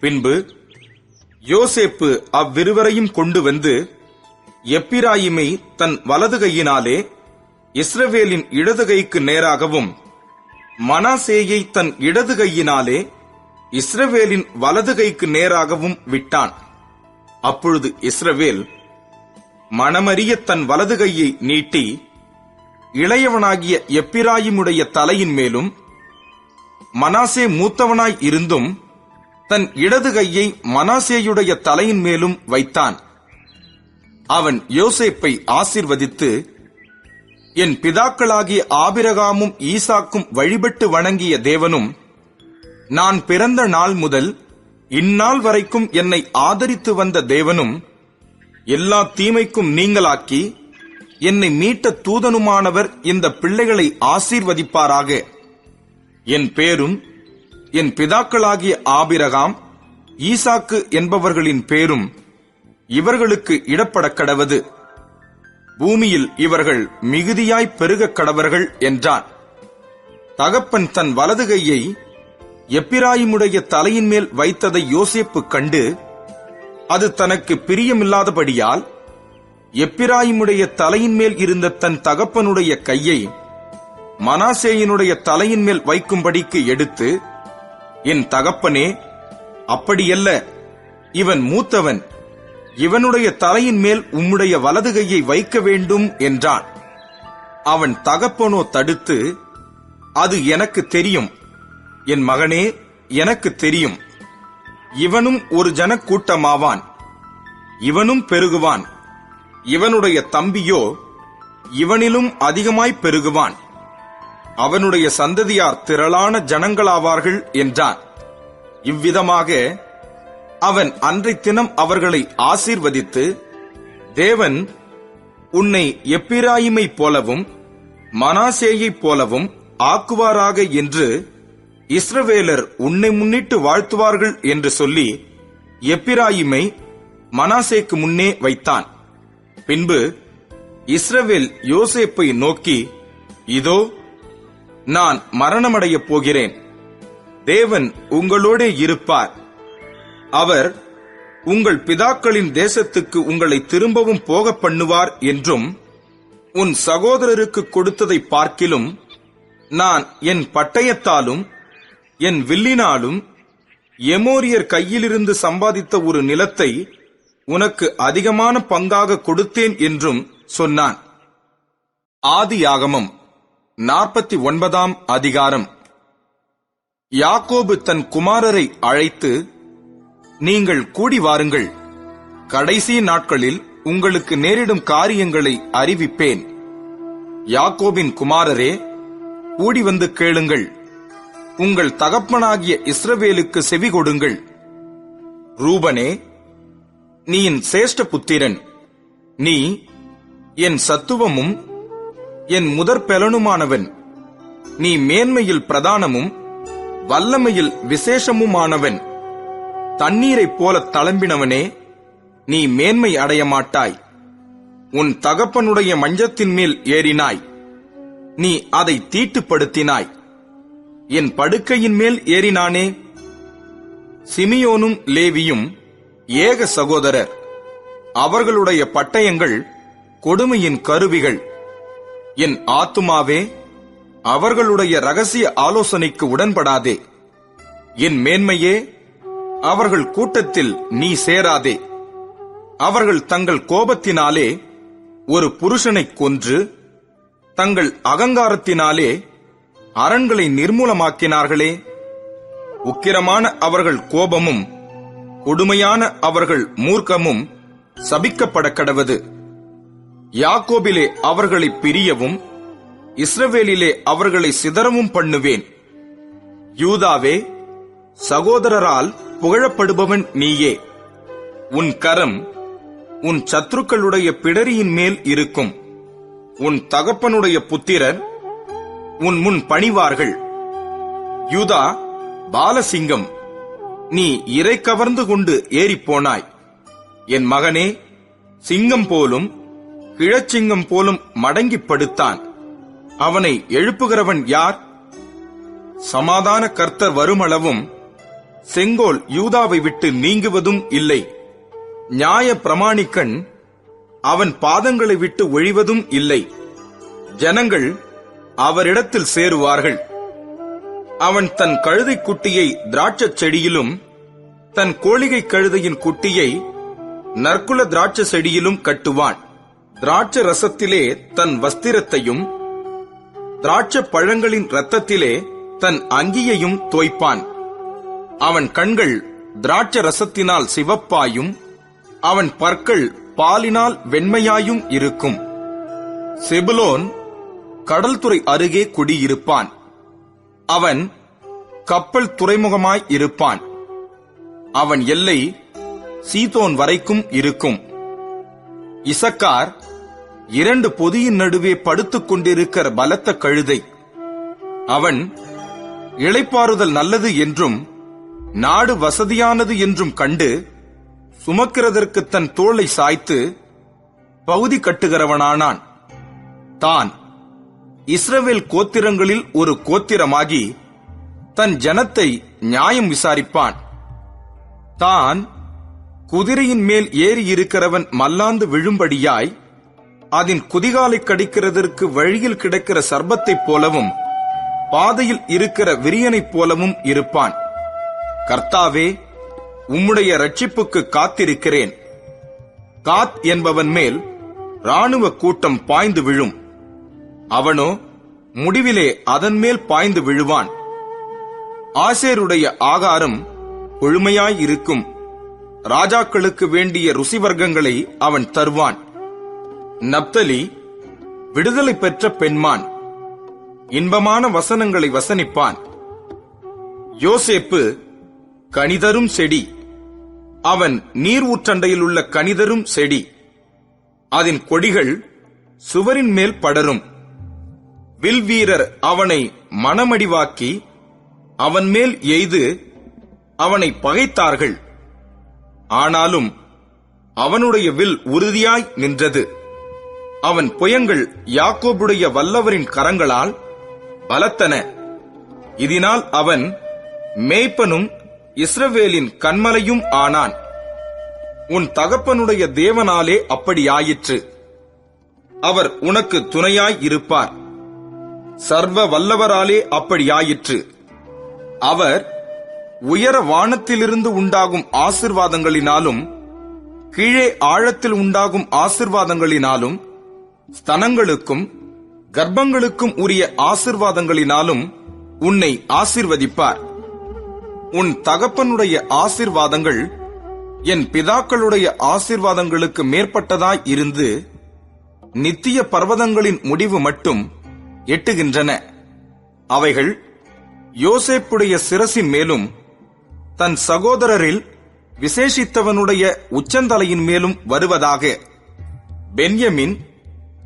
பின்பு யோசேப்பு அவ்விருவரையும் கொண்டு வந்து எப்பிராயிமை தன் வலது கையினாலே இஸ்ரவேலின் இடது கைக்கு நேராகவும் மனாசேயை தன் இடது கையினாலே இஸ்ரவேலின் வலது கைக்கு நேராகவும் விட்டான். அப்பொழுது இஸ்ரவேல் மனமறிய தன் வலது கையை நீட்டி இளையவனாகிய எப்பிராயிமுடைய தலையின் மேலும், மனாசே மூத்தவனாய் இருந்தும் தன் இடது கையை மனாசேயுடைய தலையின் மேலும் வைத்தான். அவன் யோசேப்பை ஆசீர்வதித்து, என் பிதாக்களாகிய ஆபிரகாமும் ஈசாக்கும் வழிபட்டு வணங்கிய தேவனும், நான் பிறந்த நாள் முதல் இந்நாள் வரைக்கும் என்னை ஆதரித்து வந்த தேவனும், எல்லா தீமைக்கும் நீங்களாக்கி என்னை மீட்ட தூதனுமானவர் இந்த பிள்ளைகளை ஆசீர்வதிப்பாராக. என் பேரும் என் பிதாக்களாகிய ஆபிரகாம் ஈசாக்கு என்பவர்களின் பேரும் இவர்களுக்கு இடப்படக் கடவது. பூமியில் இவர்கள் மிகுதியாய் பெருகக் கடவர்கள் என்றான். தகப்பன் தன் வலது கையை எப்பிராயிமுடைய தலையின் மேல் வைத்ததை யோசேப்பு கண்டு, அது தனக்கு பிரியமில்லாதபடியால் எப்பிராயிமுடைய தலையின் மேல் இருந்த தன் தகப்பனுடைய கையை மனாசேயினுடைய தலையின் மேல் வைக்கும்படிக்கு எடுத்து, என் தகப்பனே, அப்படியல்ல, இவன் மூத்தவன், இவனுடைய தலையின் மேல் உம்முடைய வலது கையை வைக்க வேண்டும் என்றான். அவன் தகப்பனோ தடுத்து, அது எனக்கு தெரியும், என் மகனே, எனக்கு தெரியும். இவனும் ஒரு ஜனக்கூட்டமாவான். இவனும் பெருகுவான். இவனுடைய தம்பியோ இவனிலும் அதிகமாய் பெருகுவான். அவனுடைய சந்ததியார் திரளான ஜனங்களாவார்கள் என்றான். இவ்விதமாக அவன் அன்றைய தினம் அவர்களை ஆசீர்வதித்து, தேவன் உன்னை எப்பிராயிமை போலவும் மனாசேயைப் போலவும் ஆக்குவாராக என்று இஸ்ரவேலர் உன்னை முன்னிட்டு வாழ்த்துவார்கள் என்று சொல்லி எப்பிராயிமை மனாசேக்கு முன்னே வைத்தான். பின்பு இஸ்ரவேல் யோசேப்பை நோக்கி, இதோ நான் மரணமடையப் போகிறேன். தேவன் உங்களோடே இருப்பார். அவர் உங்கள் பிதாக்களின் தேசத்துக்கு உங்களை திரும்பவும் போக பண்ணுவார் என்றும், உன் சகோதரருக்கு கொடுத்ததை பார்க்கிலும் நான் என் பட்டயத்தாலும் என் வில்லினாலும் எமோரியர் கையிலிருந்து சம்பாதித்த ஒரு நிலத்தை உனக்கு அதிகமான பங்காக கொடுத்தேன் என்றும் சொன்னான். ஆதியாகமம் 49 அதிகாரம். யாக்கோபு தன் குமாரரை அழைத்து, நீங்கள் கூடி வாருங்கள், கடைசி நாட்களில் உங்களுக்கு நேரிடும் காரியங்களை அறிவிப்பேன். யாக்கோபின் குமாரரே, கூடி வந்து கேளுங்கள், உங்கள் தகப்பனாகிய இஸ்ரவேலுக்கு செவி கொடுங்கள். ரூபனே, நீ என் சேஷ்ட புத்திரன். நீ என் சத்துவமும் என் முதற் பெலனுமானவன். நீ மேன்மையில் பிரதானமும் வல்லமையில் விசேஷமுமானவன். தண்ணீரைப் போல தளம்பினவனே, நீ மேன்மை அடைய மாட்டாய். உன் தகப்பனுடைய மஞ்சத்தின் மேல் ஏறினாய், நீ அதை தீட்டுப்படுத்தினாய். என் படுக்கையின் மேல் ஏறினானே. சிமியோனும் லேவியும் ஏக சகோதரர். அவர்களுடைய பட்டயங்கள் கொடுமையின் கருவிகள். என் ஆத்துமாவே, அவர்களுடைய ரகசிய ஆலோசனைக்கு உடன்படாதே. என் மேன்மையே, அவர்கள் கூட்டத்தில் நீ சேராதே. அவர்கள் தங்கள் கோபத்தினாலே ஒரு புருஷனை கொன்று, தங்கள் அகங்காரத்தினாலே அரண்களை நிர்மூலமாக்கினார்களே. உக்கிரமான அவர்கள் கோபமும் கொடுமையான அவர்கள் மூர்க்கமும் சபிக்கப்பட கடவது. யாக்கோபிலே அவர்களை பிரியவும் இஸ்ரவேலிலே அவர்களை சிதறவும் பண்ணுவேன். யூதாவே, சகோதரரால் புகழப்படுபவன் நீயே. உன் கரம் உன் சத்துருக்களுடைய பிடரியின் மேல் இருக்கும். உன் தகப்பனுடைய புத்திரர் உன் முன் பணிவார்கள். யூதா பாலசிங்கம், நீ இரை கவர்ந்து கொண்டு ஏறிப்போனாய். என் மகனே, சிங்கம் போலும் கிழச்சிங்கம் போலும் மடங்கி படுத்தான். அவனை எழுப்புகிறவன் யார்? சமாதான கர்த்தர் வருமளவும் செங்கோல் யூதாவை விட்டு நீங்குவதும் இல்லை. நியாய பிரமாணிக்கன் அவன் பாதங்களை விட்டு ஒழிவதும் இல்லை. ஜனங்கள் அவரிடத்தில் சேருவார்கள். அவன் தன் கழுதை குட்டியை திராட்சை செடியிலும் தன் கோழிகை கழுதையின் குட்டியை நற்குல திராட்சை செடியிலும் கட்டுவான். திராட்சை ரசத்திலே தன் வஸ்திரத்தையும் திராட்சை பழங்களின் இரத்தத்திலே தன் அங்கியையும் தோய்ப்பான். அவன் கண்கள் திராட்சை ரசத்தினால் சிவப்பாயும் அவன் பற்கள் பாலினால் வெண்மையாயும் இருக்கும். செபுலோன் கடல்துறை அருகே குடியிருப்பான். அவன் கப்பல் துறைமுகமாய் இருப்பான். அவன் எல்லை சீதோன் வரைக்கும் இருக்கும். இசக்கார் 2 பொதியின் நடுவே படுத்துக் கொண்டிருக்கிற பலத்த கழுதை. அவன் இளைப்பாறுதல் நல்லது என்றும் நாடு வசதியானது என்றும் கண்டு சுமக்கிறதற்கு தன் தோளை சாய்த்து பகுதி கட்டுகிறவனானான். தான் இஸ்ரவேல் கோத்திரங்களில் ஒரு கோத்திரமாகி தன் ஜனத்தை நியாயம் விசாரிப்பான். தான் குதிரையின் மேல் ஏறி இருக்கிறவன் மல்லாந்து விழும்படியாய் அதன் குதிகாலை கடிக்கிறதற்கு வழியில் கிடக்கிற சர்பத்தைப் போலவும் பாதையில் இருக்கிற விரியனைப் போலவும் இருப்பான். கர்த்தாவே, உம்முடைய இரட்சிப்புக்கு காத்திருக்கிறேன். காத் என்பவன் மேல் இராணுவ கூட்டம் பாய்ந்து விழும். அவனோ முடிவிலே அதன் மேல் பாய்ந்து விழுவான். ஆசேருடைய ஆகாரம் கொழுமையாயிருக்கும். ராஜாக்களுக்கு வேண்டிய ருசி வர்க்கங்களை அவன் தருவான். நப்தலி விடுதலை பெற்ற பெண்மான், இன்பமான வசனங்களை வசனிப்பான். யோசேப்பு கனிதரும் செடி, அவன் நீர் ஊற்றண்டையில் உள்ள கனிதரும் செடி. அதன் கொடிகள் சுவரின் மேல் படரும். வில் வீரர் அவனை மனமடிவாக்கி அவன் மேல் எய்து அவனை பகைத்தார்கள். ஆனாலும் அவனுடைய வில் உறுதியாய் நின்றது. அவன் புயங்கள் யாக்கோபுடைய வல்லவரின் கரங்களால் பலத்தன. இதனால் அவன் மேய்ப்பனும் இஸ்ரவேலின் கன்மலையும் ஆனான். உன் தகப்பனுடைய தேவனாலே அப்படியாயிற்று. அவர் உனக்கு துணையாய் இருப்பார். சர்வ வல்லவராலே அப்படியாயிற்று. அவர் உயர வானத்திலிருந்து உண்டாகும் ஆசிர்வாதங்களினாலும் கீழே ஆழத்தில் உண்டாகும் ஆசிர்வாதங்களினாலும் ஸ்தனங்களுக்கும் கர்ப்பங்களுக்கும் உரிய ஆசிர்வாதங்களினாலும் உன்னை ஆசிர்வதிப்பார். உன் தகப்பனுடைய ஆசிர்வாதங்கள் என் பிதாக்களுடைய ஆசிர்வாதங்களுக்கு மேற்பட்டதாய் இருந்து நித்திய பர்வதங்களின் முடிவு மட்டும் எட்டுகின்றன. அவைகள் யோசேப்புடைய சிரசின் மேலும் தன் சகோதரரில் விசேஷித்தவனுடைய உச்சந்தலையின் மேலும் வருவதாக. பென்யமின்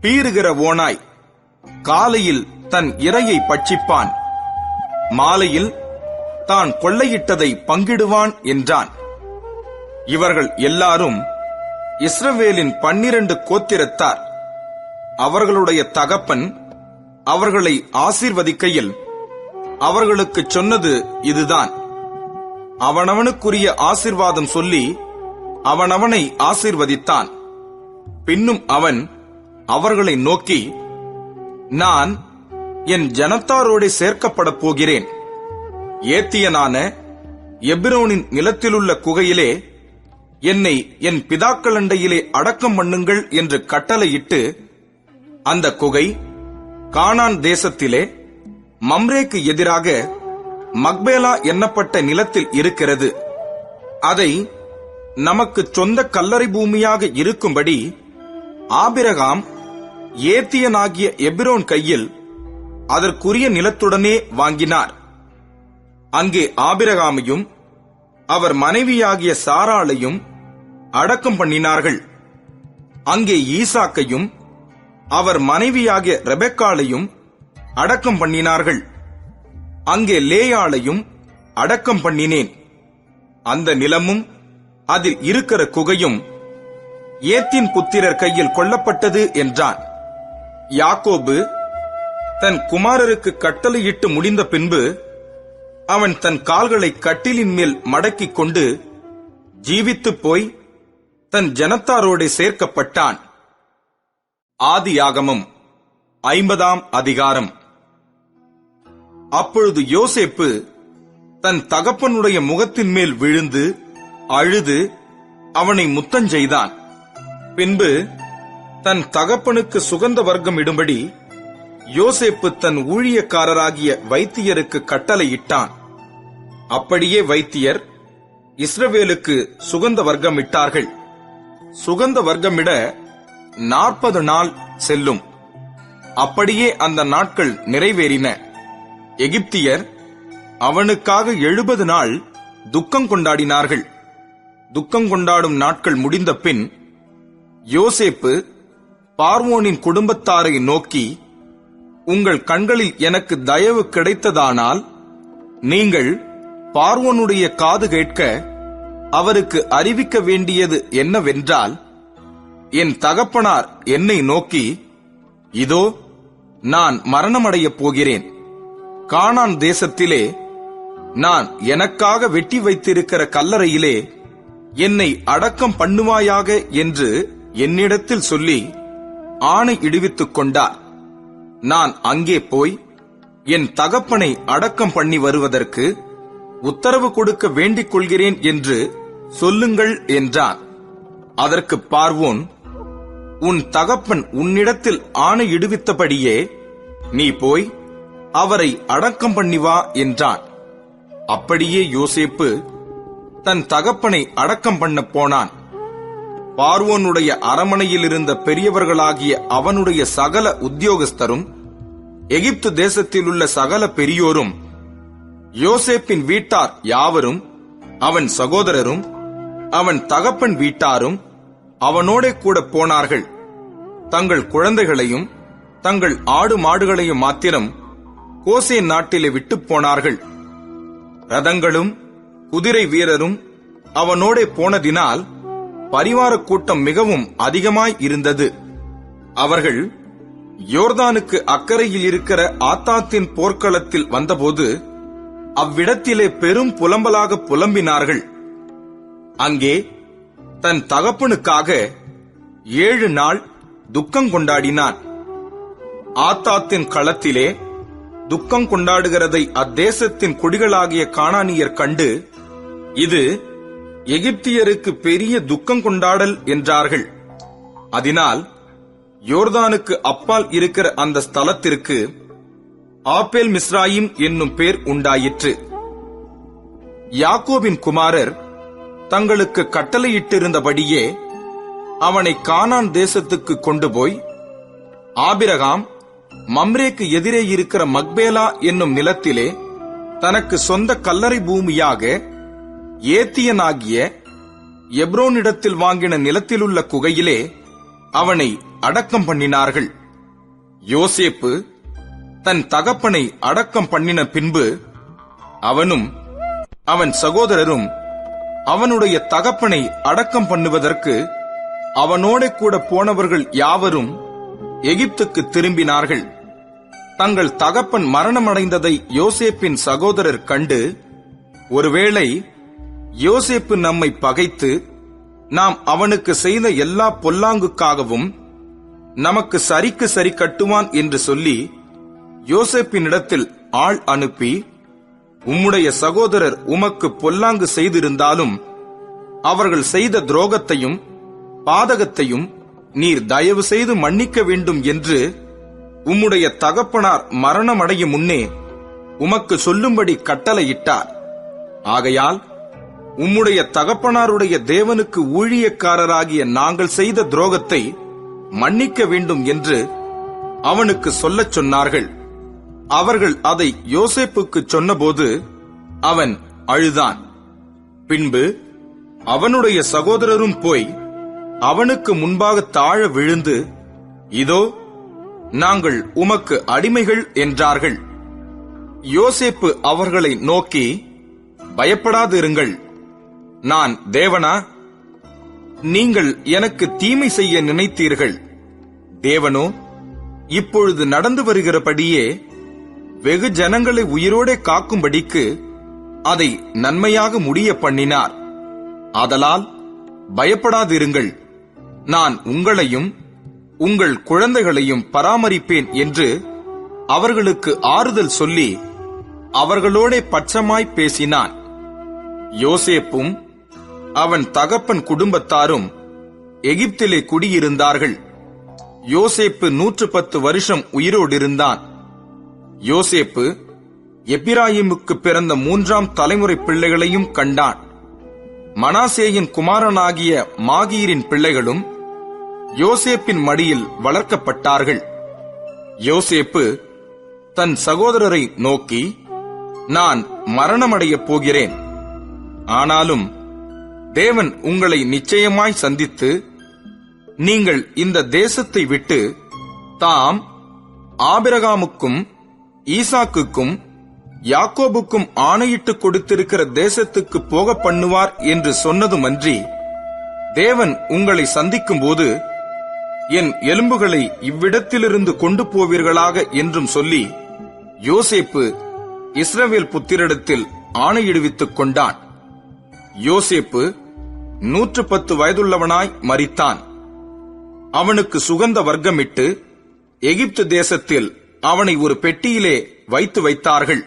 பீறுகிற ஓனாய் காலையில் தன் இரையை பட்சிப்பான், மாலையில் தான் கொள்ளையிட்டதை பங்கிடுவான் என்றான். இவர்கள் எல்லாரும் இஸ்ரவேலின் 12 கோத்திரத்தார். அவர்களுடைய தகப்பன் அவர்களை ஆசீர்வதிக்கையில் அவர்களுக்கு சொன்னது இதுதான். அவனவனுக்குரிய ஆசீர்வாதம் சொல்லி அவனவனை ஆசீர்வதித்தான். பின்னும் அவன் அவர்களை நோக்கி, நான் என் ஜனத்தாரோடு சேர்க்கப்படப் போகிறேன். ஏத்தியனான எபிரோனின் நிலத்திலுள்ள குகையிலே என்னை என் பிதாக்களண்டையிலே அடக்கம் பண்ணுங்கள் என்று கட்டளையிட்டு, அந்த குகை கானான் தேசத்திலே மம்ரேக்கு எதிராக மக்பேலா எண்ணப்பட்ட நிலத்தில் இருக்கிறது. அதை நமக்கு சொந்த கல்லறை பூமியாக இருக்கும்படி ஆபிரகாம் ஏத்தியனாகிய எபிரோன் கையில் அதற்குரிய நிலத்துடனே வாங்கினார். அங்கே ஆபிரகாமையும் அவர் மனைவியாகிய சாராளையும் அடக்கம் பண்ணினார்கள். அங்கே ஈசாக்கையும் அவர் மனைவியாகிய ரெபெக்காளையும் அடக்கம் பண்ணினார்கள். அங்கே லேயாளையும் அடக்கம் பண்ணினேன். அந்த நிலமும் அதில் இருக்கிற குகையும் ஏத்தின் புத்திரர் கையில் கொல்லப்பட்டது என்றான். யாக்கோபு தன் குமாரருக்கு கட்டளையிட்டு முடிந்த பின்பு அவன் தன் கால்களை கட்டிலின் மேல் மடக்கிக் கொண்டு ஜீவித்துப் போய் தன் ஜனத்தாரோடு சேர்க்கப்பட்டான். ஆதியாகமம் 50ஆம் அதிகாரம். அப்பொழுது யோசேப்பு தன் தகப்பனுடைய முகத்தின் மேல் விழுந்து அழுது அவனை முத்தஞ்செய்தான். பின்பு தன் தகப்பனுக்கு சுகந்த வர்க்கம் இடும்படி யோசேப்பு தன் ஊழியக்காரராகிய வைத்தியருக்கு கட்டளையிட்டான். அப்படியே வைத்தியர் இஸ்ரவேலுக்கு சுகந்த வர்க்கம் இட்டார்கள். சுகந்த வர்க்கமிட 40 நாள் செல்லும். அப்படியே அந்த நாட்கள் நிறைவேறின. எகிப்தியர் அவனுக்காக 70 நாள் துக்கம் கொண்டாடினார்கள். துக்கம் கொண்டாடும் நாட்கள் முடிந்த பின் யோசேப்பு பார்வோனின் குடும்பத்தாரை நோக்கி, உங்கள் கண்களில் எனக்கு தயவு கிடைத்ததானால் நீங்கள் பார்வோனுடைய காது கேட்க அவருக்கு அறிவிக்க வேண்டியது என்னவென்றால், என் தகப்பனார் என்னை நோக்கி, இதோ நான் மரணமடையப் போகிறேன். கானான் தேசத்திலே நான் எனக்காக வெட்டி வைத்திருக்கிற கல்லறையிலே என்னை அடக்கம் பண்ணுவாயாக என்று என்னிடத்தில் சொல்லி ஆணை இடுவித்துக் கொண்டார். நான் அங்கே போய் என் தகப்பனை அடக்கம் பண்ணி வருவதற்கு உத்தரவு கொடுக்க வேண்டிக் கொள்கிறேன் என்று சொல்லுங்கள் என்றான். அதற்கு பார்வோன், உன் தகப்பன் உன்னிடத்தில் ஆணை இடுவித்தபடியே நீ போய் அவரை அடக்கம் பண்ணி வா என்றான். அப்படியே யோசேப்பு தன் தகப்பனை அடக்கம் பண்ண போனான். பார்வோனுடைய அரமனையில் இருந்த பெரியவர்களாகிய அவனுடைய சகல உத்தியோகஸ்தரும், எகிப்து தேசத்தில் உள்ள சகல பெரியோரும், யோசேப்பின் வீட்டார் யாவரும், அவன் சகோதரரும், அவன் தகப்பன் வீட்டாரும் அவனோட கூட போனார்கள். தங்கள் குழந்தைகளையும் தங்கள் ஆடு மாடுகளையும் மாத்திரம் கோசேன் நாட்டிலே விட்டு போனார்கள். ரதங்களும் குதிரை வீரரும் அவனோட போனதினால் பரிவார கூட்டம் மிகவும் அதிகமாய் இருந்தது. அவர்கள் யோர்தானுக்கு அக்கறையில் இருக்கிற ஆத்தாத்தின் போர்க்களத்தில் வந்தபோது அவ்விடத்திலே பெரும் புலம்பலாக புலம்பினார்கள். அங்கே தன் தகப்பனுக்காக 7 நாள் துக்கம் கொண்டாடினான். ஆத்தாத்தின் களத்திலே துக்கம் கொண்டாடுகிறதை அத்தேசத்தின் குடிகளாகிய கானானியர் கண்டு, இது எகிப்தியருக்கு பெரிய துக்கம் கொண்டாடல் என்றார்கள். அதனால் யோர்தானுக்கு அப்பால் இருக்கிற அந்த ஸ்தலத்திற்கு ஆபேல் மிஸ்ராயிம் என்னும் பேர் உண்டாயிற்று. யாக்கோபின் குமாரர் தங்களுக்கு கட்டளையிட்டிருந்தபடியே அவனை கானான் தேசத்துக்கு கொண்டு போய், ஆபிரகாம் மம்ரேக்கு எதிரே இருக்கிற மக்பேலா என்னும் நிலத்திலே தனக்கு சொந்த கல்லறை பூமியாக ஏத்தியனாகிய எப்ரோனிடத்தில் வாங்கின நிலத்திலுள்ள குகையிலே அவனை அடக்கம் பண்ணினார்கள். யோசேப்பு தன் தகப்பனை அடக்கம் பண்ணின பின்பு அவனும் அவன் சகோதரரும் அவனுடைய தகப்பனை அடக்கம் பண்ணுவதற்கு அவனோட கூட போனவர்கள் யாவரும் எகிப்துக்கு திரும்பினார்கள். தங்கள் தகப்பன் மரணமடைந்ததை யோசேப்பின் சகோதரர் கண்டு, ஒருவேளை யோசேப்பு நம்மை பகைத்து நாம் அவனுக்கு செய்த எல்லா பொல்லாங்குக்காகவும் நமக்கு சரிக்கு சரி கட்டுவான் என்று சொல்லி யோசேப்பினிடத்தில் ஆள் அனுப்பி, உம்முடைய சகோதரர் உமக்கு பொல்லாங்கு செய்திருந்தாலும் அவர்கள் செய்த துரோகத்தையும் பாதகத்தையும் நீர் தயவு செய்து மன்னிக்க வேண்டும் என்று உம்முடைய தகப்பனார் மரணமடையும் முன்னே உமக்கு சொல்லும்படி கட்டளையிட்டார். ஆகையால் உம்முடைய தகப்பனாருடைய தேவனுக்கு ஊழியக்காரராகிய நாங்கள் செய்த துரோகத்தை மன்னிக்க வேண்டும் என்று அவனுக்கு சொல்லச் சொன்னார்கள். அவர்கள் அதை யோசேப்புக்கு சொன்னபோது அவன் அழுதான். பின்பு அவனுடைய சகோதரரும் போய் அவனுக்கு முன்பாக தாழ விழுந்து, இதோ நாங்கள் உமக்கு அடிமைகள் என்றார்கள். யோசேப்பு அவர்களை நோக்கி, பயப்படாதிருங்கள், நான் தேவனா? நீங்கள் எனக்கு தீமை செய்ய நினைத்தீர்கள். தேவனோ இப்பொழுது நடந்து வருகிறபடியே வெகு ஜனங்களை உயிரோடே காக்கும்படிக்கு அதை நன்மையாக முடிய பண்ணினார். ஆதலால் பயப்படாதிருங்கள், நான் உங்களையும் உங்கள் குழந்தைகளையும் பராமரிப்பேன் என்று அவர்களுக்கு ஆறுதல் சொல்லி அவர்களோட பட்சமாய் பேசினான். யோசேப்பும் அவன் தகப்பன் குடும்பத்தாரும் எகிப்திலே குடியிருந்தார்கள். யோசேப்பு 110 வருஷம் உயிரோடிருந்தான். யோசேப்பு எப்பிராயிமுக்கு பிறந்த 3ஆம் தலைமுறை பிள்ளைகளையும் கண்டான். மனாசேயின் குமாரனாகிய மாகீரின் பிள்ளைகளும் யோசேப்பின் மடியில் வளர்க்கப்பட்டார்கள். யோசேப்பு தன் சகோதரரை நோக்கி, நான் மரணமடையப் போகிறேன். ஆனாலும் தேவன் உங்களை நிச்சயமாய் சந்தித்து, நீங்கள் இந்த தேசத்தை விட்டு தாம் ஆபிரகாமுக்கும் ஈசாக்குக்கும் யாக்கோபுக்கும் ஆணையிட்டு கொடுத்திருக்கிற தேசத்துக்கு போக பண்ணுவார் என்று சொன்னதுமன்றி, தேவன் உங்களை சந்திக்கும் போது என் எலும்புகளை இவ்விடத்திலிருந்து கொண்டு போவீர்களாக என்றும் சொல்லி யோசேப்பு இஸ்ரவேல் புத்திரிடத்தில் ஆணையிடுவித்துக் கொண்டான். யோசேப்பு 110 வயதுள்ளவனாய் மரித்தான். அவனுக்கு சுகந்த வர்க்கமிட்டு எகிப்து தேசத்தில் அவனை ஒரு பெட்டியிலே வைத்தார்கள்.